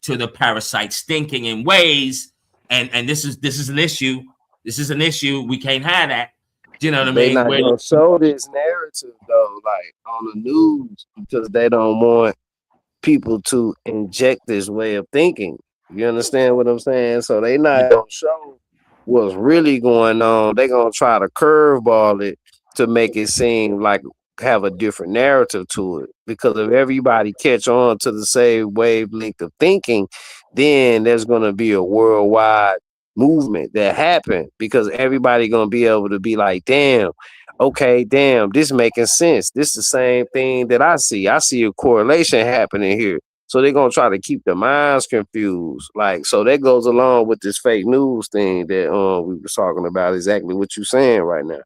to the parasites thinking in ways, and this is an issue. This is an issue. We can't have that. Do you know what I They mean? not gonna show this narrative though, like on the news, because they don't want people to inject this way of thinking. You understand what I'm saying? So they not gonna show what's really going on. They gonna try to curveball it to make it seem like have a different narrative to it. Because if everybody catch on to the same wavelength of thinking, then there's gonna be a worldwide movement that happen, because everybody gonna be able to be like, damn, okay, damn, this making sense. This is the same thing that I see. I see a correlation happening here. So they're gonna try to keep the minds confused. Like, so that goes along with this fake news thing that we were talking about, exactly what you're saying right now.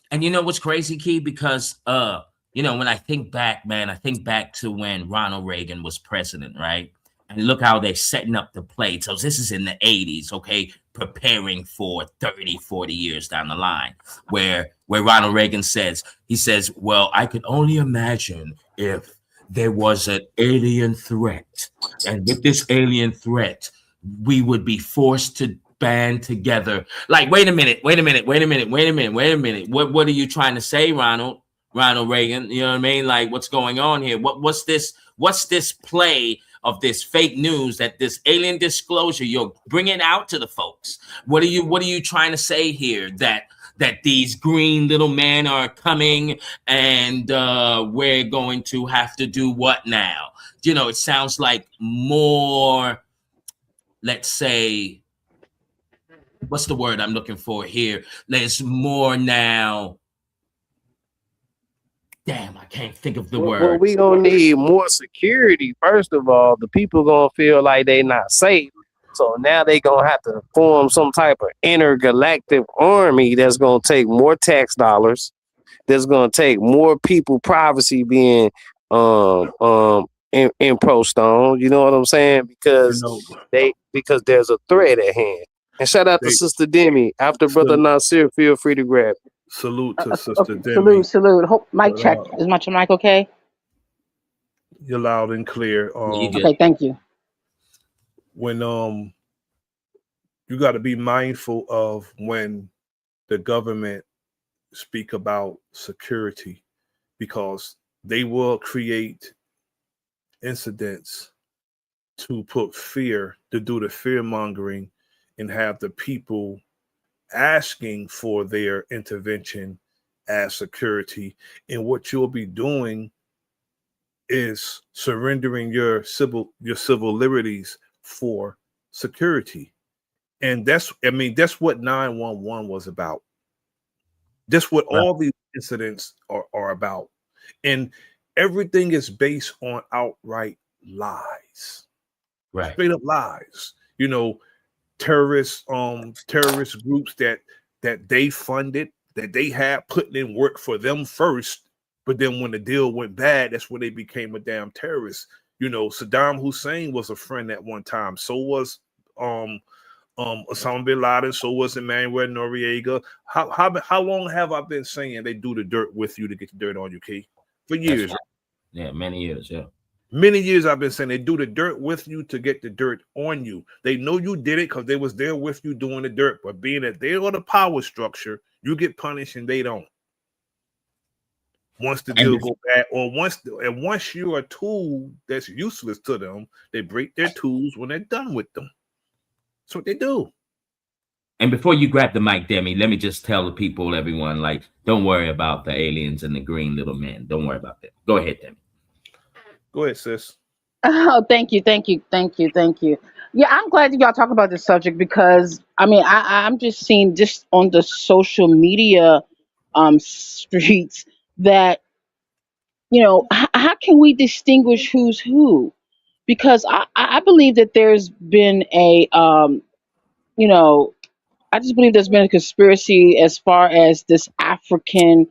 And you know what's crazy, Key? Because when I think back, man, I think back to when Ronald Reagan was president, right? And look how they're setting up the play. So this is in the 80s, okay, preparing for 30, 40 years down the line, where Ronald Reagan says, well, I could only imagine if there was an alien threat. And with this alien threat, we would be forced to band together. Like, wait a minute. What are you trying to say, Ronald Reagan? You know what I mean? Like, what's going on here? What's this play of this fake news, that this alien disclosure you're bringing out to the folks? What are you trying to say here? That these green little men are coming and we're going to have to do what now? You know, it sounds like more, let's say, what's the word I'm looking for here? There's more now. Damn, I can't think of the word. Well, we gonna need more security. First of all, the people gonna feel like they not safe. So now they gonna have to form some type of intergalactic army that's gonna take more tax dollars. That's gonna take more people privacy being imposed on. You know what I'm saying? Because because there's a threat at hand. And shout out to Sister Demi. After Brother Nasir, feel free to grab it. Salute to Sister Demi. Salute. Hope mic check. Is my mic okay? You're loud and clear. Okay, thank you. When you got to be mindful of when the government speak about security, because they will create incidents to put fear, to do the fear mongering, and have the people asking for their intervention as security. And what you'll be doing is surrendering your civil liberties for security. And that's what 911 was about. That's what all these incidents are about. And everything is based on outright lies. Right. Straight up lies. You know, terrorist groups that they funded, that they had putting in work for them first, but then when the deal went bad, that's when they became a damn terrorist. You know, Saddam Hussein was a friend at one time. So was Osama bin Laden. So was Emmanuel Noriega. How long have I been saying they do the dirt with you to get the dirt on you, Key? For years. Right. Yeah, many years. Yeah. Many years I've been saying they do the dirt with you to get the dirt on you. They know you did it because they was there with you doing the dirt. But being that they're on the power structure, you get punished and they don't. Once the deal go bad, or once you're a tool that's useless to them, they break their tools when they're done with them. That's what they do. And before you grab the mic, Demi, let me just tell the people, everyone, like, don't worry about the aliens and the green little men. Don't worry about that. Go ahead, Demi. Go ahead, sis. Oh, thank you. Yeah, I'm glad that y'all talk about this subject because I mean I'm just seeing just on the social media streets that how can we distinguish who's who? Because I believe that there's been a you know I just believe there's been a conspiracy as far as this African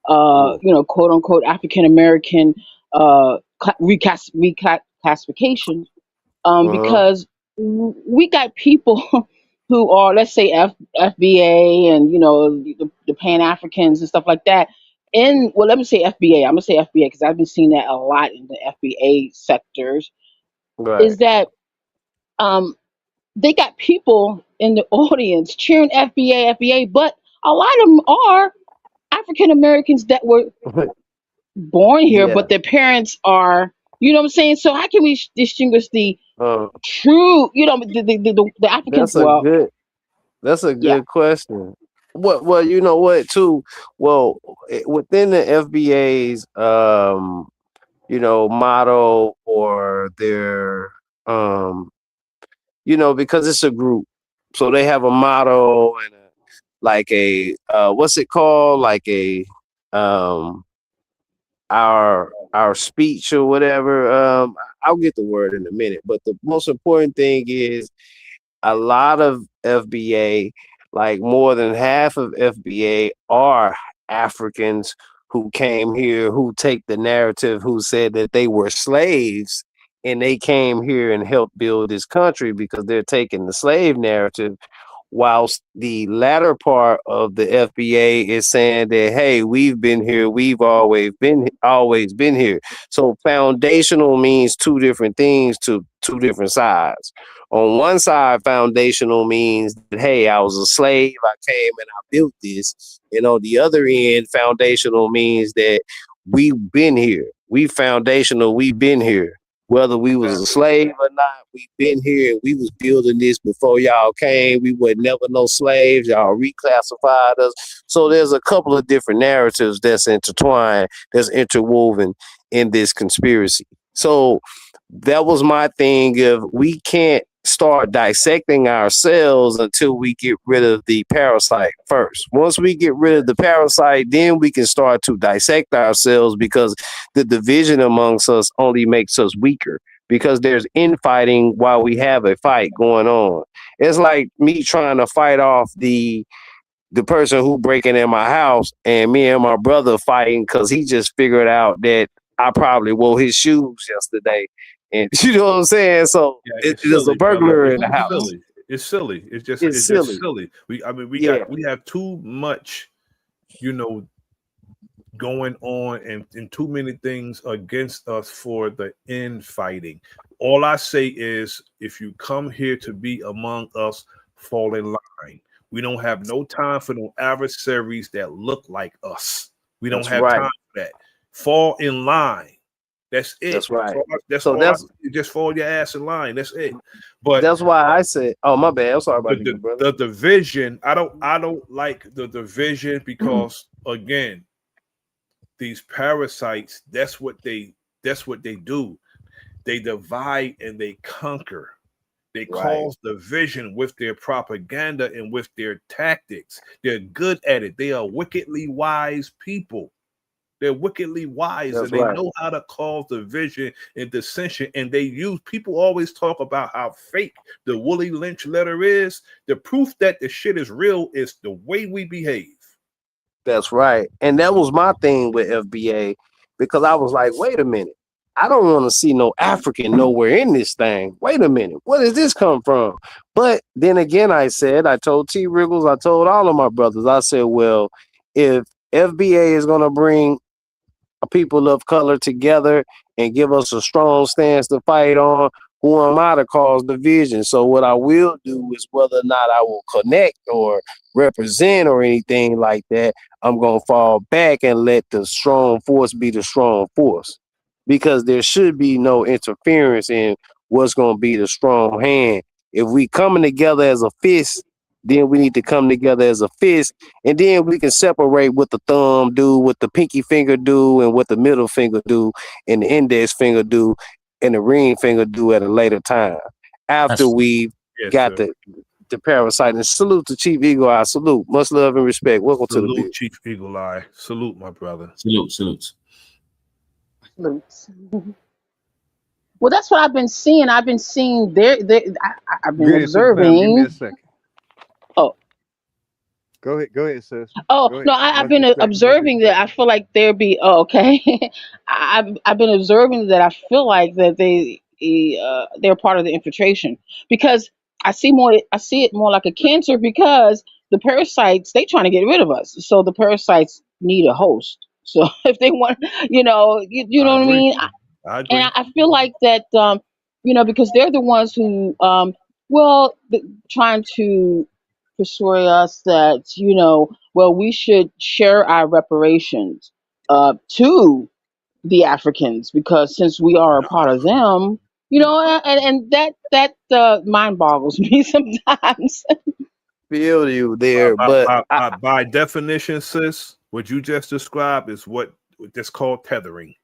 quote unquote African American reclassification because we got people who are, let's say, FBA and the Pan Africans and stuff like that. And well, let me say FBA. I'm gonna say FBA because I've been seeing that a lot in the FBA sectors. Right. Is that um, they got people in the audience cheering FBA, but a lot of them are African Americans that were born here, Yeah. but their parents are. You know what I'm saying? So how can we distinguish the Uh, true, the African? that's a Well, good. That's a yeah, good question. What? Well, you know what? Too. Well, within the FBA's, motto or their, because it's a group, so they have a motto and what's it called? Like um, our speech or whatever. I'll get the word in a minute, but the most important thing is a lot of FBA, like more than half of FBA, are Africans who came here, who take the narrative, who said that they were slaves and they came here and helped build this country because they're taking the slave narrative. Whilst the latter part of the FBA is saying that, hey, we've been here, we've always been here. So foundational means two different things to two different sides. On one side, foundational means that, hey, I was a slave, I came and I built this. And on the other end, foundational means that we've been here. We've been here. Whether we was a slave or not, we've been here and we was building this before y'all came. We were never no slaves. Y'all reclassified us. So there's a couple of different narratives that's intertwined, that's interwoven in this conspiracy. So that was my thing of we can't start dissecting ourselves until we get rid of the parasite first. Once we get rid of the parasite, then we can start to dissect ourselves because the division amongst us only makes us weaker because there's infighting while we have a fight going on. It's like me trying to fight off the person who breaking in my house and me and my brother fighting because he just figured out that I probably wore his shoes yesterday. And you know what I'm saying? So there's a burglar in the house. Silly. It's silly. It's just silly. We have too much, going on and too many things against us for the infighting. All I say is if you come here to be among us, fall in line. We don't have no time for no adversaries that look like us. We don't have time for that. Fall in line. That's it. That's right. Just fall your ass in line. That's it. But that's why I said, "Oh my bad. I'm sorry about you, brother." The division. I don't like the division because again, these parasites. That's what they do. They divide and they conquer. They Right. cause division with their propaganda and with their tactics. They're good at it. They are wickedly wise people. They're wickedly wise, That's and they right. know how to cause division and dissension. And they use, people always talk about how fake the Willie Lynch letter is. The proof that the shit is real is the way we behave. That's right. And that was my thing with FBA, because I was like, wait a minute. I don't want to see no African nowhere in this thing. Wait a minute. Where does this come from? But then again, I told T. Wriggles, I told all of my brothers, I said, well, if FBA is going to bring people of color together and give us a strong stance to fight on, who am I to cause division? So what I will do is, whether or not I will connect or represent or anything like that, I'm going to fall back and let the strong force be the strong force, because there should be no interference in what's going to be the strong hand. If we coming together as a fist, then we need to come together as a fist, and then we can separate what the thumb do, what the pinky finger do, and what the middle finger do, and the index finger do, and the ring finger do at a later time, after we got the parasite. And salute to Chief Eagle Eye. Salute. Much love and respect. Welcome to the Salute, bill. Chief Eagle Eye. Salute, my brother. Salute. Well, that's what I've been seeing. I've been seeing I've been Greetings to the fam. Give me observing. a second. Oh. Go ahead, sis. Oh Go ahead. no, I've Much been respect, much observing that. respect. I feel like there be. Oh, okay. I've been observing that. I feel like that they're part of the infiltration, because I see it more like a cancer, because the parasites, they trying to get rid of us. So the parasites need a host. So if they want, you know I what I agree. mean. I agree. And I feel like that, because they're the ones who, trying to persuade us that, well, we should share our reparations to the Africans, because since we are a part of them, and that mind boggles me sometimes. Feel you there, but By definition, sis, what you just described is what that's called tethering.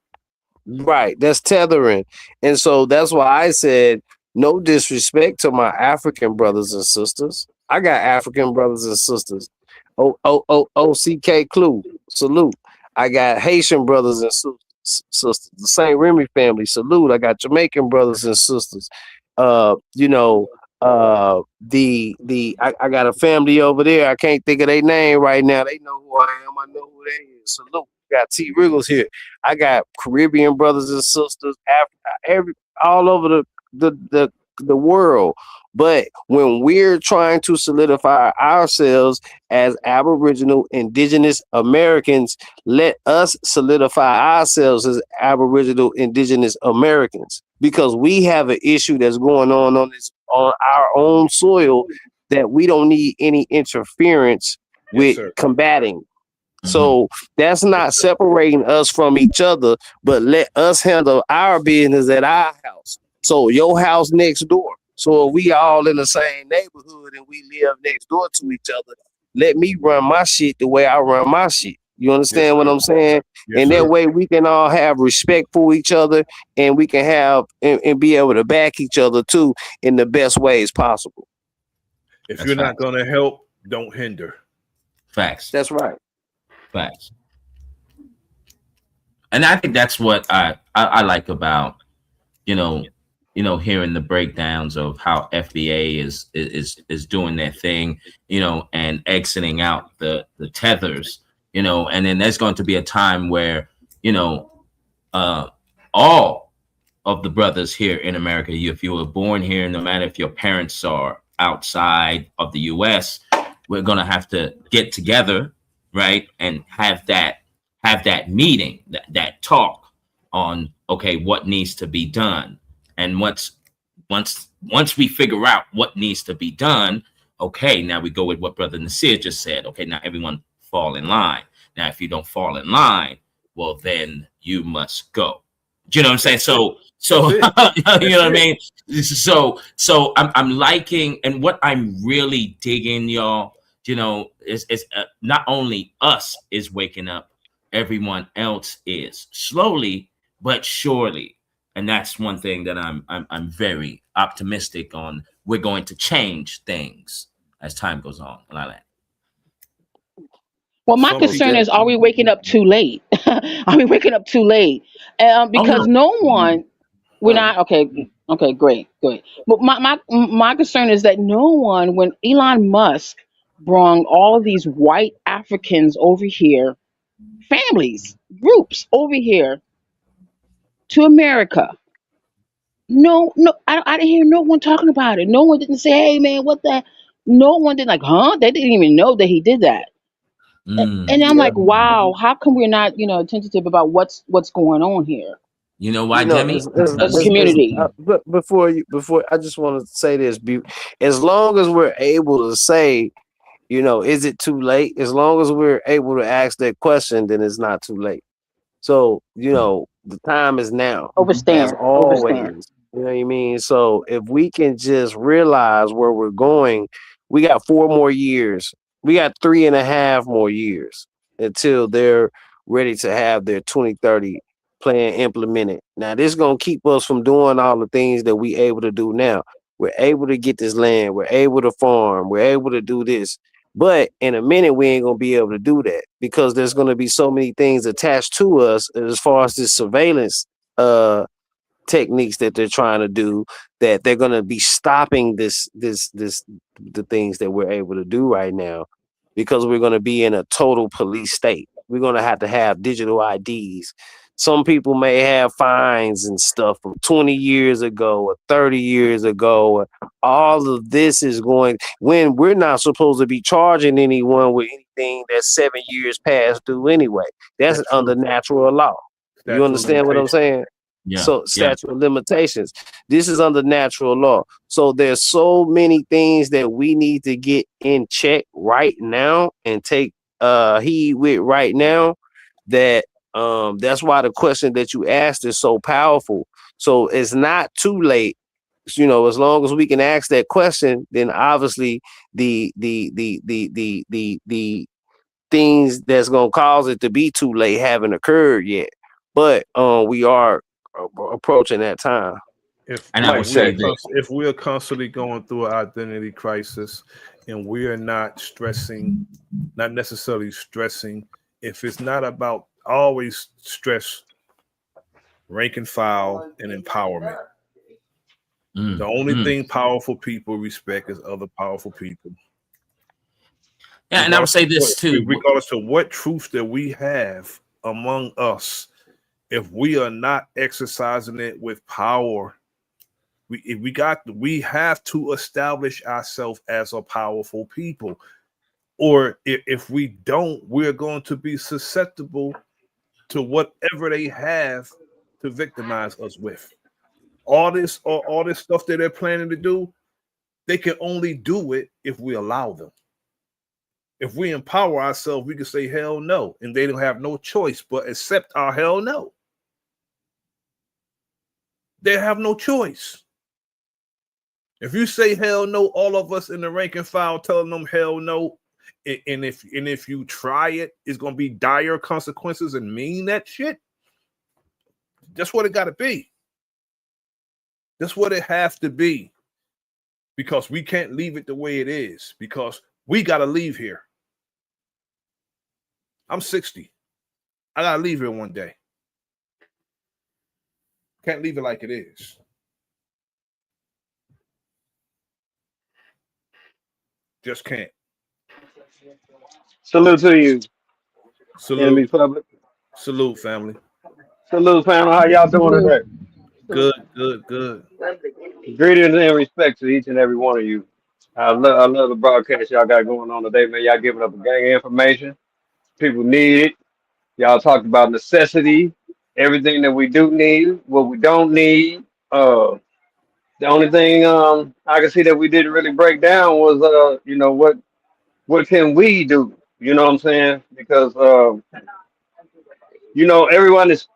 right, that's tethering. And so that's why I said, no disrespect to my African brothers and sisters. I got African brothers and sisters. OCK Clue, salute. I got Haitian brothers and sisters. The St. Remy family, salute. I got Jamaican brothers and sisters. I got a family over there. I can't think of their name right now. They know who I am. I know who they is. Salute. Got T. Wriggles here. I got Caribbean brothers and sisters, all over the world. But when we're trying to solidify ourselves as Aboriginal Indigenous Americans, let us solidify ourselves as Aboriginal Indigenous Americans, because we have an issue that's going on our own soil that we don't need any interference with combating. So that's not separating us from each other, but let us handle our business at our house. So your house next door. So if we all in the same neighborhood and we live next door to each other, let me run my shit the way I run my shit. You understand what I'm saying? And that way we can all have respect for each other, and we can have and be able to back each other too in the best ways possible. If you're not going to help, don't hinder. Facts. That's right. Facts. And I think that's what I like about, hearing the breakdowns of how FBA is doing their thing, and exiting out the tethers, and then there's going to be a time where, all of the brothers here in America, if you were born here, no matter if your parents are outside of the US, we're going to have to get together, right, and have that meeting, that talk on, okay, what needs to be done. And once we figure out what needs to be done, okay, now we go with what Brother Nasir just said. Okay, now everyone fall in line. Now, if you don't fall in line, well, then you must go. Do you know what I'm saying? So you know what I mean? So I'm liking, and what I'm really digging, y'all, is not only us is waking up, everyone else is slowly but surely. And that's one thing that I'm very optimistic on. We're going to change things as time goes on. Like Well, my Some concern people, is, are we waking up too late? Are we waking up too late? oh Because no. no one, we're No. not okay. Okay, great, good. But my concern is that no one, when Elon Musk brought all of these white Africans over here, families, groups over here to America. No, no, I didn't hear no one talking about it. No one didn't say, "Hey, man, what the?" No one did, like, huh? They didn't even know that he did that. And I'm Yeah. like, wow, how come we're not, attentive about what's going on here You know why, You know, Demi? as a Because community? but before I just want to say this: as long as we're able to say, is it too late? As long as we're able to ask that question, then it's not too late. So, the time is now, as Overstand. always. You know what I mean? So if we can just realize where we're going, we got 4 more years. We got 3.5 more years until they're ready to have their 2030 plan implemented. Now, this is gonna keep us from doing all the things that we able to do now. We're able to get this land, we're able to farm, we're able to do this. But in a minute, we ain't gonna be able to do that because there's gonna be so many things attached to us as far as this surveillance techniques that they're trying to do, that they're gonna be stopping the things that we're able to do right now, because we're gonna be in a total police state. We're gonna have to have digital IDs. Some people may have fines and stuff from 20 years ago or 30 years ago. All of this is going, when we're not supposed to be charging anyone with anything that's 7 years past due anyway. That's that's under true. natural law. You Statute of understand what I'm limitations. saying? yeah, So yeah. statute of limitations. This is under natural law. So there's so many things that we need to get in check right now and take heed with right now, that that's why the question that you asked is so powerful. So it's not too late. As long as we can ask that question, then obviously the things that's gonna cause it to be too late haven't occurred yet. But we are approaching that time. If And I if would Mic we are say check. that. if we are constantly going through an identity crisis, and we are not stressing, not necessarily stressing, if it's not about, always stress rank and file and empowerment. The only Mm. thing powerful people respect is other powerful people. Yeah, and I would say this too. Regardless of what truth that we have among us, if we are not exercising it with power, we have to establish ourselves as a powerful people. Or if we don't, we're going to be susceptible to whatever they have to victimize us with. All this stuff that they're planning to do, they can only do it if we allow them. If we empower ourselves, we can say hell no, and they don't have no choice but accept our hell no. They have no choice. If you say hell no, all of us in the rank and file telling them hell no, and if you try it, it's gonna be dire consequences and mean that shit. That's what it gotta be. That's what it has to be. Because we can't leave it the way it is, because we gotta leave here. I'm 60. I gotta leave here one day. Can't leave it like it is. Just can't. Salute to you, Enemy Salute. Public. Salute, family. Salute, panel. How y'all doing today? Good, good, good. Greetings and respect to each and every one of you. I love the broadcast y'all got going on today, man. Y'all giving up a gang of information. People need it. Y'all talked about necessity, everything that we do need, what we don't need. The only thing I can see that we didn't really break down was what can we do? You know what I'm saying? Because everyone has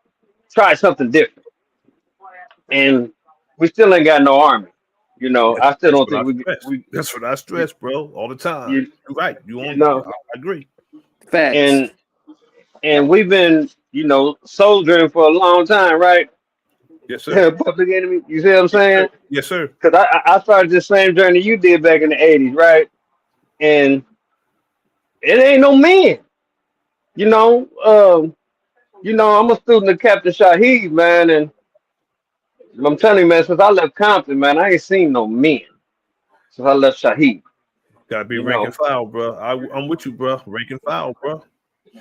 tried something different, and we still ain't got no army. I still That's don't what I think we stress. we That's what I stress, bro, all the time. you, You're right. you know, I agree. Facts. and we've been soldiering for a long time, right? Yes, sir. Public Enemy. You see what I'm saying? Yes, sir. Because I started the same journey you did back in the '80s, right? And it ain't no men. You know, I'm a student of Captain Shaheed, man, and I'm telling you, man, since I left Compton, man, I ain't seen no men since I left Shaheed. Gotta be You rank know, and file, bro. I'm with you, bro. Rank and file, bro.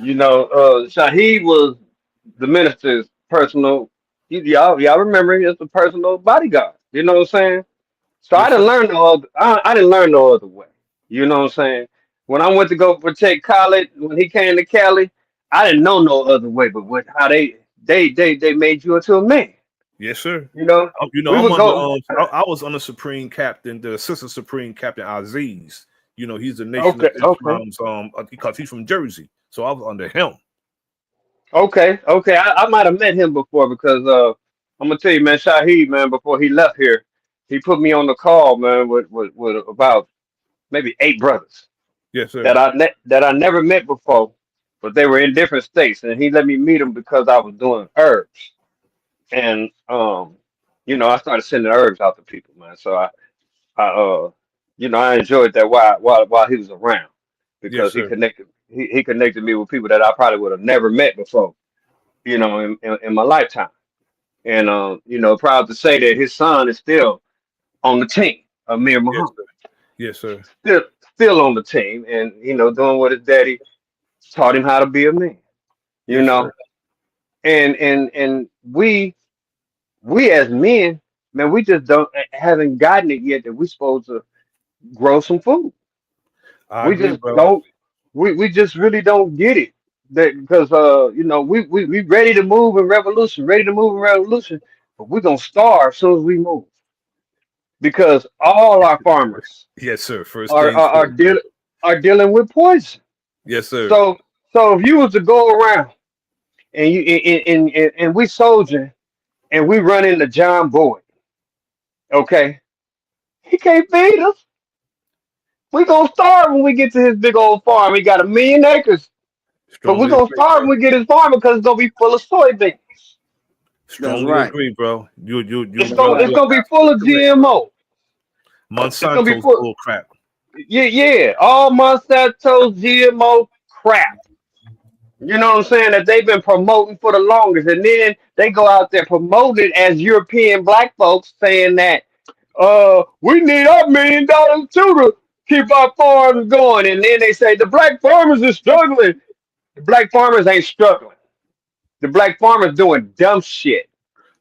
Shaheed was the minister's personal. Y'all remember he was the personal bodyguard. You know what I'm saying? So I Yes, sir. didn't learn no other. I didn't learn no other way. You know what I'm saying? When I went to go protect Khaled, when he came to Cali, I didn't know no other way. But how they made you into a man. Yes, sir. You know, we I'm would under. go. I was under Supreme Captain, the Assistant Supreme Captain Aziz. He's the Nation Okay, of okay, Islam's because he's from Jersey, so I was under him. okay. I might have met him before because I'm gonna tell you, man, Shaheed, man, before he left here, he put me on the call, man, with about maybe 8 brothers Yes, sir. that I never met before, but they were in different states, and he let me meet them because I was doing herbs, and I started sending herbs out to people, man. So I enjoyed that while he was around Yes, because he sir. connected he connected me with people that I probably would have never met before, in my lifetime, and proud to say that his son is still on the team, Amir Yes, Muhammad, sir. Yes, sir. still still on the team, and doing what his daddy taught him how to be a man, you Yes, sir. know, and we as men, man, we just haven't gotten it yet that we supposed to grow some food. I We agree, just bro. don't. We just really don't get it. That because we ready to move in revolution, but we're gonna starve as soon as we move because all our farmers Yes, sir. First are things are, are, first, bro. deal, are dealing with poison. Yes, sir. So if you was to go around and you and we soldier and we run into John Boyd, okay, he can't feed us. We gonna starve when we get to his big old farm. He got 1,000,000 acres. But we're Strongly gonna agree, starve bro. when we get his farm because it's gonna be full of soybeans. That's Strongly right. agree, bro. You It's That's gonna right. it's you're gonna be full of absolutely correct, bro. GMO. It's gonna be Monsanto's full. bull crap. Yeah. All Monsanto GMO crap. You know what I'm saying? That they've been promoting for the longest, and then they go out there promoting it as European black folks, saying that we need our $1 million too to keep our farms going, and then they say the black farmers are struggling. The black farmers ain't struggling. The black farmers doing dumb shit.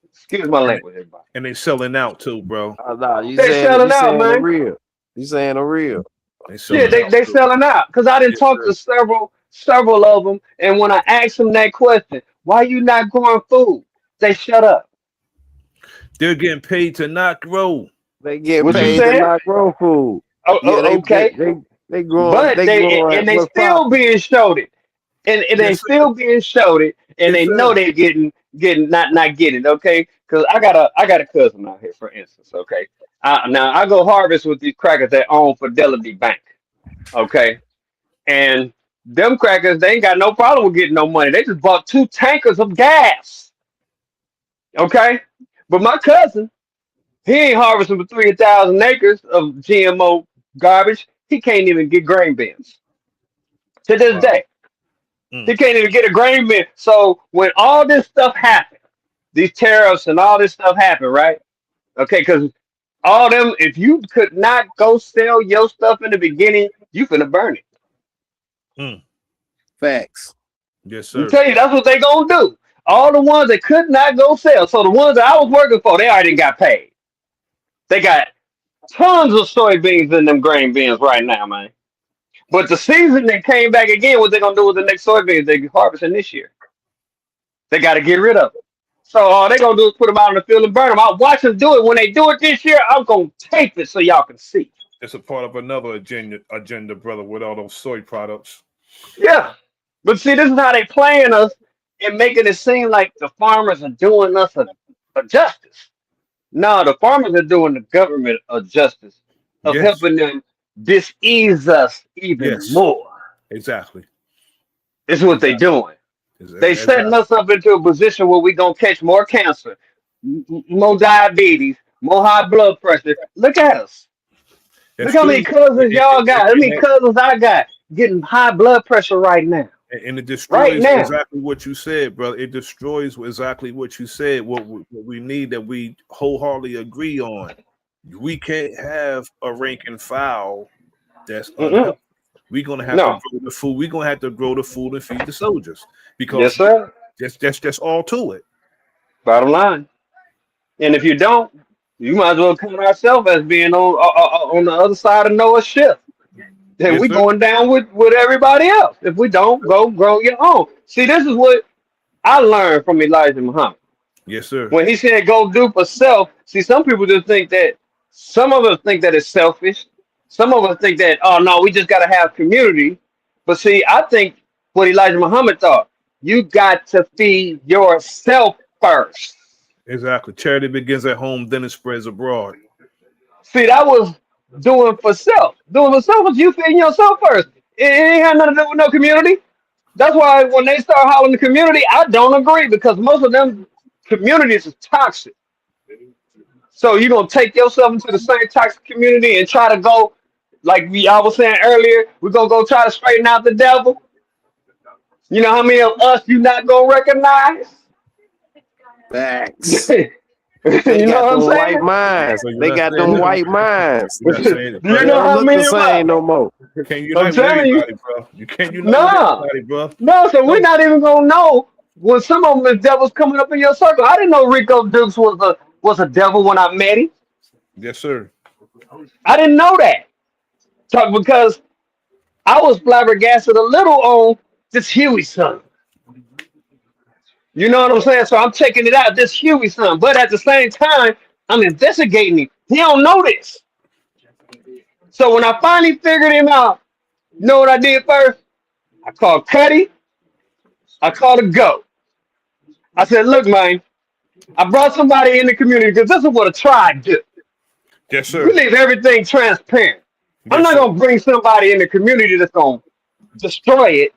Excuse my And language, everybody. and they selling out too, bro. Nah, you They saying selling you out, saying the man. real. You saying the real. They Yeah, selling out they too. selling out. Cause I didn't Yes, talk sir. to several of them, and when I asked them that question, why you not growing food? They shut up. They're getting paid to not grow. They get What you paid to saying? not grow food. Yeah, Okay, they growing but they they growing and they with still profit. being showed it, and they Yes, sir. still being showed it, and Yes, they know sir. they getting not getting it. Okay, cause I got a cousin out here, for instance. Okay, now I go harvest with these crackers that own Fidelity Bank. Okay, and them crackers, they ain't got no problem with getting no money. They just bought 2 tankers of gas. Okay? But my cousin, he ain't harvesting for 3,000 acres of GMO garbage. He can't even get grain bins. To this Wow. day. Mm. He can't even get a grain bin. So when all this stuff happened, these tariffs and all this stuff happened, right? Okay, because all them, if you could not go sell your stuff in the beginning, you finna burn it. Mm. Facts. Yes, I'm sir. telling you, that's what they gonna do. All the ones that could not go sell. So the ones that I was working for, they already got paid. They got tons of soybeans in them grain bins right now, man. But the season that came back again, what they gonna do with the next soybeans they harvesting this year? They got to get rid of them. So all they gonna do is put them out in the field and burn them. I'll watch them do it. When they do it this year, I'm gonna tape it so y'all can see. It's a part of another agenda, brother, with all those soy products. Yeah. But see, this is how they playing us and making it seem like the farmers are doing us a justice. No, the farmers are doing the government a justice of Yes. helping them disease us even Yes. more. Exactly. It's what they Exactly. doing. They setting Exactly. us up into a position where we gonna catch more cancer. more diabetes, more high blood pressure. Look at us. That's Look how many true. cousins y'all got. How many And, cousins I got getting high blood pressure right now. and it Right destroys now. exactly what you said, brother. It destroys exactly what you said. What we need that we wholeheartedly agree on. We can't have a rank and file that's unhealthy. We're gonna have to No. grow the food. We're gonna have to grow the food and feed the soldiers because Yes, sir. that's all to it. Bottom line. And if you don't, you might as well count ourselves as being on the other side of Noah's ship. Then Yes, we sir. going down with everybody else. If we don't, go grow your own. See, this is what I learned from Elijah Muhammad. Yes, sir. When he said go do for self, see, some people just think that, some of us think that it's selfish. Some of us think that, oh no, we just gotta have community. But see, I think what Elijah Muhammad thought, you got to feed yourself first. Exactly. Charity begins at home, then it spreads abroad. See, that was doing for self. Doing for self was you feeding yourself first. It ain't had nothing to do with no community. That's why when they start hollering the community, I don't agree because most of them communities is toxic. So you're gonna take yourself into the same toxic community and try to go, like y'all was saying earlier, we're gonna go try to straighten out the devil. You know how many of us you not gonna recognize? Facts. You They know got what I'm them white saying? minds. So you're They not got saying them white minds. you're not saying it, Do you They know don't how look many the of same us? no more. You can't I'm unite with telling you. everybody, bro. You can't unite with No. everybody, bro. No, so we're No. not even gonna know when some of them is devils coming up in your circle. I didn't know Rico Dukes was a devil when I met him. Yes, sir. I didn't know that. So, because I was flabbergasted a little on this Huey son. You know what I'm saying? So I'm checking it out, this Huey son. But at the same time, I'm investigating him. He don't know this. So when I finally figured him out, you know what I did first? I called Cuddy. I called a GOAT. I said, look, man, I brought somebody in the community because this is what a tribe do. Yes, We sir. leave everything transparent. I'm Yes, not sir. gonna bring somebody in the community that's gonna destroy it,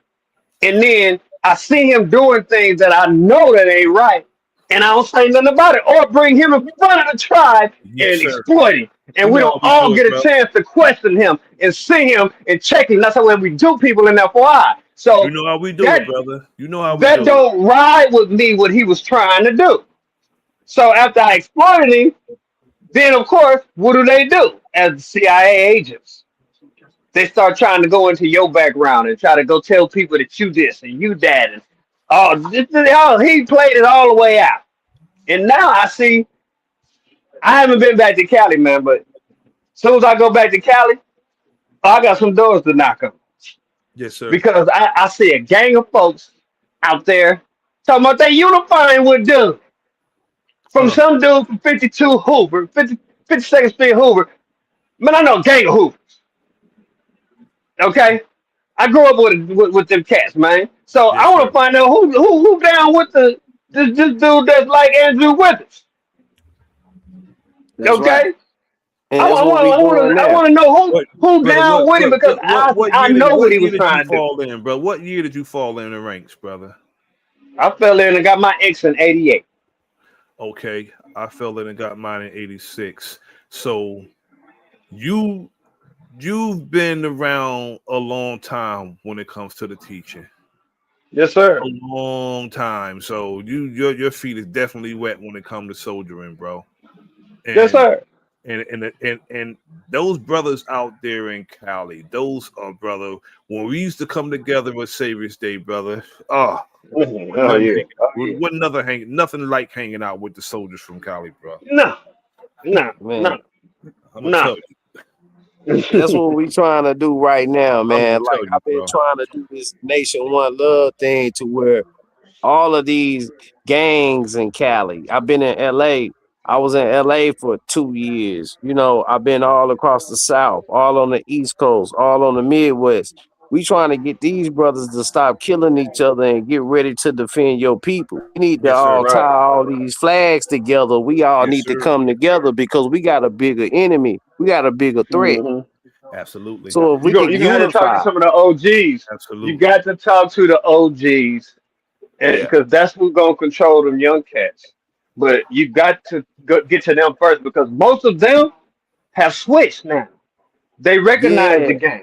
and then I see him doing things that I know that ain't right, and I don't say nothing about it, or bring him in front of the tribe Yes, and sir. exploit him, and You we know don't how we all do it, get a bro. chance to question him and see him and check him. That's how we do people in FYI. You So know how we do that it, brother. You know how we that do it. don't ride with me what he was trying to do. So after I exploited him, then of course, what do as CIA agents? They start trying to go into your background and try to go tell people that you this and you that, and he played it all the way out. And now I see, I haven't been back to Cali, man, but as soon as I go back to Cali, I got some doors to knock on Yes, sir. because I see a gang of folks out there talking about they unifying with dude from Huh. some dude from 52 Hoover, 52nd Street Hoover. Man, I know a gang of Hoovers. Okay, I grew up with them cats, man. So Yes, I want sir. to find out who down with this dude that's like Andrew Withers. That's right. Okay, And that's what we doing I now. want to know What, who brother? down with him because What I year did know what he you was trying to do. fall in, bro? What year did you fall in the ranks, brother? I fell in and got my X in '88. Okay, I fell in and got mine in '86. So you've been around a long time when it comes to the teaching. Yes, sir. A long time. So your feet is definitely wet when it comes to soldiering, bro. Yes, And sir. and those brothers out there in Cali, those are brother. When we used to come together with Savior's Day, brother. Oh, Oh yeah. nothing like hanging out with the soldiers from Cali, bro. No, no, Man, I'm gonna no, tell you. that's what we trying to do right now, I'm gonna man. tell Like you, I've been bro. trying to do this Nation One Love thing to where all of these gangs in Cali. I've been in LA. I was in LA for 2 years. You know, I've been all across the South, all on the East Coast, all on the Midwest. We trying to get these brothers to stop killing each other and get ready to defend your people. We need to Yes, sir. all tie right. all these flags together. We all Yes, need to sir. come together because we got a bigger enemy. We got a bigger threat. hmm Absolutely. So if we could You gonna have to talk to unify, some of the OGs. You Absolutely. got to talk to the OGs yeah, because that's who's gonna control them young cats. but you got to get to them first because most of them have switched now. They recognize the Yeah, game.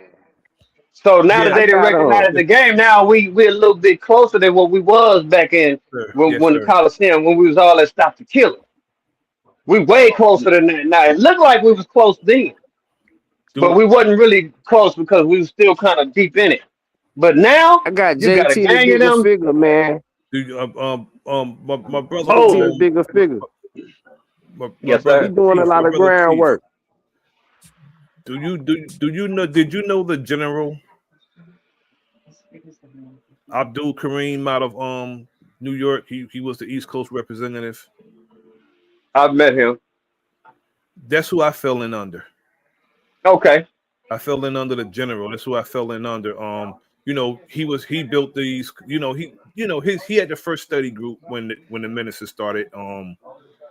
So now that Yeah, I they didn't got recognize the game, now we're a little bit closer than what we was back in sir. Yes, when the sir. Coliseum when we was all at Stop the Killer. We way closer than that now. It looked like we was close then, but Do we wasn't really close because we was still kind of deep in it. But now I got you got a JT the gang of bigger them. figure, man. do my brother JT the Oh, bigger figure. my yes, brother He sir. doing a Chief, lot my of brother Chief. groundwork. Do you know? Did you know the General Abdul Kareem out of New York? He was the East Coast representative. I've met him. That's who I fell in under. Okay. I fell in under the General. That's who I fell in under. He built these. He had the first study group when the minister started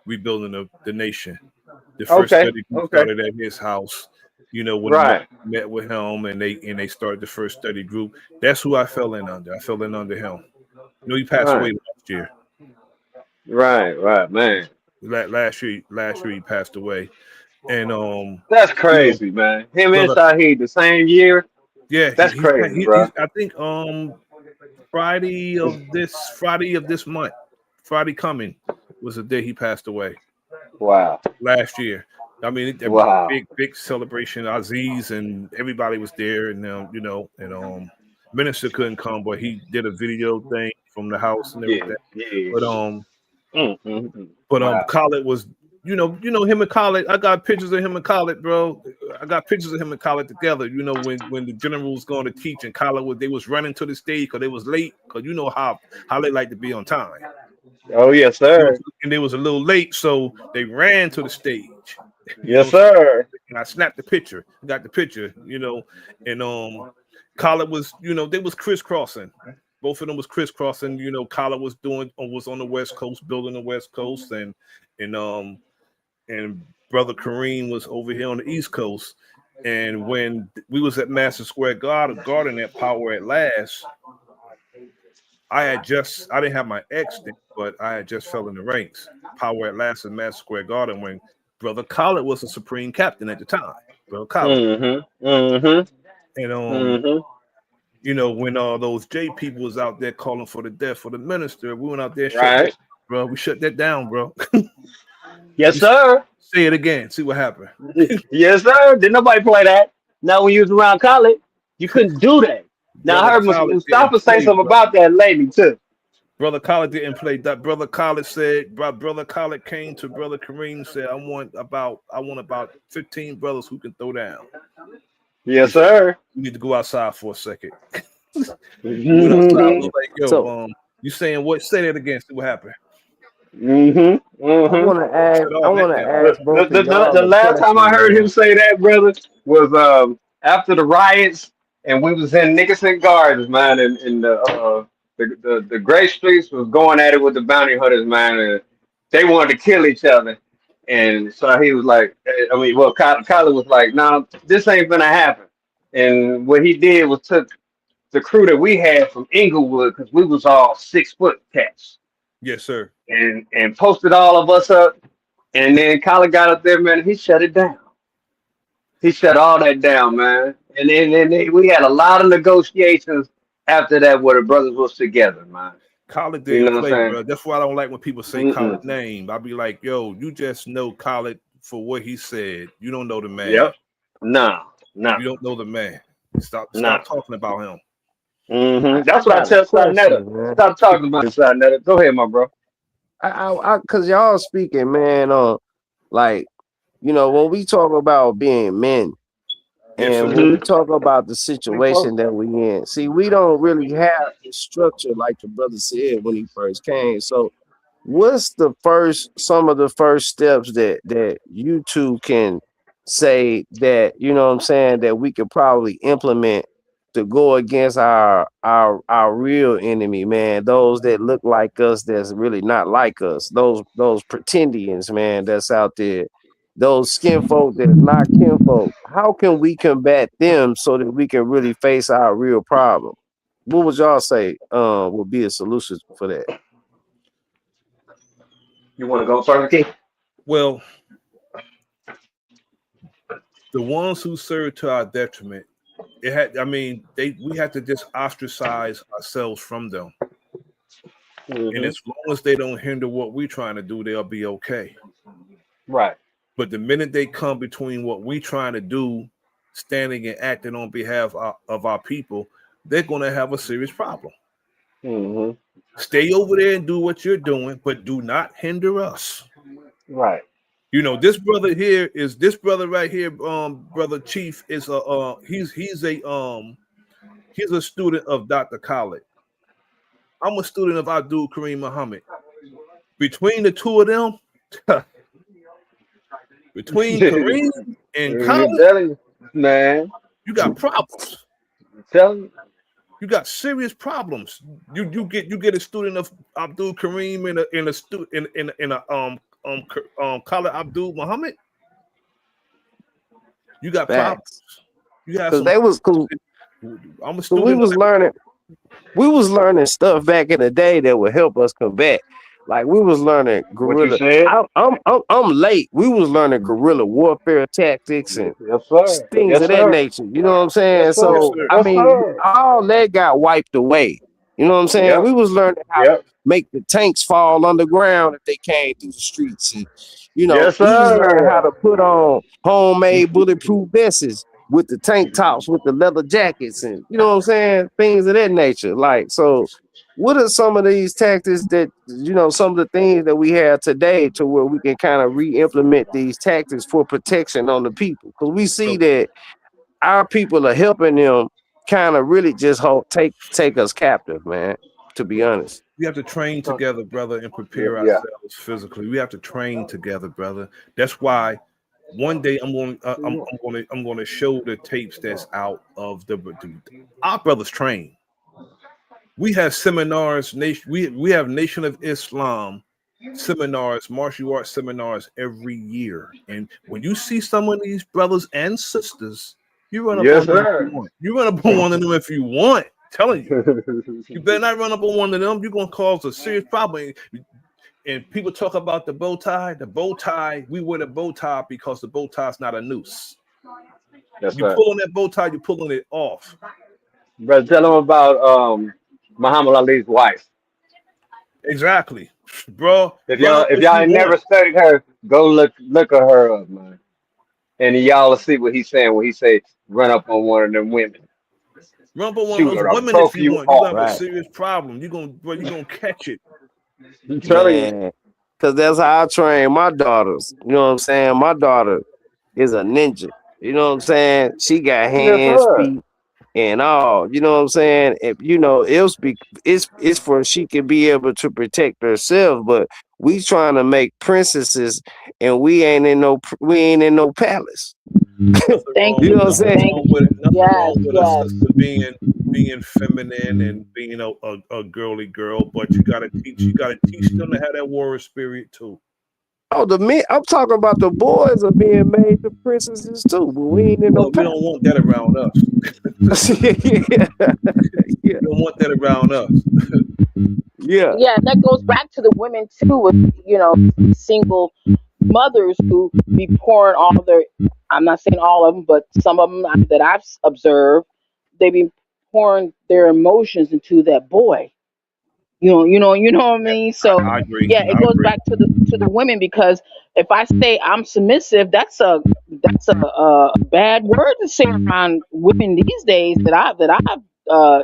rebuilding the nation. The first Okay. study group Okay. started at his house. When Mark Right. met with him and they started the first study group. That's who I fell in under. I fell in under him. He passed away Right. last year. Right. Right. Man, Last year he passed away. And that's you know, crazy, man. Him and brother, Shaheed the same year. yeah, That's crazy, he's bro. I think Friday of this month, Friday coming was the day he passed away Wow. last year. I mean, a Wow. big celebration. Aziz and everybody was there, and minister couldn't come, but he did a video thing from the house and Yeah. everything. Yeah. But Wow. Khaled was, him and Khaled. I got pictures of him and Khaled, bro. I got pictures of him and Khaled together. When the general was going to teach and Khaled they was running to the stage because they was late because you know how they like to be on time. Oh yes, sir. And they was a little late, so they ran to the stage. Yes, sir. And I snapped the picture, got the picture, and Khaled was, they was crisscrossing. Both of them was crisscrossing. Khaled was on the West Coast, building the West Coast, and brother Kareem was over here on the East Coast. And when we was at Madison Square Garden at Power at Last, I didn't have my ex then, but I had just fell in the ranks. Power at Last in Madison Square Garden when Brother Khaled was the supreme captain at the time. Brother Khaled. Mm-hmm. Mm-hmm. And when all those J people was out there calling for the death of the minister, we went out there, Right. bro. We shut that down, bro. Yes, sir. Say it again. See what happened. Yes, sir. Didn't nobody play that? Now when you was around college, you couldn't do that. Now I heard Mustafa say something about that lately too. Brother Khaled didn't play that. Brother Khaled said, Brother Khaled came to Brother Kareem, said, I want about 15 brothers who can throw down. Yes, sir. You need to go outside for a second. Mm-hmm. I was like, yo, So you saying what? Say that again. See what happened. Mm-hmm. I want to ask. I want to ask both of y'all The a last time I question, heard man. him say that, brother, was after the riots, and we was in Nickerson Gardens, man, and the Gray Streets was going at it with the bounty hunters, man, and they wanted to kill each other. And so he was like, Kyler was like, "Nah, this ain't gonna happen." And what he did was took the crew that we had from Inglewood, because we was all 6-foot cats, Yes, sir. and posted all of us up. And then Kyler got up there, man, and he shut it down. He shut all that down, man. And then we had a lot of negotiations after that where the brothers was together, man. Khaled You didn't know what play, I'm bro. That's why I don't like when people say saying? Khaled's name. I'll be like, yo, you just know Khaled for what he said. You don't know the man. Yep. No. You don't know the man. Stop talking about him. Mm-hmm. That's what I got a tell question, Sinetta. man. Stop talking about it, Sinetta. Go ahead, my bro. Cause y'all speaking, man, like, when we talk about being men, Yes, and sir. when we talk about the situation that we in, see, we don't really have the structure like the brother said when he first came. So, what's some of the first steps that you two can say that that we could probably implement to go against our real enemy, man? Those that look like us, that's really not like us. Those pretendians, man, that's out there. Those skin folk that's not kinfolk. How can we combat them so that we can really face our real problem? What would y'all say would be a solution for that? You want to go first, Keith? Well, the ones who serve to our detriment, we had to just ostracize ourselves from them. And as long as they don't hinder what we're trying to do, they'll be okay. Right. But the minute they come between what we're trying to do, standing and acting on behalf of our people, they're going to have a serious problem. Mm-hmm. Stay over there and do what you're doing, but do not hinder us. Right. You know, this brother right here, brother Chief, is he's a student of Dr. Khalid. I'm a student of Abdul Kareem Muhammad. Between the two of them, between Kareem and Khalid, man, you got problems. I'm telling you. You got serious problems. You get a student of Abdul Kareem in a Khalid Abdul Muhammad. You got problems. You got some. I'm a student. We was learning stuff back in the day that would help us combat. Like we was learning guerrilla. I'm late. We was learning guerrilla warfare tactics and things of that nature. You know what I'm saying? All that got wiped away. You know what I'm saying? Yep. We was learning how to make the tanks fall underground if they came through the streets, and we was learning how to put on homemade bulletproof vests with the tank tops, with the leather jackets, and you know what I'm saying? Things of that nature. Like, so what are some of these tactics that, some of the things that we have today to where we can kind of re-implement these tactics for protection on the people? Because we see that our people are helping them kind of really just take us captive, man, to be honest. We have to train together, brother, and prepare ourselves physically. We have to train together, brother. That's why one day I'm going to show the tapes that's out of our brothers train. We have seminars. We have Nation of Islam seminars, martial arts seminars every year. And when you see some of these brothers and sisters, you run up on them if you want. You run up on one of them if you want. I'm telling you, you better not run up on one of them. You're gonna cause a serious problem. And people talk about the bow tie. The bow tie, we wear the bow tie because the bow tie is not a noose. Pulling that bow tie, you're pulling it off. Brother, tell them about Muhammad Ali's wife. Exactly, bro. If y'all ain't never studied her, go look at her up, man. And y'all will see what he's saying when he say run up on one of them women. Run up on one of those women if you want. You have a serious problem. You're gonna catch it. I'm telling you. Because that's how I train my daughters. You know what I'm saying? My daughter is a ninja. You know what I'm saying? She got hands, feet, and all. You know what I'm saying? If it's for she can be able to protect herself, but we trying to make princesses, and we ain't in no palace. Thank you. You know what I'm saying? Nothing wrong with a sister being feminine and being a girly girl, but you gotta teach them to have that warrior spirit too. Oh, the men! I'm talking about the boys are being made the princesses too, but we ain't in no. We don't want that around us. We don't want that around us. Yeah. That goes back to the women too, with single mothers who be pouring all their, I'm not saying all of them, but some of them that I've observed, they be pouring their emotions into that boy. You know what I mean? So I agree. It goes back to the women, because if I say I'm submissive, that's a bad word to say around women these days that I've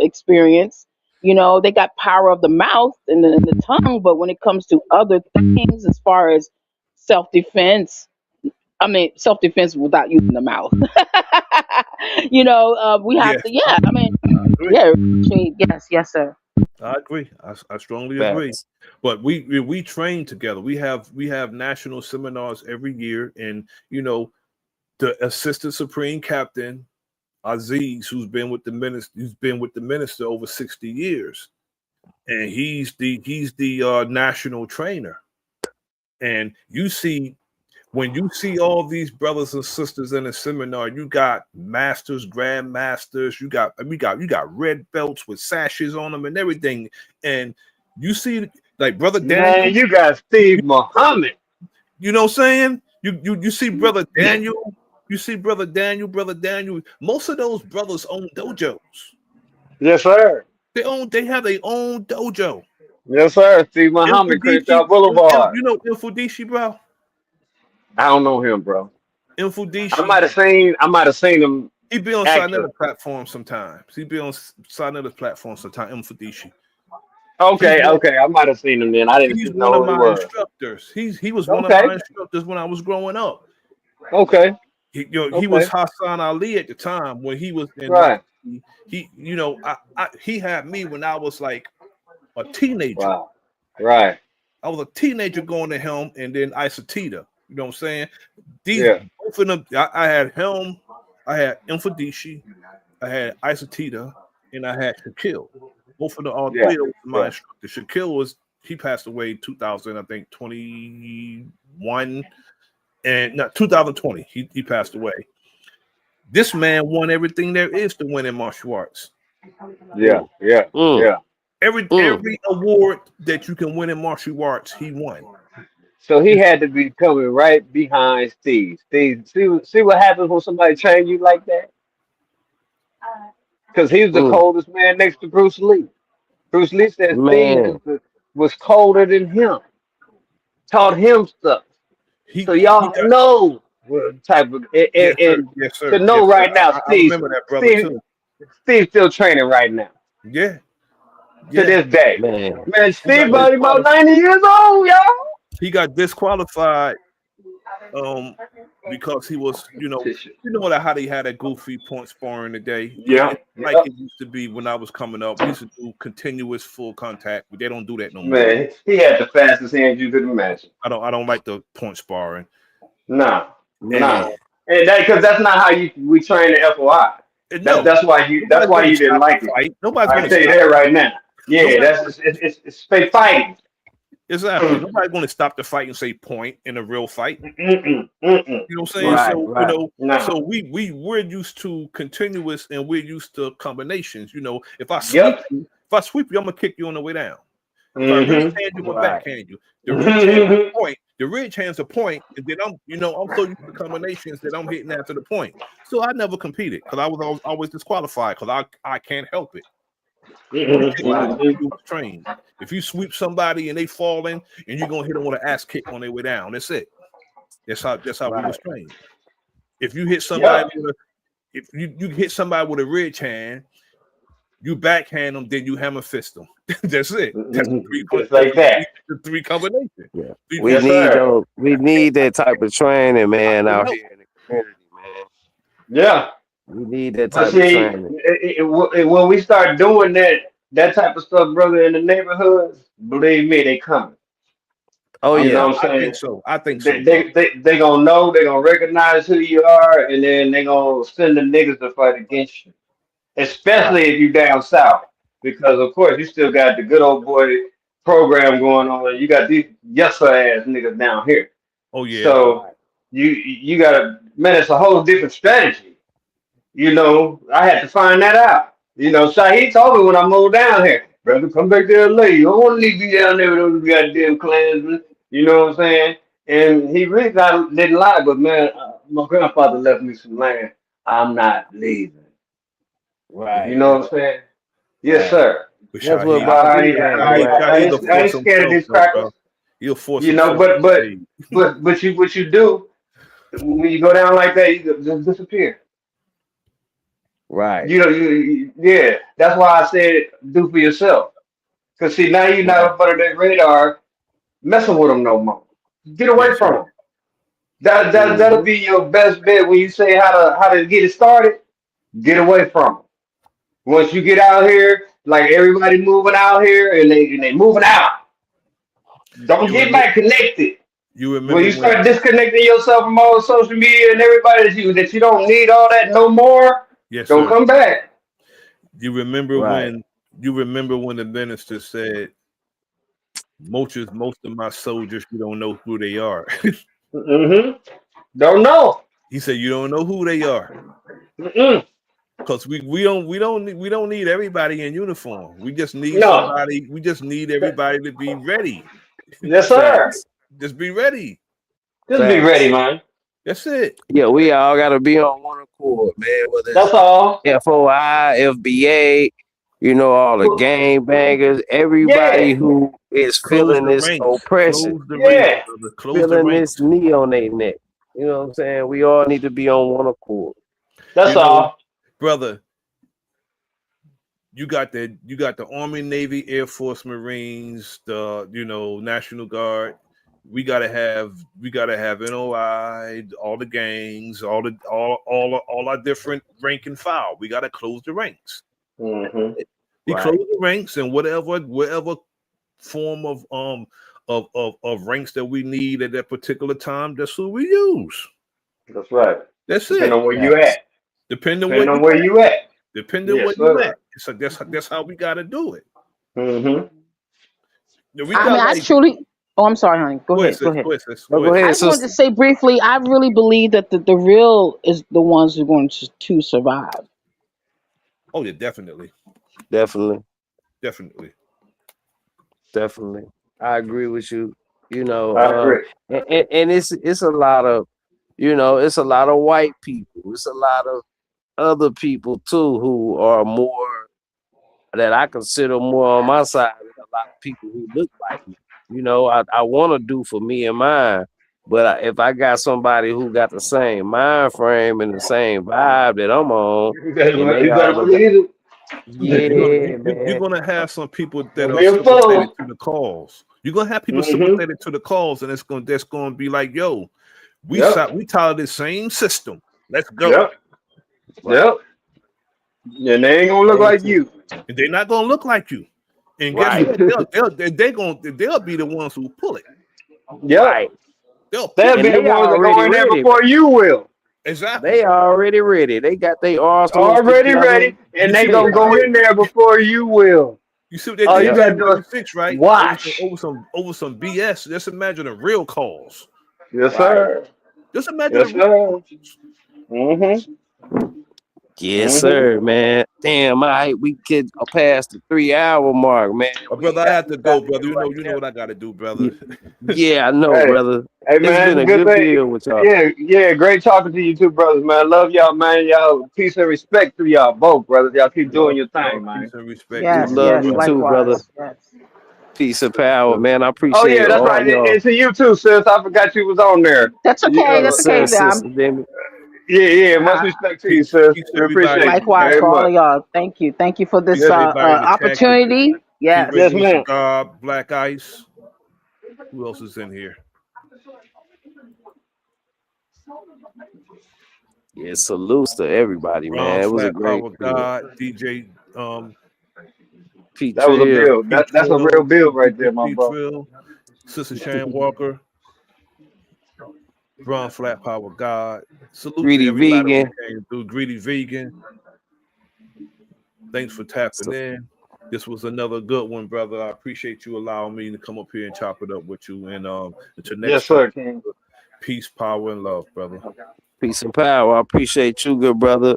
experienced. They got power of the mouth and the tongue, but when it comes to other things, as far as self-defense without using the mouth. We have to. Yes, sir. I agree. I strongly agree. But we train together. We have national seminars every year, and the assistant supreme captain Aziz, who's been with the minister over 60 years, and he's the national trainer. And when you see all these brothers and sisters in a seminar, you got masters, grandmasters, we got red belts with sashes on them and everything. And you see Like Brother Daniel. Man, you got Steve Muhammad. You know what I'm saying? You see Brother Daniel. You see Brother Daniel. Most of those brothers own dojos. Yes, sir. They have their own dojo. Yes, sir. Steve Muhammad, Crenshaw Boulevard. You know Infudishi, bro? I don't know him, bro. Infudishi. I might have seen him. He be on active. Sinetta platform sometimes. Infudishi. Okay. I might have seen him then. I He's didn't know one of who he my was. instructors. He was one of my instructors when I was growing up. Okay. He was Hassan Ali at the time when he was in Right. He had me when I was like a teenager. Wow. Right. I was a teenager going to him, and then Isotita. You know what I'm saying? Both of them. I had him. I had Infudishi. I had Isotita, and I had Shaquille. Both of them, all three of them were my instructors. Shaquille he passed away in 2000, I think 21, and not 2020. He passed away. This man won everything there is to win in martial arts. Yeah. Every award that you can win in martial arts, he won. So he had to be coming right behind Steve. See what happens when somebody trains you like that? Because he was the coldest man next to Bruce Lee. Bruce Lee said Steve was colder than him. Taught him stuff. So y'all know what type of yes, sir. To know right now, Steve. I remember that brother too. Steve's still training right now. Yeah. To this day. Man, Steve about 90 years old, y'all. He got disqualified because he was, how they had that goofy point sparring today. Like it used to be when I was coming up. We used to do continuous full contact, but they don't do that no more. Man, he had the fastest hands you could imagine. I don't like the point sparring. No. And because that's not how we train the FOI. That's why you didn't like it. Nobody's I can tell you that right now. Yeah, it's fake fighting. Exactly. Nobody's going to stop the fight and say point in a real fight. You know what I'm saying? Right. So we're used to continuous and we're used to combinations. If I sweep you, I'm gonna kick you on the way down. If I reach hand you, I'm gonna backhand you. The ridge hand's a point, and then I'm so used to combinations that I'm hitting after the point. So I never competed because I was always disqualified because I can't help it. Trained. If you sweep somebody and they falling, and you're gonna hit them with an ass kick on their way down, that's it. That's how we was trained. If you hit somebody if you hit somebody with a ridge hand, you backhand them, then you hammer fist them. That's it. That's the three combinations. Yeah. We need that type of training, man, out here in the community, man. Yeah. We need that type of training. When we start doing that type of stuff, brother, in the neighborhoods, believe me, they coming. Oh, you know what I'm saying? I think so. They gonna know, they gonna recognize who you are, and then they gonna send the niggas to fight against you. Especially if you down south. Because of course you still got the good old boy program going on. You got these ass niggas down here. Oh yeah. So you gotta, man, it's a whole different strategy. I had to find that out. Shaheed told me when I moved down here, brother, come back to LA. You don't want to leave you down there with those goddamn Klansmen. You know what I'm saying? And he really didn't lie, but man, my grandfather left me some land. I'm not leaving. Right. You know what I'm saying? Yes, sir. That's what I ain't scared of these crackers. You'll force but what you do when you go down like that, you just disappear. Right. That's why I said do for yourself. Because see, now you're not up under that radar messing with them no more. Get away from them. That'll be your best bet when you say how to get it started. Get away from them. Once you get out here, like everybody moving out here and they moving out. Don't get back connected. You remember when you start disconnecting yourself from all the social media and everybody that you don't need all that no more. Yes, don't come back. You remember when the minister said, most of my soldiers, you don't know who they are. Don't know. He said you don't know who they are. Because we don't need everybody in uniform. We just need No. somebody. We just need everybody to be ready. Yes, sir. Facts. Just be ready. Just be Facts. ready, man. That's it. Yeah, we all gotta be on one accord, man. Whether That's all. it's FOI, FBA, you know, all the gang bangers, everybody Yeah. who is Close feeling the this ranks. oppression, Close the Yeah. ranks, brother. Close the feeling ranks. this knee on their neck. You know what I'm saying? We all need to be on one accord. That's You know, all. brother. You got the Army, Navy, Air Force, Marines, the National Guard. We gotta have NOI, all the gangs, all our different rank and file. We gotta close the ranks. Mm-hmm. We Right. close the ranks, and whatever form of ranks that we need at that particular time, that's who we use. That's right. That's Depending it. on where you at. Depending Depending on where where you at. Depending Yes, where you sir. at. So that's how we gotta do it. Mm-hmm. We I got mean, I like truly. Oh, I'm sorry, honey. Go go ahead, ahead. Go sis. ahead. Go ahead, sis. No, Go go ahead. I ahead, just wanted to sister. say briefly, I really believe that the real is the ones who are going to survive. Oh yeah, definitely. Definitely, Definitely. definitely. I agree with you. You know, I agree. and it's a lot of, it's a lot of white people. It's a lot of other people too who are more that I consider more on my side than a lot of people who look like me. You know, I want to do for me and mine, but if I got somebody who got the same mind frame and the same vibe that I'm on, That's and what they you better all got, believe it. yeah, You're man, gonna have some people that Don't are be a sympathetic fool. to the cause. You're gonna have people Mm-hmm. sympathetic to the cause, and that's gonna be like, yo, we Yep. we tired of this same system. Let's go. Yep. right, Yep. And they ain't gonna look like you. And they're not gonna look like you. And guess right, what? They'll be the ones who pull it. Yep. right. They'll pull They'll it. And be the they ones that go already in there ready. before you will. Exactly. They already ready. They got their arsenals Already together. ready, and You they see gonna what go they in there before you will. You see what they All did you Yep. gotta do January is 6th, right? watch. Over some BS. Just imagine a real cause. Yes, Right. sir. Just imagine Yes, a real sir. Mm-hmm. Yes, Mm-hmm. sir, man. Damn, we could past the 3 hour mark, man. brother. I have to go, brother. You know what I gotta do, brother. Yeah, I know, Hey, brother. hey, It's man, been a good good thing. deal with y'all. Yeah, great talking to you two brothers, man. Love y'all, man. Y'all peace and respect to y'all both, brothers. Y'all keep doing your thing, man. Peace and respect. Yes, Love yes, you too, brother. likewise. Yes. Peace and power, man. I Oh appreciate yeah, that's all right. y'all. And to you too, sis. I forgot you was on there. That's okay. Yes, That's sir, okay. sister Demi. Yeah. Much Uh, respect to you, Peace, sis. peace We everybody. appreciate you likewise very for all much. of y'all. Thank you. Thank you for Peace this everybody in the chat. opportunity. Keep Yes. Yes, regular ma'am. cigar, black ice. Who else is in here? Yeah, salutes to everybody, Ron man. It was a Flat great Power deal. God, DJ Pete That was a Trill. build. Pete That's a Trill, real build right there, my Pete bro. Trill, Sister Shane Walker, Ron Flat Power God. Salute Greedy to everybody Vegan. who came through. Greedy Vegan. Thanks for tapping in. This was another good one, brother. I appreciate you allowing me to come up here and chop it up with you. And until next Yes, time, sir, King. peace, power, and love, brother. Peace and power. I appreciate you, good brother.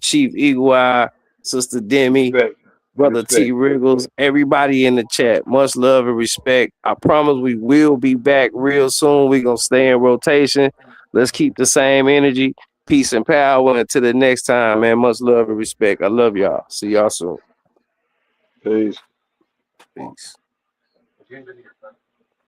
Chief Eagle Eye, Sister Demi, Respect. Brother T. Respect. Wriggles, everybody in the chat. Much love and respect. I promise we will be back real soon. We're going to stay in rotation. Let's keep the same energy. Peace and power. Until the next time, man. Much love and respect. I love y'all. See y'all soon. Peace. Peace.